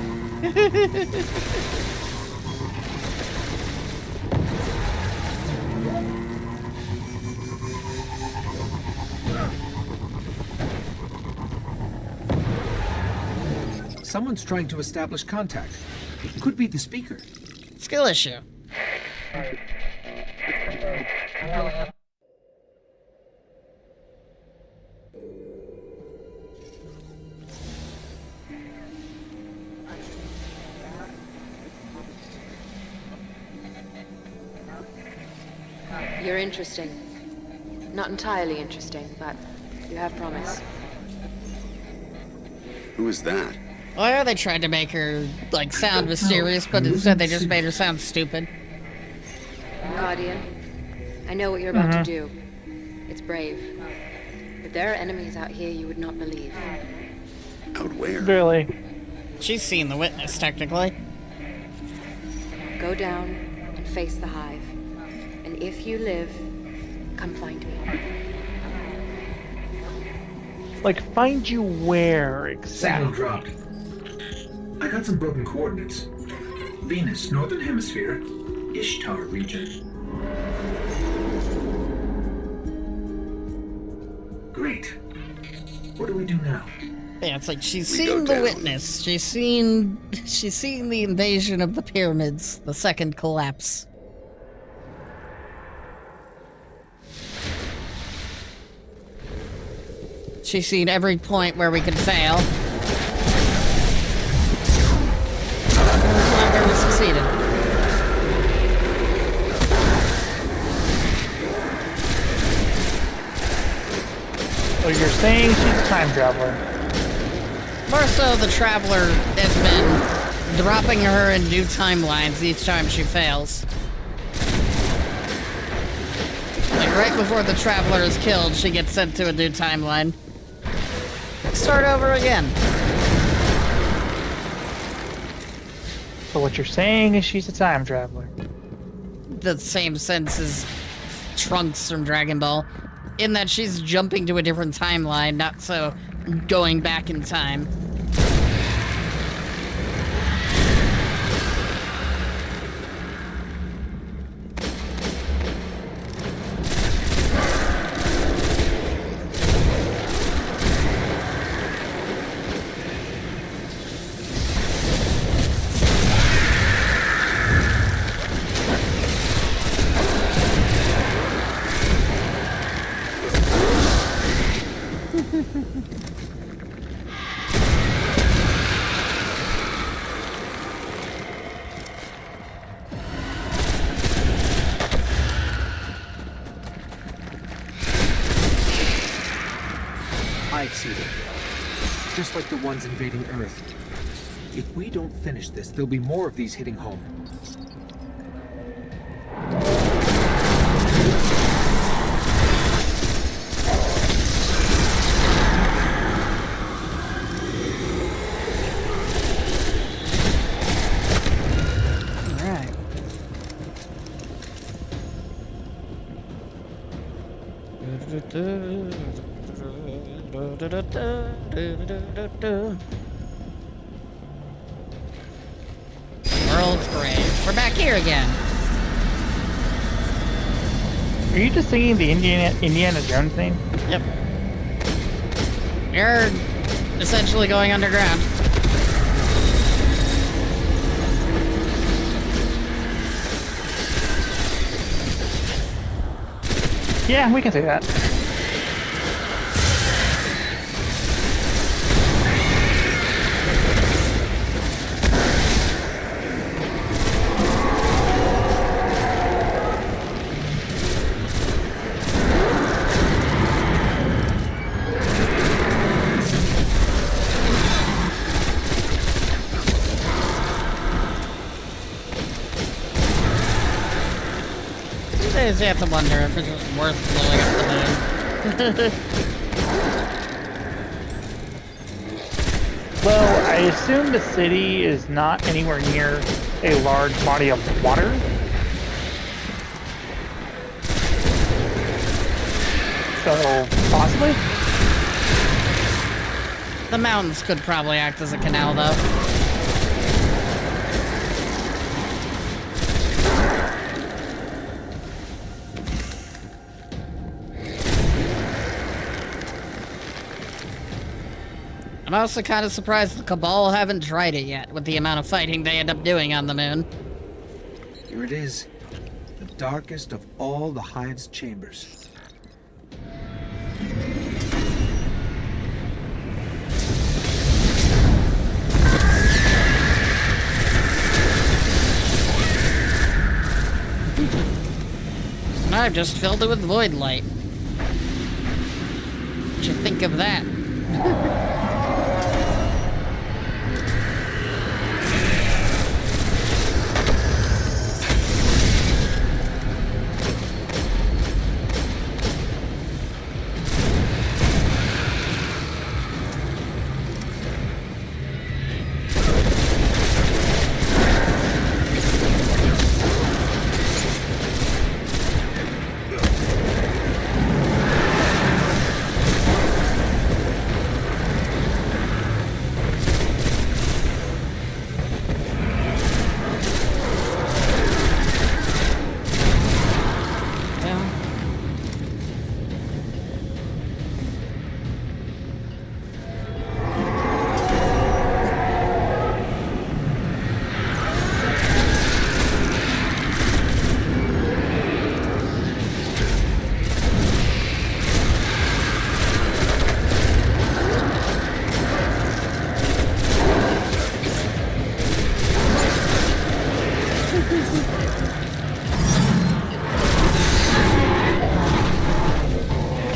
Someone's trying to establish contact. It could be the speaker. Skill issue. You're interesting. Not entirely interesting, but you have promise. Who is that? Why are they trying to make her, like, sound mysterious, but instead they just made her sound stupid? Guardian, I know what you're about to do. It's brave. But there are enemies out here you would not believe. Out where? Really? She's seen the witness, technically. Go down and face the hive. And if you live, come find me. Like, find you where exactly? Signal dropped. I got some broken coordinates. Venus, Northern Hemisphere, Ishtar region. Great. What do we do now? Yeah, it's like she's seen the witness. She's seen the invasion of the pyramids, the second collapse. She's seen every point where we could fail. Where we succeeded. So you're saying she's a time traveler? More so, the Traveler has been dropping her in new timelines each time she fails. Like, right before the Traveler is killed, she gets sent to a new timeline. Start over again. So what you're saying is she's a time traveler? The same sense as Trunks from Dragon Ball, in that she's jumping to a different timeline, not so going back in time. five-seater. Just like the ones invading Earth. If we don't finish this, there'll be more of these hitting home. World's great. We're back here again. Are you just singing the Indiana Jones theme? Yep. You're essentially going underground. Yeah, we can say that. Sometimes you have to wonder if it's just worth blowing up the moon. Well, I assume the city is not anywhere near a large body of water. So, possibly? The mountains could probably act as a canal, though. I'm also kind of surprised the Cabal haven't tried it yet, with the amount of fighting they end up doing on the moon. Here it is. The darkest of all the Hive's chambers. And I've just filled it with void light. What you think of that?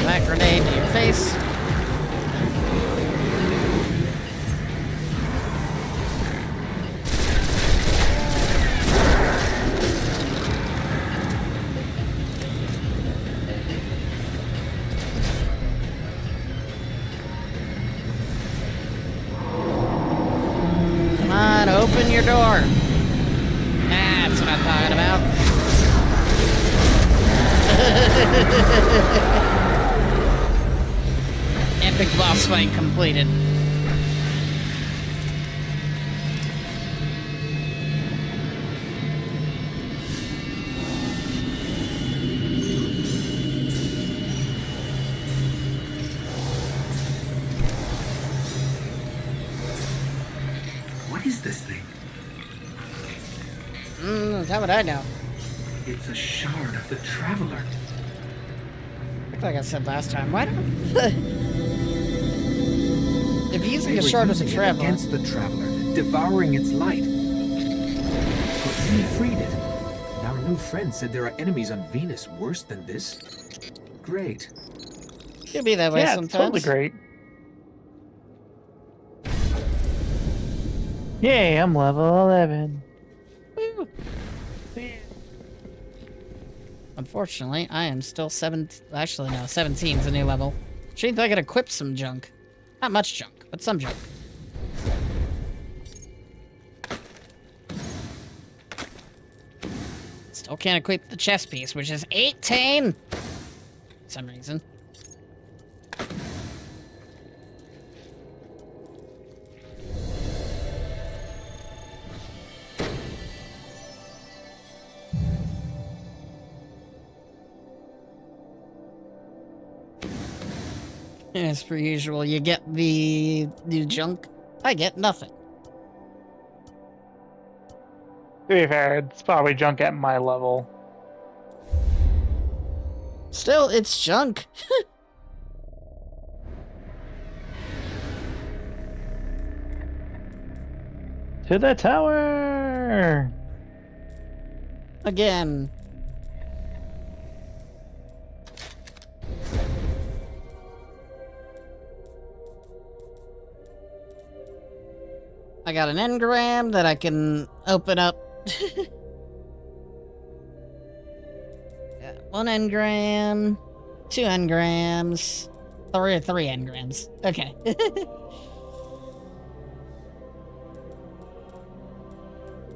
That grenade to your face. Come on, open your door. That's what I'm talking about. Epic boss fight completed. What is this thing? How would I know? It's a shard of the Traveler. Like I said last time, why don't... If using They a were shard of the using it Traveler... against the Traveler, devouring its light. But we freed it. And our new friend said there are enemies on Venus worse than this. Great. Could be that way Yeah, sometimes. it's totally great. Yay, I'm level 11. Woo. Unfortunately, I am still 17's a new level. Which means I could equip some junk. Not much junk, but some junk. Still can't equip the chest piece, which is 18! For some reason. As per usual, you get the new junk. I get nothing. To be fair, it's probably junk at my level. Still, it's junk. To the tower! Again. I got an engram that I can open up. Got 1 engram, 2 engrams, 3 engrams. Okay.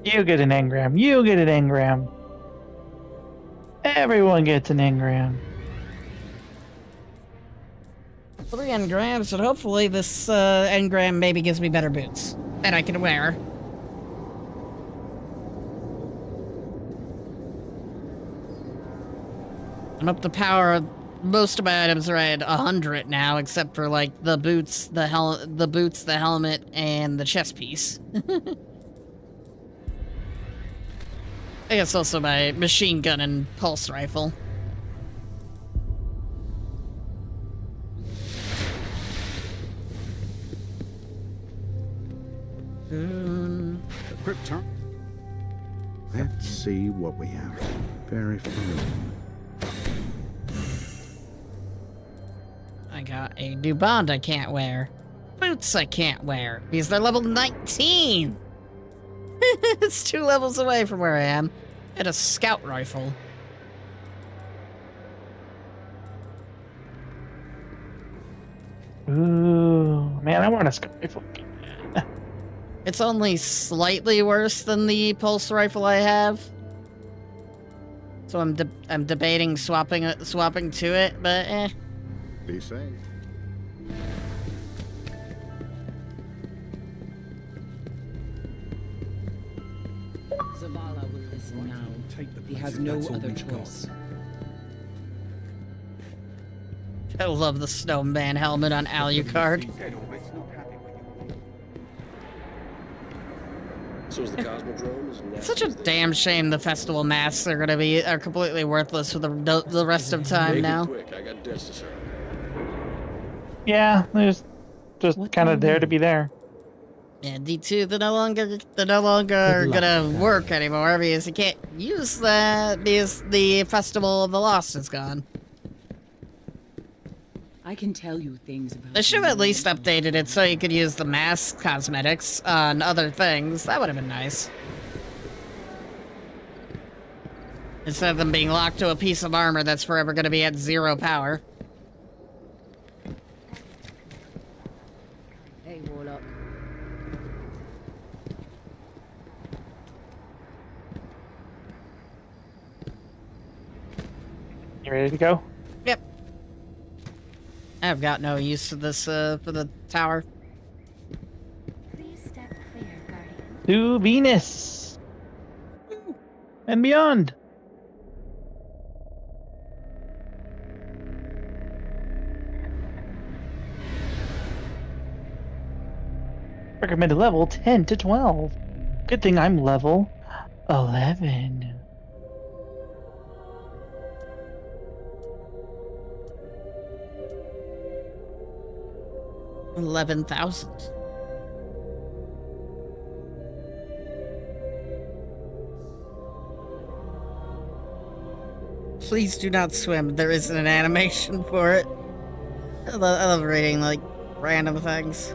You get an engram. You get an engram. Everyone gets an engram. 3 engrams, and hopefully this engram maybe gives me better boots that I can wear. I'm up to power. Most of my items are at 100 now, except for like the boots, the helmet, and the chest piece. I guess also my machine gun and pulse rifle. Krypton. Let's see what we have. Very familiar. I got a new bond I can't wear. Boots I can't wear because they're level 19. It's 2 levels away from where I am. And a scout rifle. Ooh, man, I want a scout rifle. It's only slightly worse than the pulse rifle I have. So I'm debating swapping to it, but eh. Be safe. Zavala will listen now. He has no other choice. I love the snowman helmet on Alucard. So is the Cosmodrome? It's such a damn shame the festival masks are completely worthless for the rest of time now. Quick, I got debts to serve. Yeah, they're just kind of there to be there. Yeah, D2, they're no longer gonna work anymore because you can't use that because the Festival of the Lost is gone. I can tell you things about. They should have at least updated it so you could use the mask cosmetics on other things. That would have been nice. Instead of them being locked to a piece of armor that's forever gonna be at 0 power. Hey, Warlock. You ready to go? Yep. I've got no use for this, for the tower. Please step clear, Guardian. To Venus! And beyond! Recommended level 10 to 12. Good thing I'm level 11. 11,000. Please do not swim. There isn't an animation for it. I love reading, like, random things.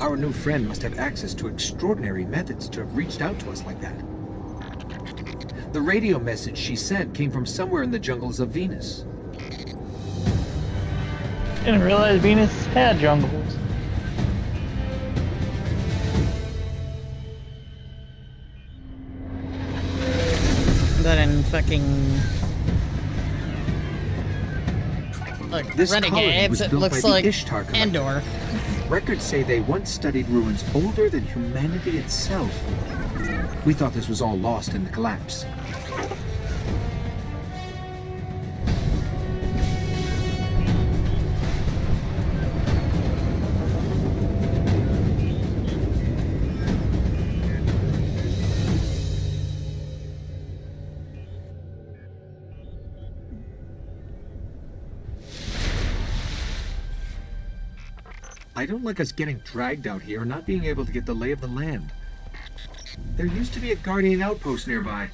Our new friend must have access to extraordinary methods to have reached out to us like that. The radio message she sent came from somewhere in the jungles of Venus. Didn't realize Venus had jungles. That in fucking... Look, This colony Renegades, was it built looks by the like Ishtar collective. Endor. Records say they once studied ruins older than humanity itself. We thought this was all lost in the collapse. I don't like us getting dragged out here and not being able to get the lay of the land. There used to be a Guardian outpost nearby.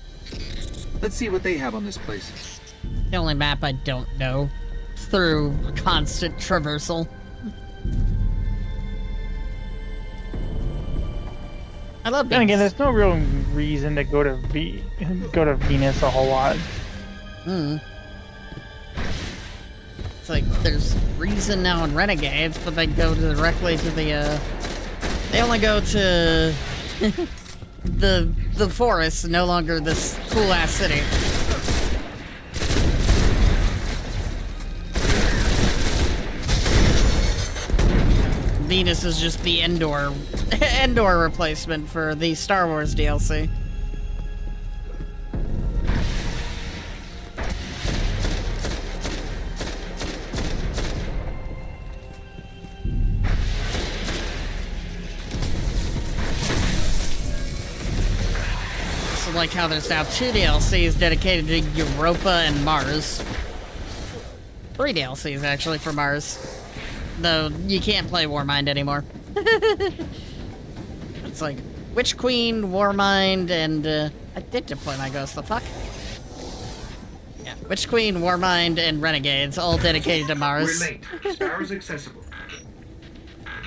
Let's see what they have on this place. The only map I don't know through constant traversal. I love Then again, Venus. there's no real reason to go to Venus a whole lot. It's like there's reason now in Renegades, but they go directly to the they only go to the forest, no longer this cool ass city. Venus is just the Endor Endor replacement for the Star Wars DLC. Like how there's now 2 DLCs dedicated to Europa and Mars. 3 DLCs actually for Mars. Though you can't play Warmind anymore. It's like Witch Queen, Warmind, and I did deploy my ghost, the fuck? Yeah, Witch Queen, Warmind, and Renegades, all dedicated to Mars. We're late. Star is accessible.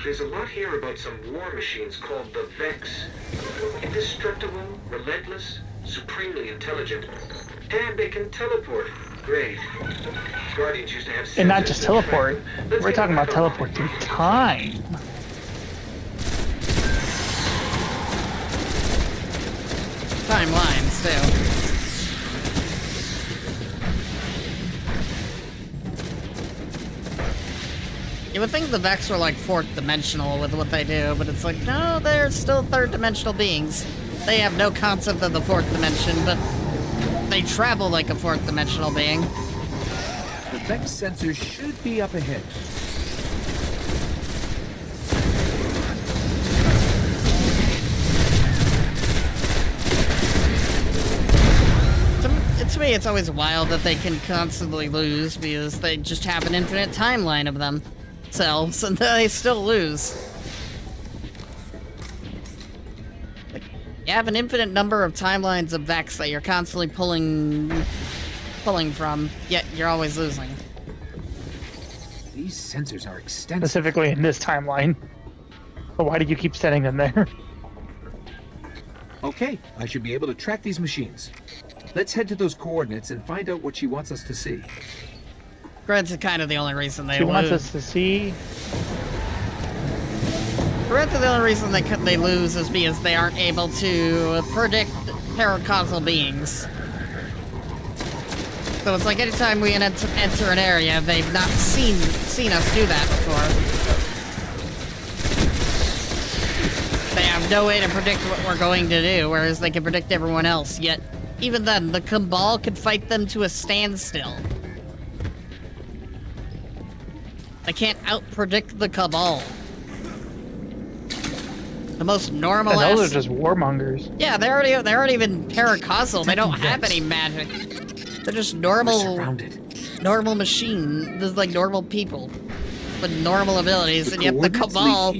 There's a lot here about some war machines called the Vex. Indestructible, relentless, supremely intelligent, and they can teleport. Great. Guardians used to have And not sensors just that teleport. track them. We're talking about teleport through time. Timelines, too. You would think the Vex were like 4th dimensional with what they do, but it's like, no, they're still 3rd dimensional beings. They have no concept of the 4th dimension, but they travel like a 4th dimensional being. The Vex sensor should be up ahead. To me, it's always wild that they can constantly lose because they just have an infinite timeline of themselves, and they still lose. Like, you have an infinite number of timelines of Vex that you're constantly pulling from, yet you're always losing. These sensors are extensive. Specifically in this timeline. But why do you keep setting them there? Okay, I should be able to track these machines. Let's head to those coordinates and find out what she wants us to see. Granted, kind of the only reason they She lose. wants us to see. Granted, the only reason they lose is because they aren't able to predict paracausal beings. So it's like anytime we enter an area, they've not seen us do that before. They have no way to predict what we're going to do, whereas they can predict everyone else, yet even then, the Cabal could fight them to a standstill. They can't out-predict the Cabal. The most normal And those are just warmongers. Yeah, they're already even paracausal. They don't have any magic. They're just normal machine. There's like normal people with normal abilities, and yet the Cabal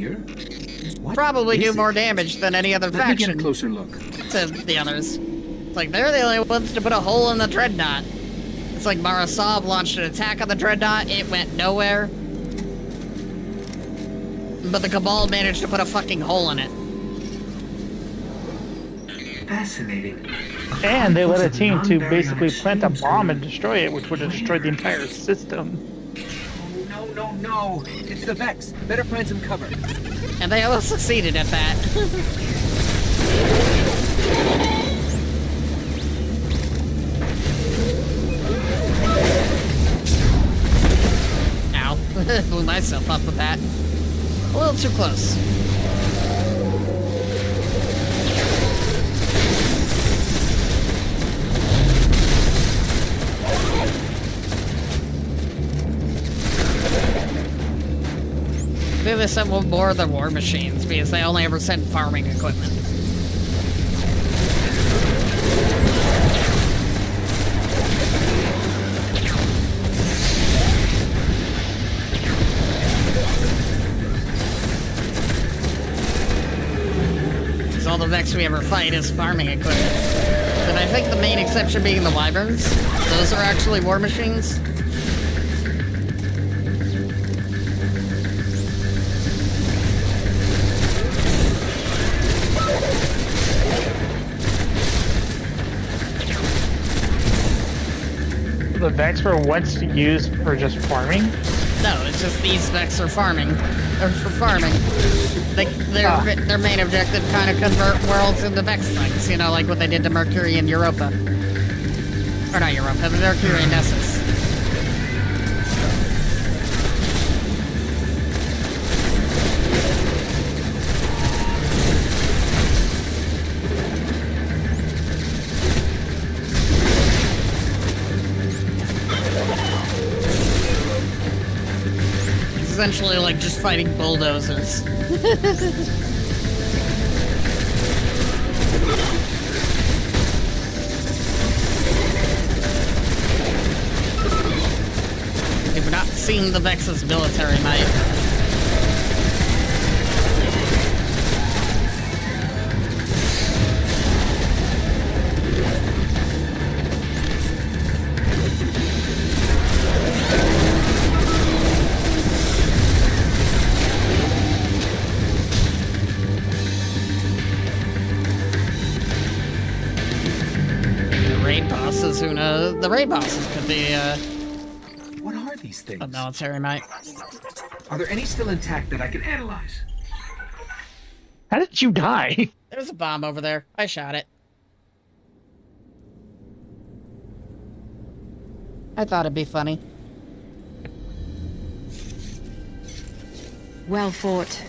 probably do more damage than any other Let me faction. get a closer look. To the others. It's like they're the only ones to put a hole in the Dreadnought. It's like Marasov launched an attack on the Dreadnought, it went nowhere. but the Cabal managed to put a fucking hole in it. Fascinating. And they led a team to basically plant a bomb and destroy it, which would have destroyed the entire system. No. It's the Vex. Better find some cover. And they all succeeded at that. Ow. Blew myself up with that. A little too close. Maybe they sent more of the war machines because they only ever sent farming equipment. Because all the Vex we ever fight is farming equipment. And I think the main exception being the Wyverns. Those are actually war machines. The Vex were once used for just farming? No, it's just these Vex are farming. Or for farming. Their main objective kind of convert worlds into Vex things, you know, like what they did to Mercury and Europa. Or not Europa, but Mercury and Nessus. Essentially like just fighting bulldozers. If we're not seeing the Vex's military might. The raid bosses could be, What are these things? a military might. Are there any still intact that I can analyze? How did you die? There's a bomb over there. I shot it. I thought it'd be funny. Well fought.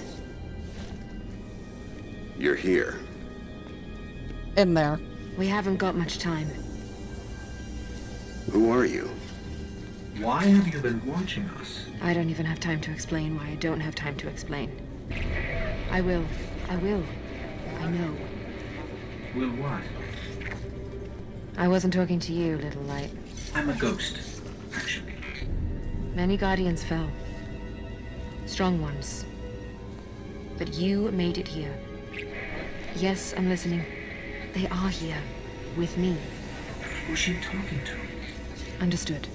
You're here. In there. We haven't got much time. Who are you? Why have you been watching us? I don't even have time to explain why I don't have time to explain. I will. I know. Will what? I wasn't talking to you, little light. I'm a ghost, actually. Many Guardians fell. Strong ones. But you made it here. Yes, I'm listening. They are here. With me. Who's she talking to? Understood.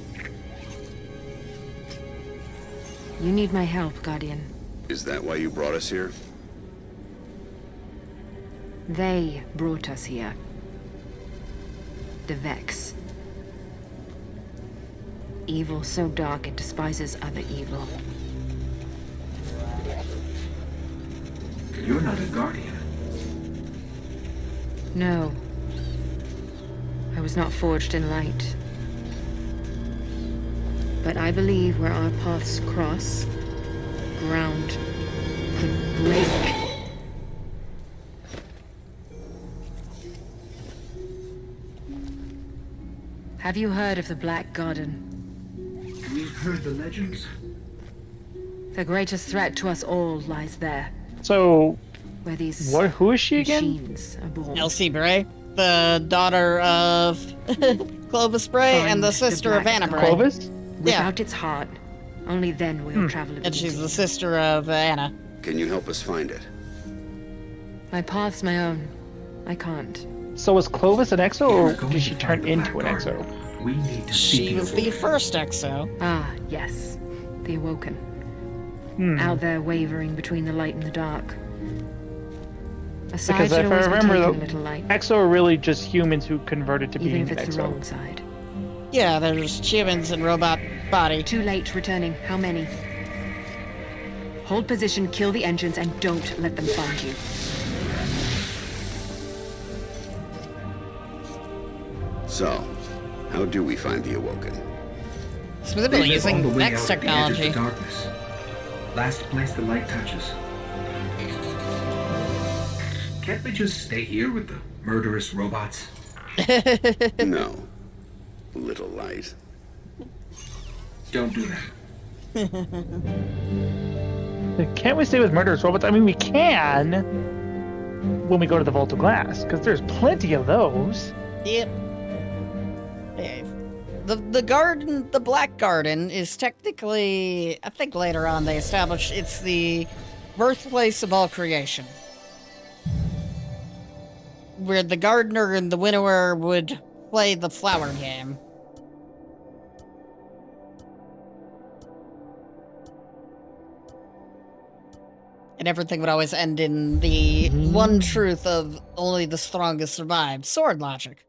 You need my help, Guardian. Is that why you brought us here? They brought us here. The Vex. Evil so dark it despises other evil. You're not a Guardian. No. I was not forged in light. But I believe where our paths cross, ground could break. Have you heard of the Black Garden? We've heard the legends. The greatest threat to us all lies there. So, where these who is she again? Machines are born. Elsie Bray, the daughter of Clovis Bray and the sister of Anna Bray. Clovis? Without its heart, only then will travel. And she's the sister of Anna. Can you help us find it? My path's my own. I can't. So was Clovis an Exo, or did she turn into an Exo? We need to She was the first Exo. Ah, yes. The Awoken. out there wavering between the light and the dark. A side Because should if I always be remember, taken, the little light, Exo are really just humans who converted to even being if it's the Exo. wrong side. Yeah, there's humans and robot body. Too late returning. How many? Hold position, kill the engines, and don't let them find you. So, how do we find the Awoken? Specifically They live all the using way Vex out at the edge of technology. the darkness. Last place the light touches. Can't we just stay here with the murderous robots? No. Little light. Don't do that. Can't we stay with murderous robots? I mean, we can when we go to the Vault of Glass, because there's plenty of those. Yep. The garden, the Black Garden, is technically, I think later on they established it's the birthplace of all creation. Where the gardener and the winnower would play the flower game. And everything would always end in the one truth of only the strongest survive. Sword logic.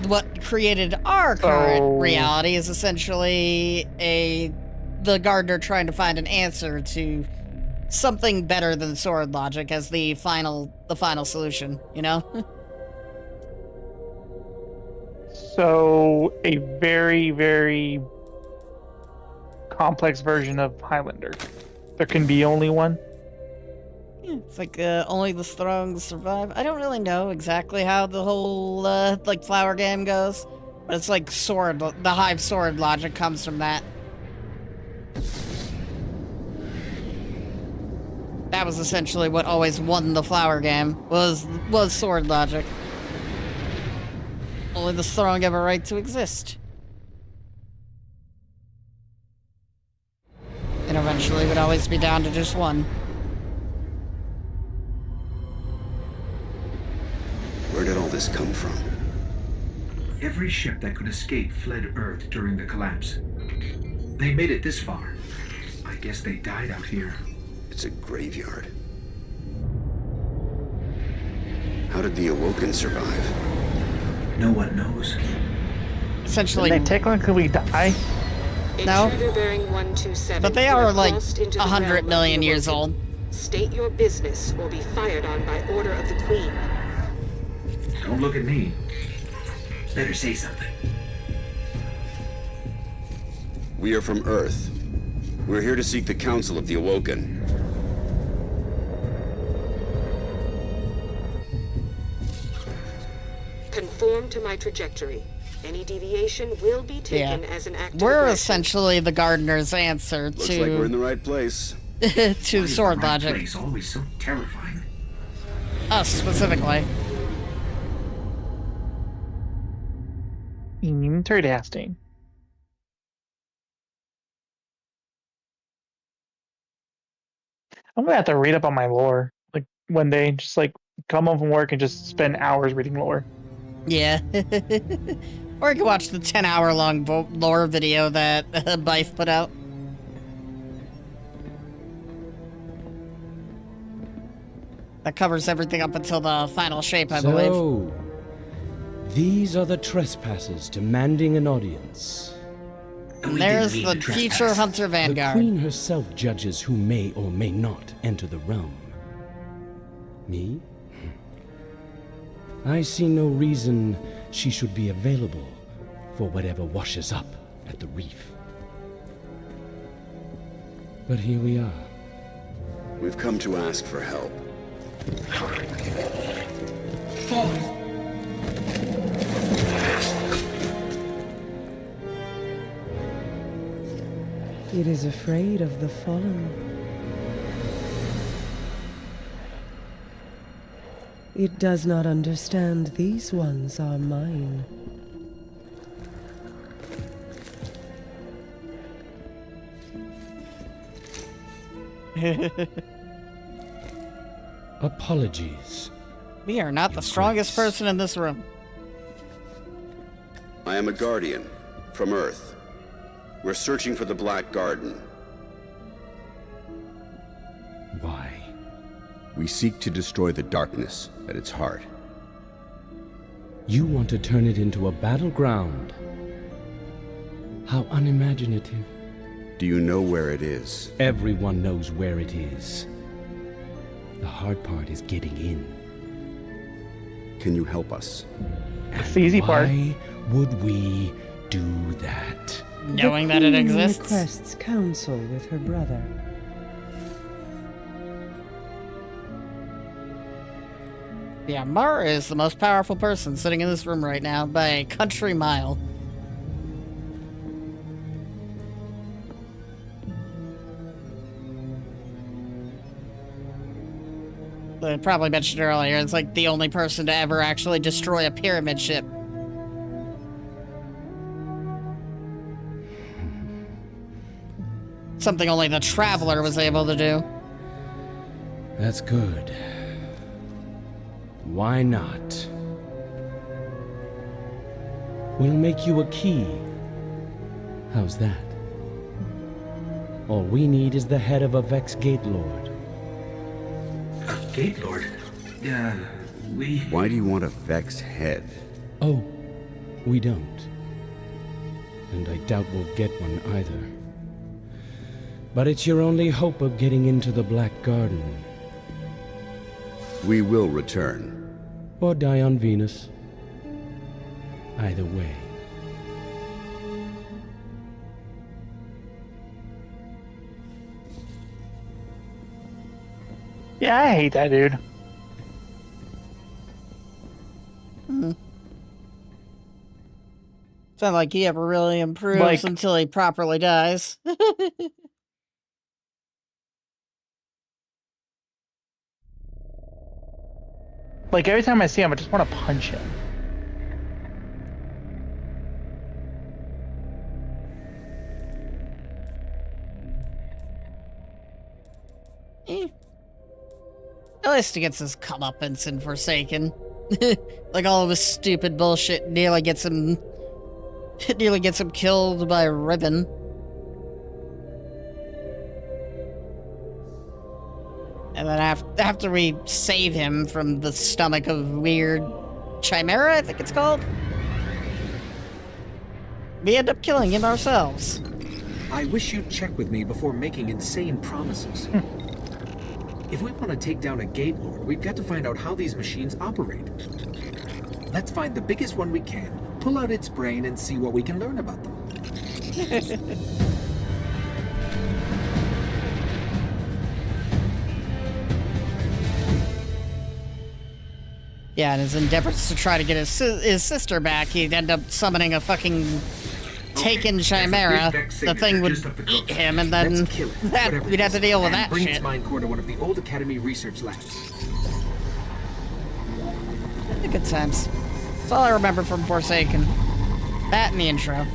What created our current reality is essentially the gardener trying to find an answer to something better than sword logic as the final solution, you know? So, a very, very complex version of Highlander. There can be only one. Yeah, it's like only the strong survive. I don't really know exactly how the whole like flower game goes, but it's like sword. The hive sword logic comes from that. That was essentially what always won the flower game was sword logic. Only the strong have a right to exist. And eventually would always be down to just one. Where did all this come from? Every ship that could escape fled Earth during the collapse. They made it this far. I guess they died out here. It's a graveyard. How did the Awoken survive? No one knows. Essentially, Didn't they technically die? No. Intruder bearing 127. But they you are have like crossed into the 100 realm of million the years Awoken. old. State your business or be fired on by order of the Queen. Don't look at me. Better say something. We are from Earth. We're here to seek the counsel of the Awoken. Conform to my trajectory. Any deviation will be taken as an act of We're aggression. essentially the gardener's answer Looks to like we're in the right place. to sword Right logic. place always so terrifying. Us specifically. Interesting. I'm gonna have to read up on my lore, like one day, just like come home from work and just spend hours reading lore. Yeah. Or you can watch the 10-hour-long lore video that Bife put out. That covers everything up until the final shape, I believe. So, these are the trespassers demanding an audience. And there's the future Hunter The Vanguard. Queen herself judges who may or may not enter the realm. Me? I see no reason she should be available for whatever washes up at the reef. But here we are. We've come to ask for help. It is afraid of the fallen. It does not understand these ones are mine. Apologies. We are not the strongest person in this room. I am a guardian from Earth. We're searching for the Black Garden. Why? We seek to destroy the darkness at its heart. You want to turn it into a battleground? How unimaginative. Do you know where it is? Everyone knows where it is. The hard part is getting in. Can you help us? It's the easy part. Why would we do that? Knowing that it exists? Requests counsel with her brother. Yeah, Mara is the most powerful person sitting in this room right now by a country mile. I probably mentioned earlier, it's like the only person to ever actually destroy a pyramid ship. Something only the Traveler was able to do. That's good. Why not? We'll make you a key. How's that? All we need is the head of a Vex Gate Lord. A Gate Lord? We... Why do you want a Vex head? Oh, we don't. And I doubt we'll get one either. But it's your only hope of getting into the Black Garden. We will return. Or die on Venus. Either way. Yeah, I hate that dude. It's not like he ever really improves until he properly dies. Like, every time I see him, I just want to punch him. At least he gets his comeuppance in Forsaken. Like all of his stupid bullshit nearly gets him killed by Ribbon. And then after we save him from the stomach of weird Chimera, I think it's called, we end up killing him ourselves. I wish you'd check with me before making insane promises. If we want to take down a Gate Lord, we've got to find out how these machines operate. Let's find the biggest one we can, pull out its brain, and see what we can learn about them. Yeah, in his endeavors to try to get his sister back, he'd end up summoning a fucking taken Chimera. The thing would eat him, and then we'd have to deal with that bring shit. its mind core to one of the old Academy research labs. Good times. That's all I remember from Forsaken. That and the intro.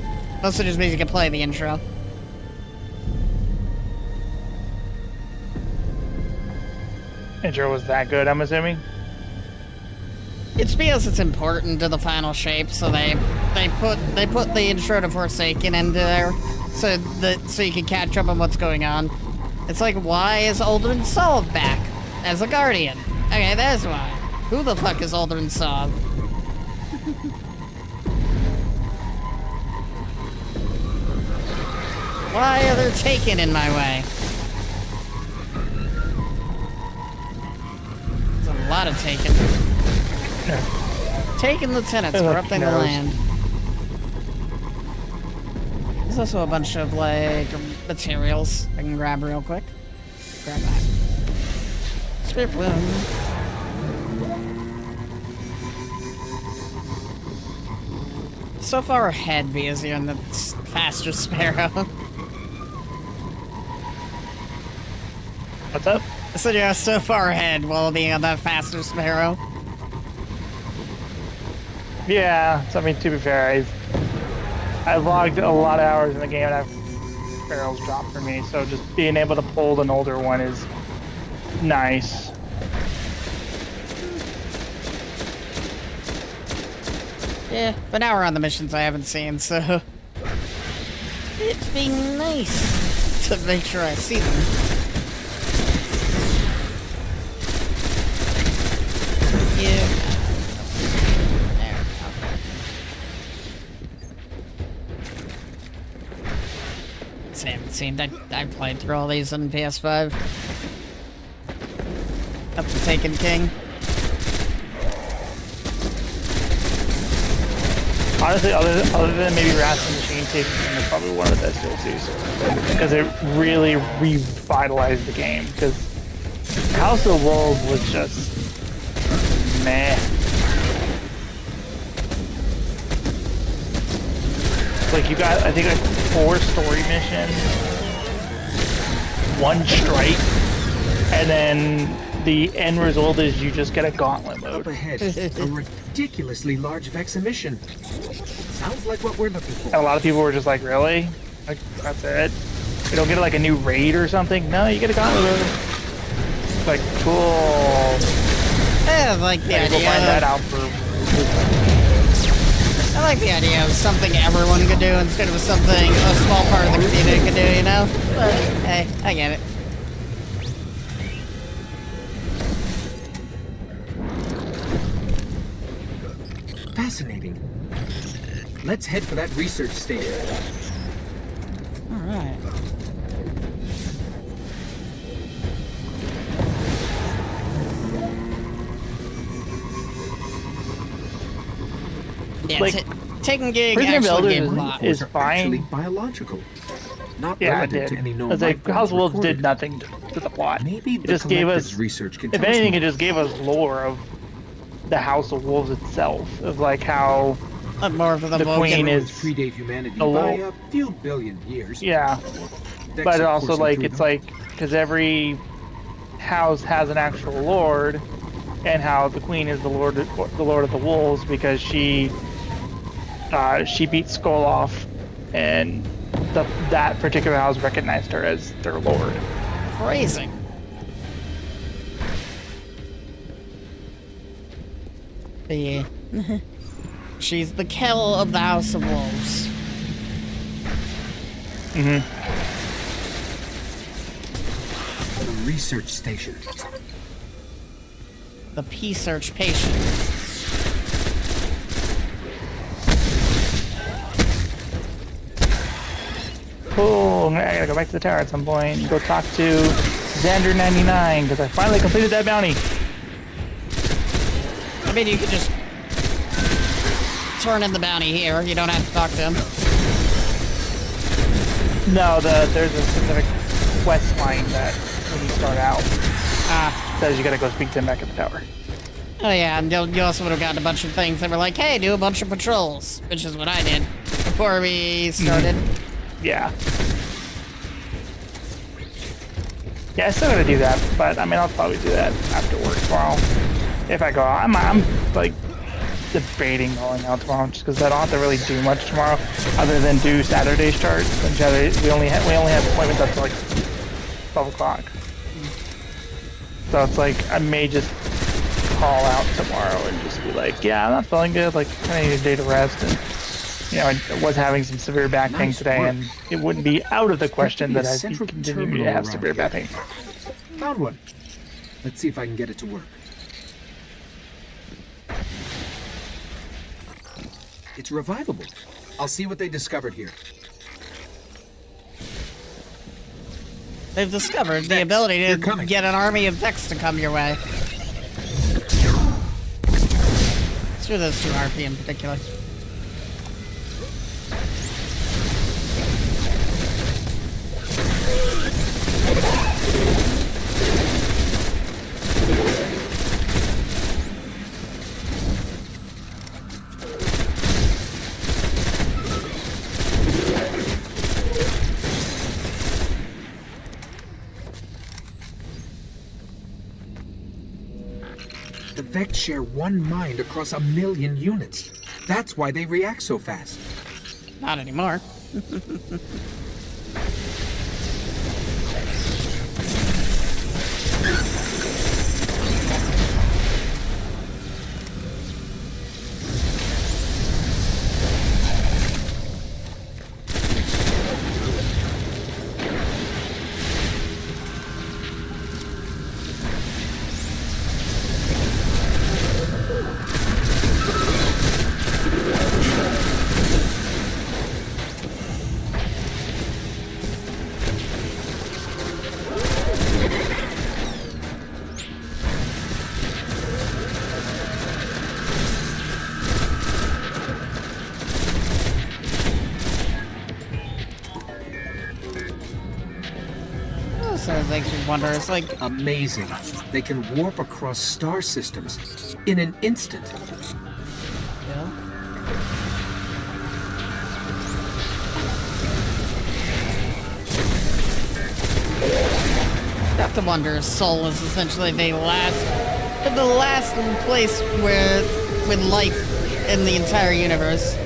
Mostly just means you can play the intro. Intro was that good, I'm assuming? It's because it's important to the final shape, so they put the intro to Forsaken into there, so you can catch up on what's going on. It's like, why is Aldrin Sov back as a Guardian? Okay, that's why. Who the fuck is Aldrin Sov? Why are they taken in my way? There's a lot of taken. Taking lieutenants, corrupting the land. There's also a bunch of, like, materials I can grab real quick. Grab that. Spirit Bloom. So far ahead because you're in the faster Sparrow. What's up? I said you're so far ahead while being on that faster Sparrow. Yeah, so I mean, to be fair, I've logged a lot of hours in the game and I've barrels dropped for me, so just being able to pull an older one is nice. Yeah, but now we're on the missions I haven't seen, so... It'd be nice to make sure I see them. Yeah. There we go. Same. I played through all these on PS5. Up to Taken King. Honestly, other than maybe Rats and Machine, Taken King is probably one of the best DLCs. Because it really revitalized the game. Because House of Wolves was just meh. Like you got, I think, like 4 story missions, 1 strike, and then the end result is you just get a gauntlet mode. Up ahead, a ridiculously large Vex emission. Sounds like what we're looking for. And a lot of people were just like, really? Like, that's it? You don't get like a new raid or something? No, you get a gauntlet mode. It's like, cool. I like the idea. Go find that out for... I like the idea of something everyone could do instead of something a small part of the community could do, you know? But, hey, I get it. Fascinating. Let's head for that research station. Alright. Yeah, like, taking gig Prison of actually Elders gave a lot. is fine. Biological. Not Yeah, it relative did. to any known It's like life House of forms Wolves recorded. did nothing to the plot. Maybe It the just gave us, collective's research can if tell us anything, more. it just gave us lore of the House of Wolves itself, of like how more of the Queen is predate humanity the by lo- a few billion years. Yeah, Vex, but of also course, like include it's them. like because every house has an actual lord, and how the Queen is the lord of the wolves because she beat Skull off, and that particular house recognized her as their lord. Crazy. Yeah. She's the Kell of the House of Wolves. Mm-hmm. The research station. The P-Search patient. Cool. I gotta go back to the tower at some point and go talk to Xander99 because I finally completed that bounty. I mean, you could just turn in the bounty here. You don't have to talk to him. No, there's a specific quest line that when you start out says you gotta go speak to him back at the tower. Oh yeah, and you also would have gotten a bunch of things that were like, hey, do a bunch of patrols, which is what I did before we started. Yeah. Yeah, I still gotta do that, but I mean, I'll probably do that after work tomorrow. If I go out, I'm like debating going out tomorrow just because I don't have to really do much tomorrow other than do Saturday's charts. And we only have appointments up to like 12 o'clock. So it's like I may just call out tomorrow and just be like, yeah, I'm not feeling good. Like I need a day to rest. And you know, I was having some severe back pain today, and it wouldn't be out of the question that I continue to have severe back pain. Found one. Let's see if I can get it to work. It's revivable. I'll see what they discovered here. They've discovered the ability to get an army of Vex to come your way. Through those 2 RP in particular. The Vex share one mind across 1 million units. That's why they react so fast. Not anymore. makes me wonder. It's like amazing. They can warp across star systems in an instant. Yeah. Got to wonder if Sol is essentially the last place where with life in the entire universe.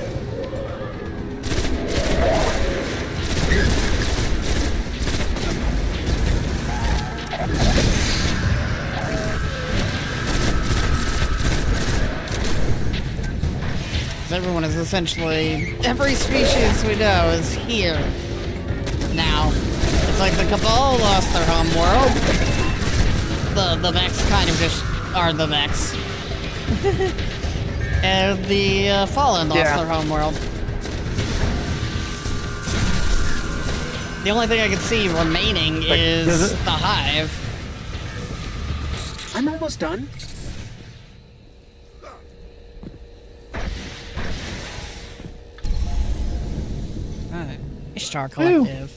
Everyone is essentially, every species we know is here now. It's like the Cabal lost their home world. The Vex kind of just are the Vex. And the Fallen lost their home world. The only thing I can see remaining is the Hive. I'm almost done. Ishtar Collective.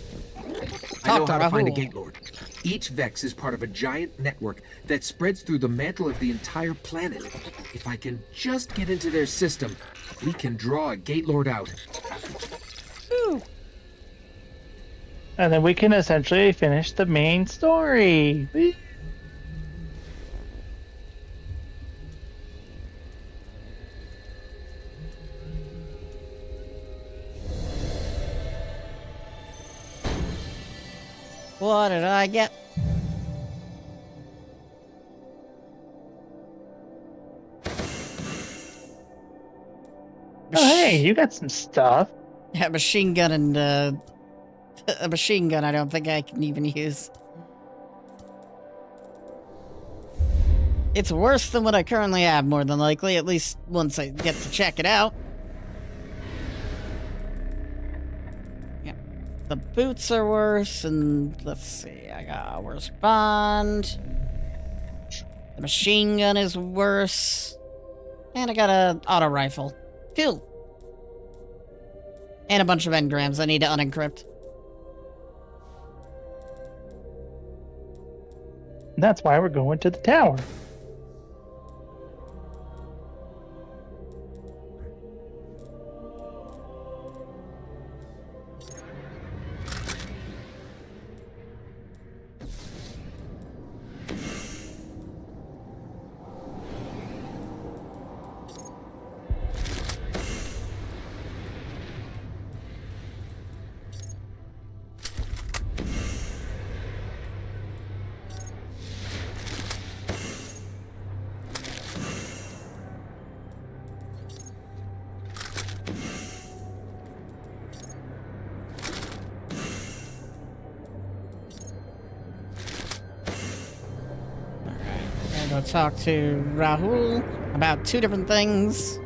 I know how to find a Gate Lord. Each Vex is part of a giant network that spreads through the mantle of the entire planet. If I can just get into their system, we can draw a Gate Lord out. Ooh. And then we can essentially finish the main story. What did I get? Oh, hey, you got some stuff. Yeah, machine gun and a machine gun I don't think I can even use. It's worse than what I currently have, more than likely, at least once I get to check it out. The boots are worse, and let's see, I got a worse bond. The machine gun is worse. And I got an auto rifle. Cool. And a bunch of engrams I need to unencrypt. That's why we're going to the tower. Go talk to Rahul about two different things.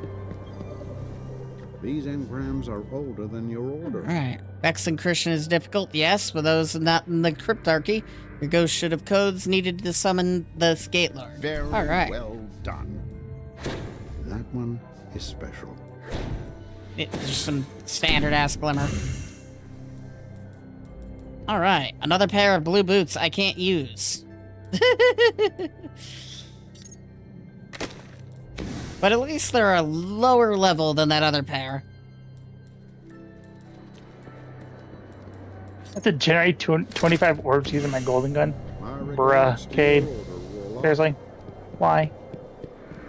These engrams are older than your order. Alright. Vex encryption is difficult, yes, but those not in the cryptarchy. Your ghost should have codes needed to summon the Gate Lord. Very well done. That one is special. It's just some standard-ass glimmer. Alright, another pair of blue boots I can't use. But at least they're a lower level than that other pair. I have to generate 25 orbs using my golden gun. Bruh, Cade. Seriously? Why?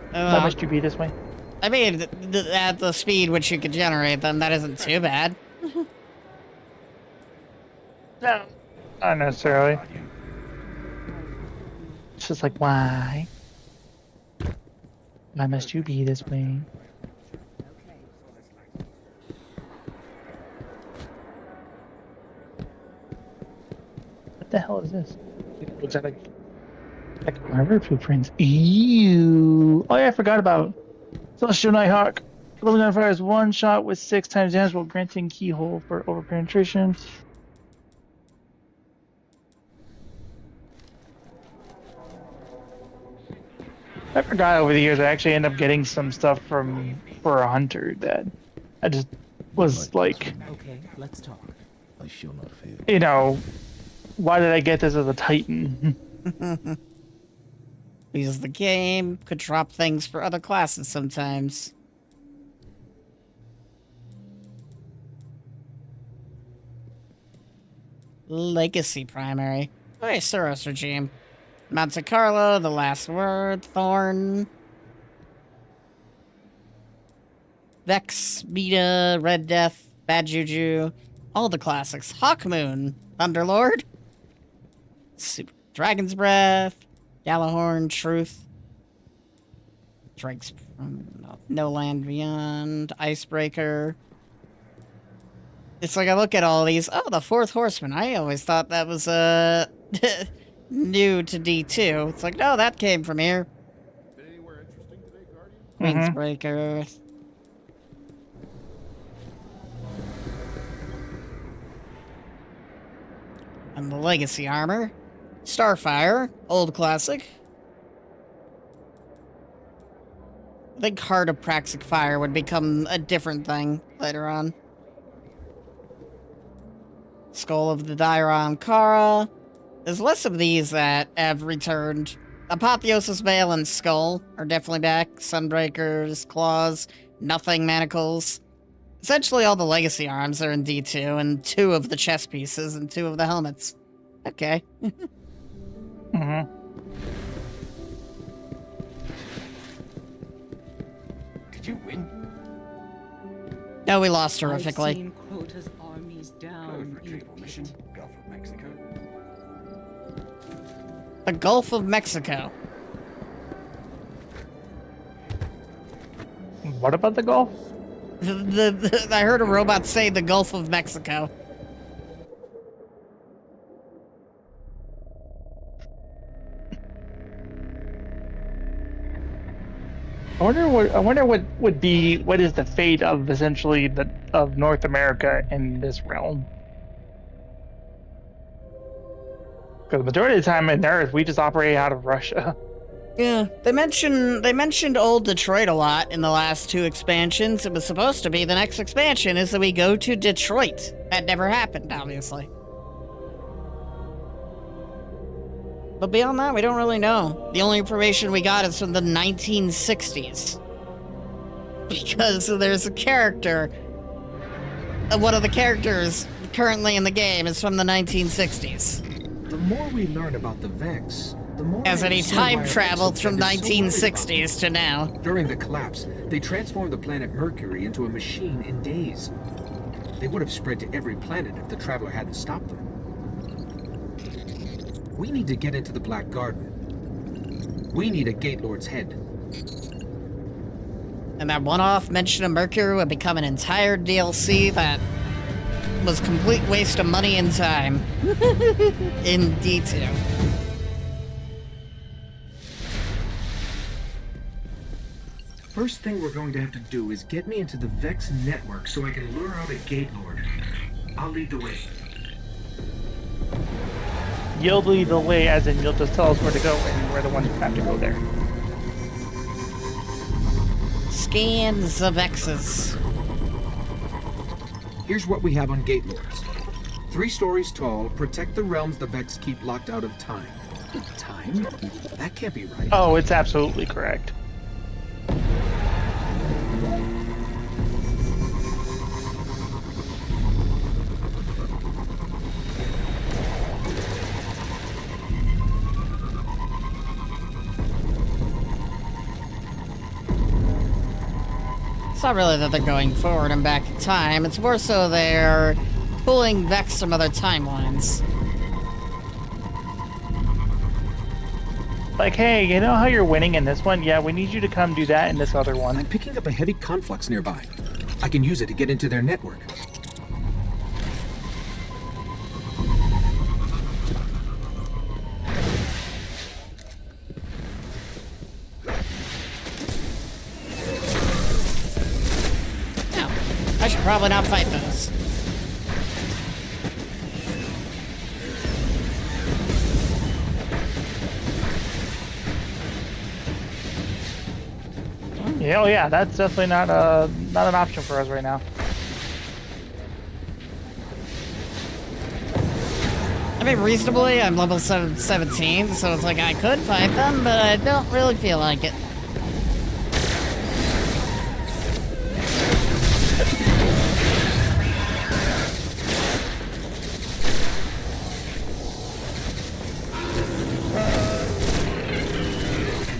Why must you be this way? I mean, at the speed which you could generate them, that isn't too bad. No, not necessarily. It's just like, why? Why must you be this way? What the hell is this? It looks like marble blueprints. Ew! Oh yeah, I forgot about Celestial Nighthawk. Living on fire is one shot with 6 times damage while granting keyhole for over penetration. I forgot over the years I actually end up getting some stuff for a hunter that I just was like, okay, let's talk. I shall not fail. You know, Why did I get this as a Titan? Because the game could drop things for other classes sometimes. Legacy primary. Hey, Soros regime. Monte Carlo, The Last Word, Thorn. Vex, Beta, Red Death, Bad Juju. All the classics. Hawkmoon, Thunderlord. Super Dragon's Breath, Gallahorn, Truth. Drake's No Land Beyond, Icebreaker. It's like I look at all these. Oh, the Fourth Horseman. I always thought that was new to D2. It's like, no, that came from here. Been anywhere interesting today, Guardian? Queensbreaker. And the Legacy armor. Starfire, old classic. I think Heart of Praxic Fire would become a different thing later on. Skull of the Dairon Kara. There's less of these that have returned. Apotheosis Veil and Skull are definitely back. Sunbreakers, Claws, Nothing Manacles. Essentially all the Legacy arms are in D2, and 2 of the chest pieces and 2 of the helmets. Okay. Did you win? No, we lost horrifically. I've seen Crota's armies down. Mission, Gulf of Mexico. The Gulf of Mexico. What about the Gulf? I heard a robot say the Gulf of Mexico. I wonder what is the fate of essentially of North America in this realm? Because the majority of the time in Earth, we just operate out of Russia. Yeah, they mentioned old Detroit a lot in the last 2 expansions. It was supposed to be the next expansion is that we go to Detroit. That never happened, obviously. But beyond that, we don't really know. The only information we got is from the 1960s. Because there's a character. One of the characters currently in the game is from the 1960s. The more we learn about the Vex, the more as he time traveled from 1960s to now. During the collapse, they transformed the planet Mercury into a machine in days. They would have spread to every planet if the Traveler hadn't stopped them. We need to get into the Black Garden. We need a Gate Lord's head. And that one-off mention of Mercury would become an entire DLC that was complete waste of money and time. In D2. First thing we're going to have to do is get me into the Vex network so I can lure out a Gate Lord. I'll lead the way. You'll lead the way, as in you'll just tell us where to go, and we're the ones who have to go there. Scans of X's. Here's what we have on Gate Lords. 3 stories tall, protect the realms the Vex keep locked out of time. Time? That can't be right. Oh, it's absolutely correct. It's not really that they're going forward and back in time, it's more so they're pulling Vex from other timelines. Like, hey, you know how you're winning in this one? Yeah, we need you to come do that in this other one. I'm picking up a heavy conflux nearby. I can use it to get into their network. I should probably not fight those. Yeah, oh yeah, that's definitely not an option for us right now. I mean, reasonably, I'm level 17, so it's like I could fight them, but I don't really feel like it.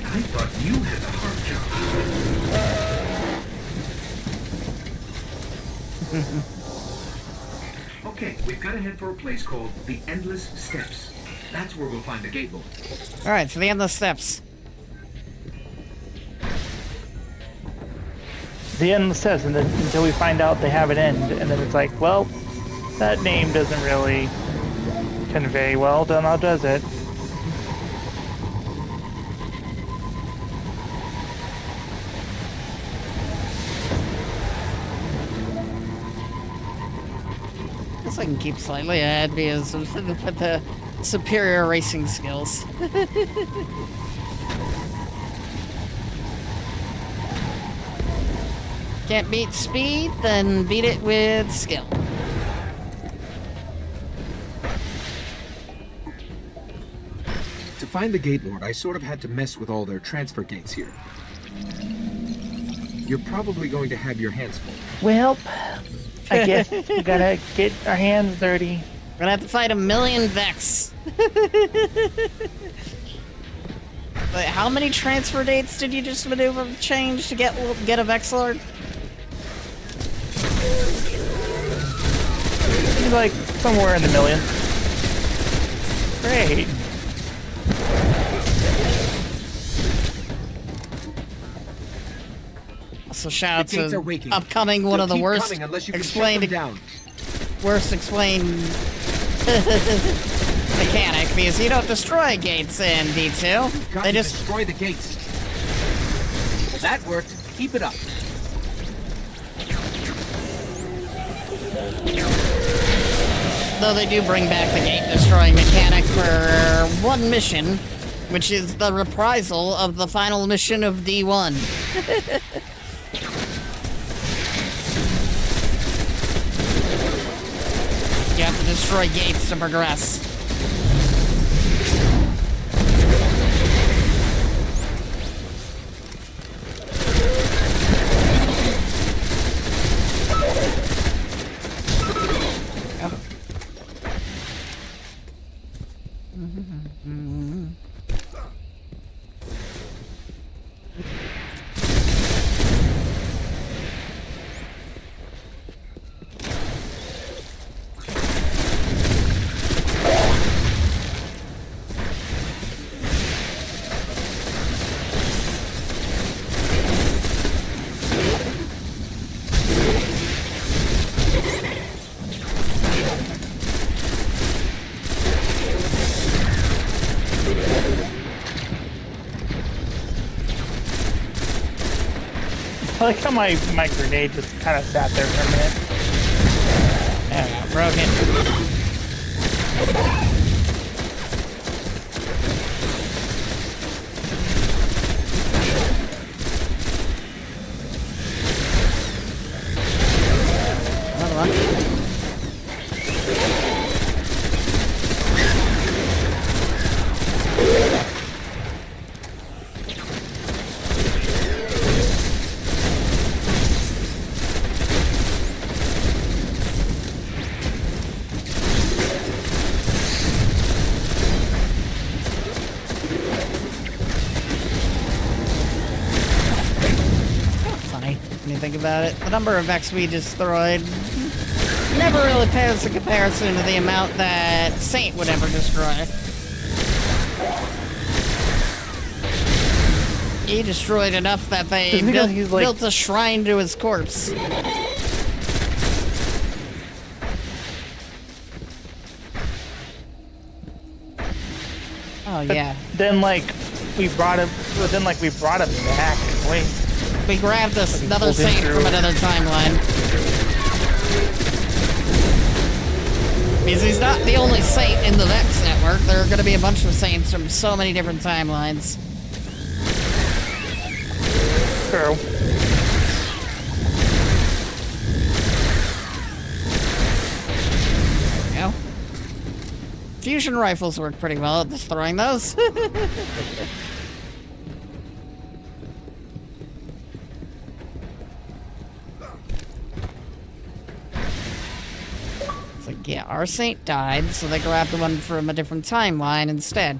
I thought you had the hard job. Okay, we've got to head for a place called the Endless Steps. That's where we'll find the gate lord. Alright, so the Endless Steps. The Endless Steps, and then until we find out they have an end, and then it's like, well, that name doesn't really convey well, now does it? I can keep slightly ahead because of the superior racing skills. Can't beat speed, then beat it with skill. To find the Gate Lord, I sort of had to mess with all their transfer gates here. You're probably going to have your hands full. Well, I guess we gotta get our hands dirty. We're gonna have to fight 1,000,000 Vex. Wait, how many transfer dates did you just maneuver change to get a Vex Lord? Like somewhere in the million. Great. So shout out to upcoming one of the worst explained mechanic, because you don't destroy gates in D2. They just destroy the gates. That worked. Keep it up. Though they do bring back the gate destroying mechanic for one mission, which is the reprisal of the final mission of D1. You have to destroy gates to progress. I like how my grenade just kind of sat there for a minute. Yeah, broke it. Another one. Think about it. The number of Vex we destroyed never really pales in comparison to the amount that Saint would ever destroy. He destroyed enough that they built a shrine to his corpse. Oh yeah. Then we brought him back. Wait. We grabbed another Saint from another timeline. Because he's not the only Saint in the Vex network. There are going to be a bunch of Saints from so many different timelines. True. You know? fusion rifles work pretty well at destroying those. It's like, yeah, our saint died, so they grabbed the one from a different timeline instead.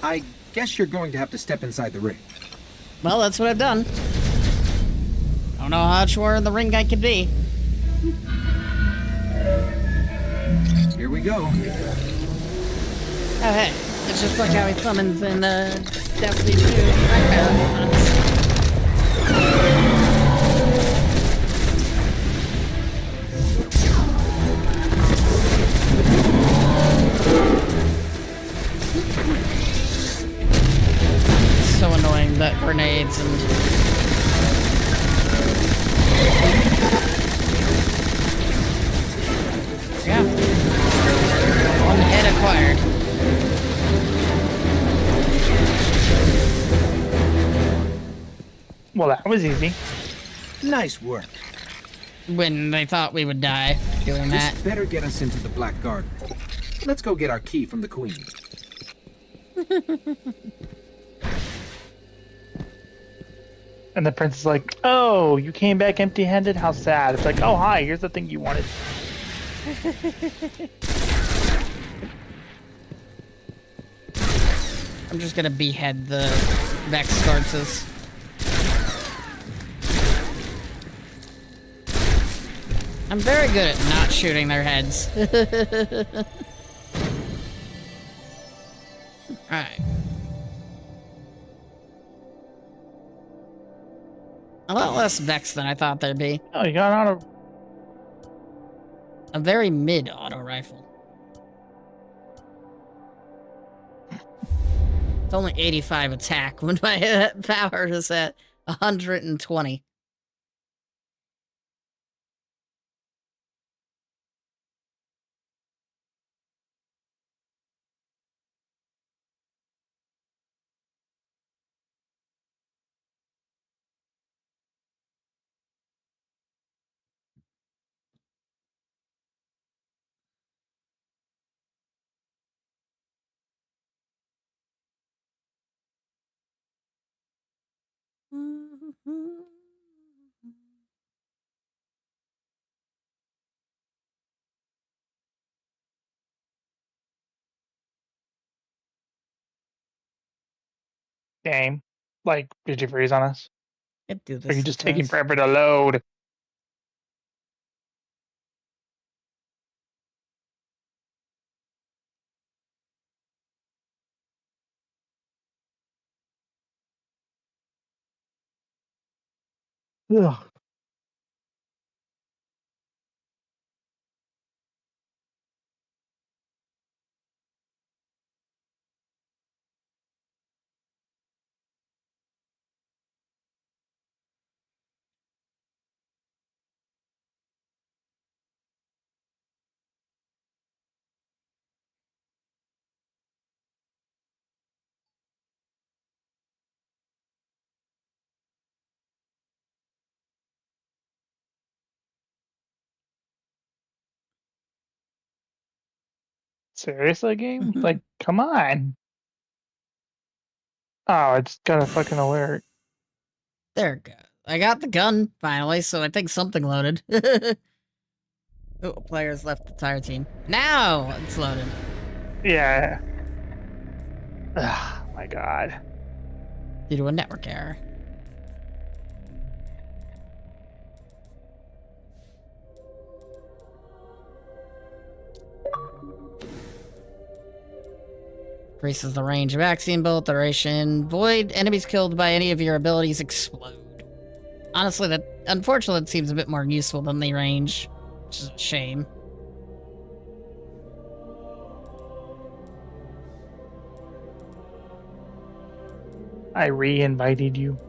I guess you're going to have to step inside the ring. Well, that's what I've done. I don't know how sure in the ring I could be. Here we go. Oh, hey. It's just like how he summons in Destiny 2 Nightmare. So annoying that grenades and yeah, one head acquired. Well, that was easy. Nice work. When they thought we would die doing that. This better get us into the Black Garden. Let's go get our key from the Queen. And the prince is like, oh, you came back empty-handed? How sad. It's like, oh, hi, here's the thing you wanted. I'm just gonna behead the Vex Startses. I'm very good at not shooting their heads. Alright. A lot less Vex than I thought there'd be. Oh, you got out of... A very mid auto rifle. It's only 85 attack when my power is at 120. Game. Like, did you freeze on us? I'd do this Or are you just taking sometimes. forever to load? Ugh. Seriously, game? Like, come on. Oh, it's got a fucking alert. There it goes. I got the gun, finally, so I think something loaded. Oh, players left the tire team. Now it's loaded. Yeah. Oh my god. Due to a network error. Increases the range of vaccine bullet duration. Void enemies killed by any of your abilities explode. Honestly, unfortunately, it seems a bit more useful than the range, which is a shame. I re-invited you.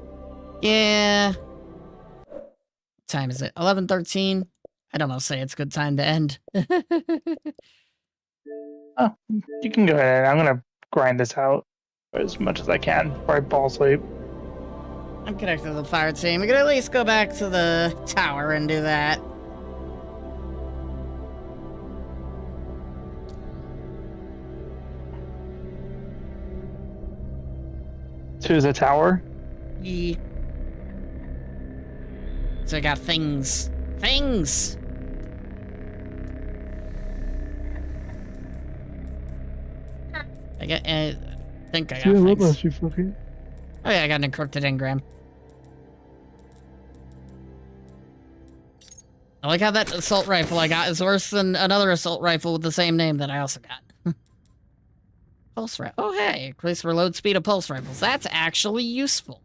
Yeah. What time is it? 11:13. I'd almost say it's a good time to end. Oh, you can go ahead. I'm gonna grind this out as much as I can before I fall asleep. I'm connected to the fire team. We could at least go back to the tower and do that. To the tower? Yeah. So I got things. Things! I think I got things. Oh yeah, I got an encrypted engram. I like how that assault rifle I got is worse than another assault rifle with the same name that I also got. Pulse rifle. Oh hey, increase reload speed of pulse rifles. That's actually useful.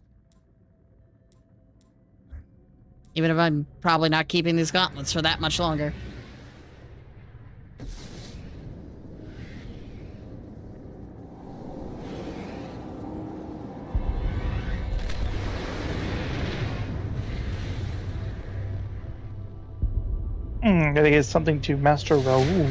Even if I'm probably not keeping these gauntlets for that much longer. Gotta get something to Master Raoul.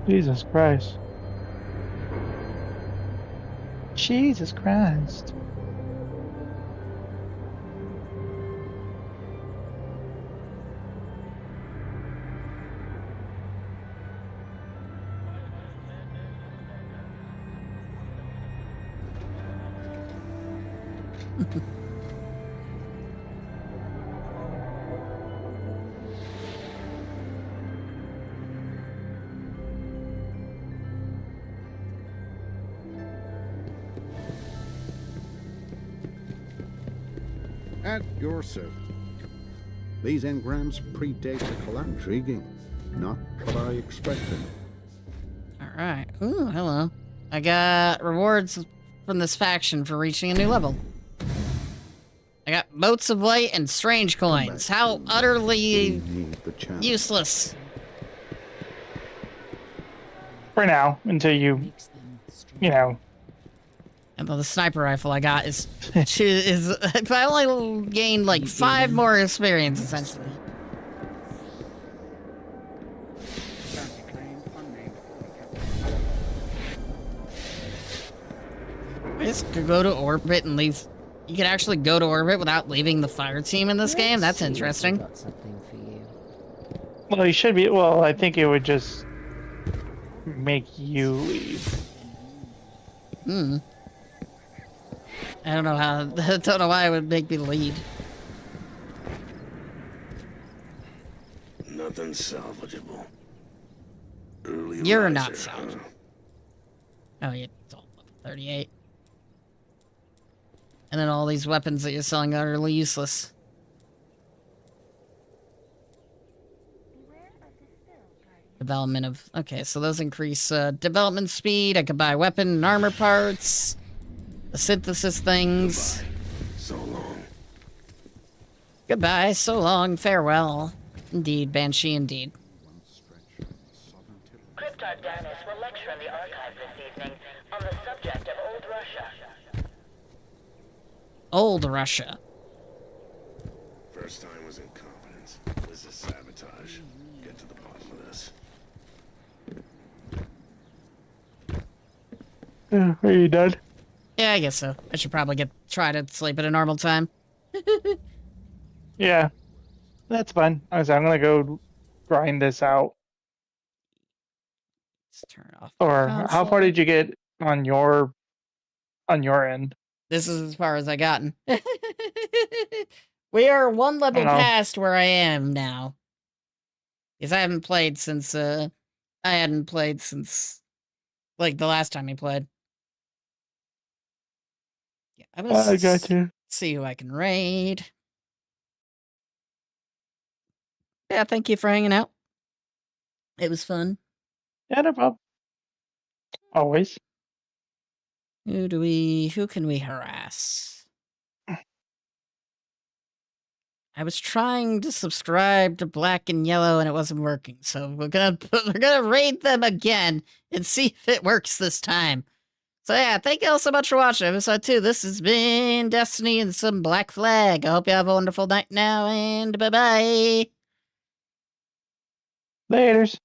Jesus Christ. Jesus Christ. At your service. These engrams predate the collapse. Intriguing. Not what I expected. Alright. Ooh, hello. I got rewards from this faction for reaching a new level. I got Motes of Light and Strange Coins. How utterly useless. For now, until you know. And the sniper rifle I got is if I only gained like 5 more experience, essentially. I just could go to orbit and leave. You can actually go to orbit without leaving the fire team in this game? That's interesting. Well, you should be. Well, I think it would just make you leave. Hmm. I don't know how. I don't know why it would make me lead. Nothing salvageable. Early You're riser, not salvageable. Oh, yeah, it's all level 38. And then all these weapons that you're selling are utterly useless. Development of... Okay, so those increase development speed. I could buy weapon and armor parts. The synthesis things. Goodbye. So long. Goodbye, so long, farewell. Indeed, Banshee, indeed. Cryptid Dennis will lecture in the archive this evening on the subject of Old Russia. Old Russia. First time was incompetence. This is sabotage. Get to the bottom of this. Are you done? Yeah, I guess so. I should probably try to sleep at a normal time. Yeah, that's fine. I'm gonna go grind this out. Let's turn off. Or how far did you get on your end? This is as far as I gotten. We are one level past where I am now. Because I hadn't played since like the last time we played. Yeah, I got you. See who I can raid. Yeah, thank you for hanging out. It was fun. Yeah, no problem. Always. Who can we harass? I was trying to subscribe to Black and Yellow and it wasn't working, so we're gonna raid them again and see if it works this time. So yeah, thank you all so much for watching episode 2. This has been Destiny and some Black Flag. I hope you have a wonderful night now, and bye-bye. Laters.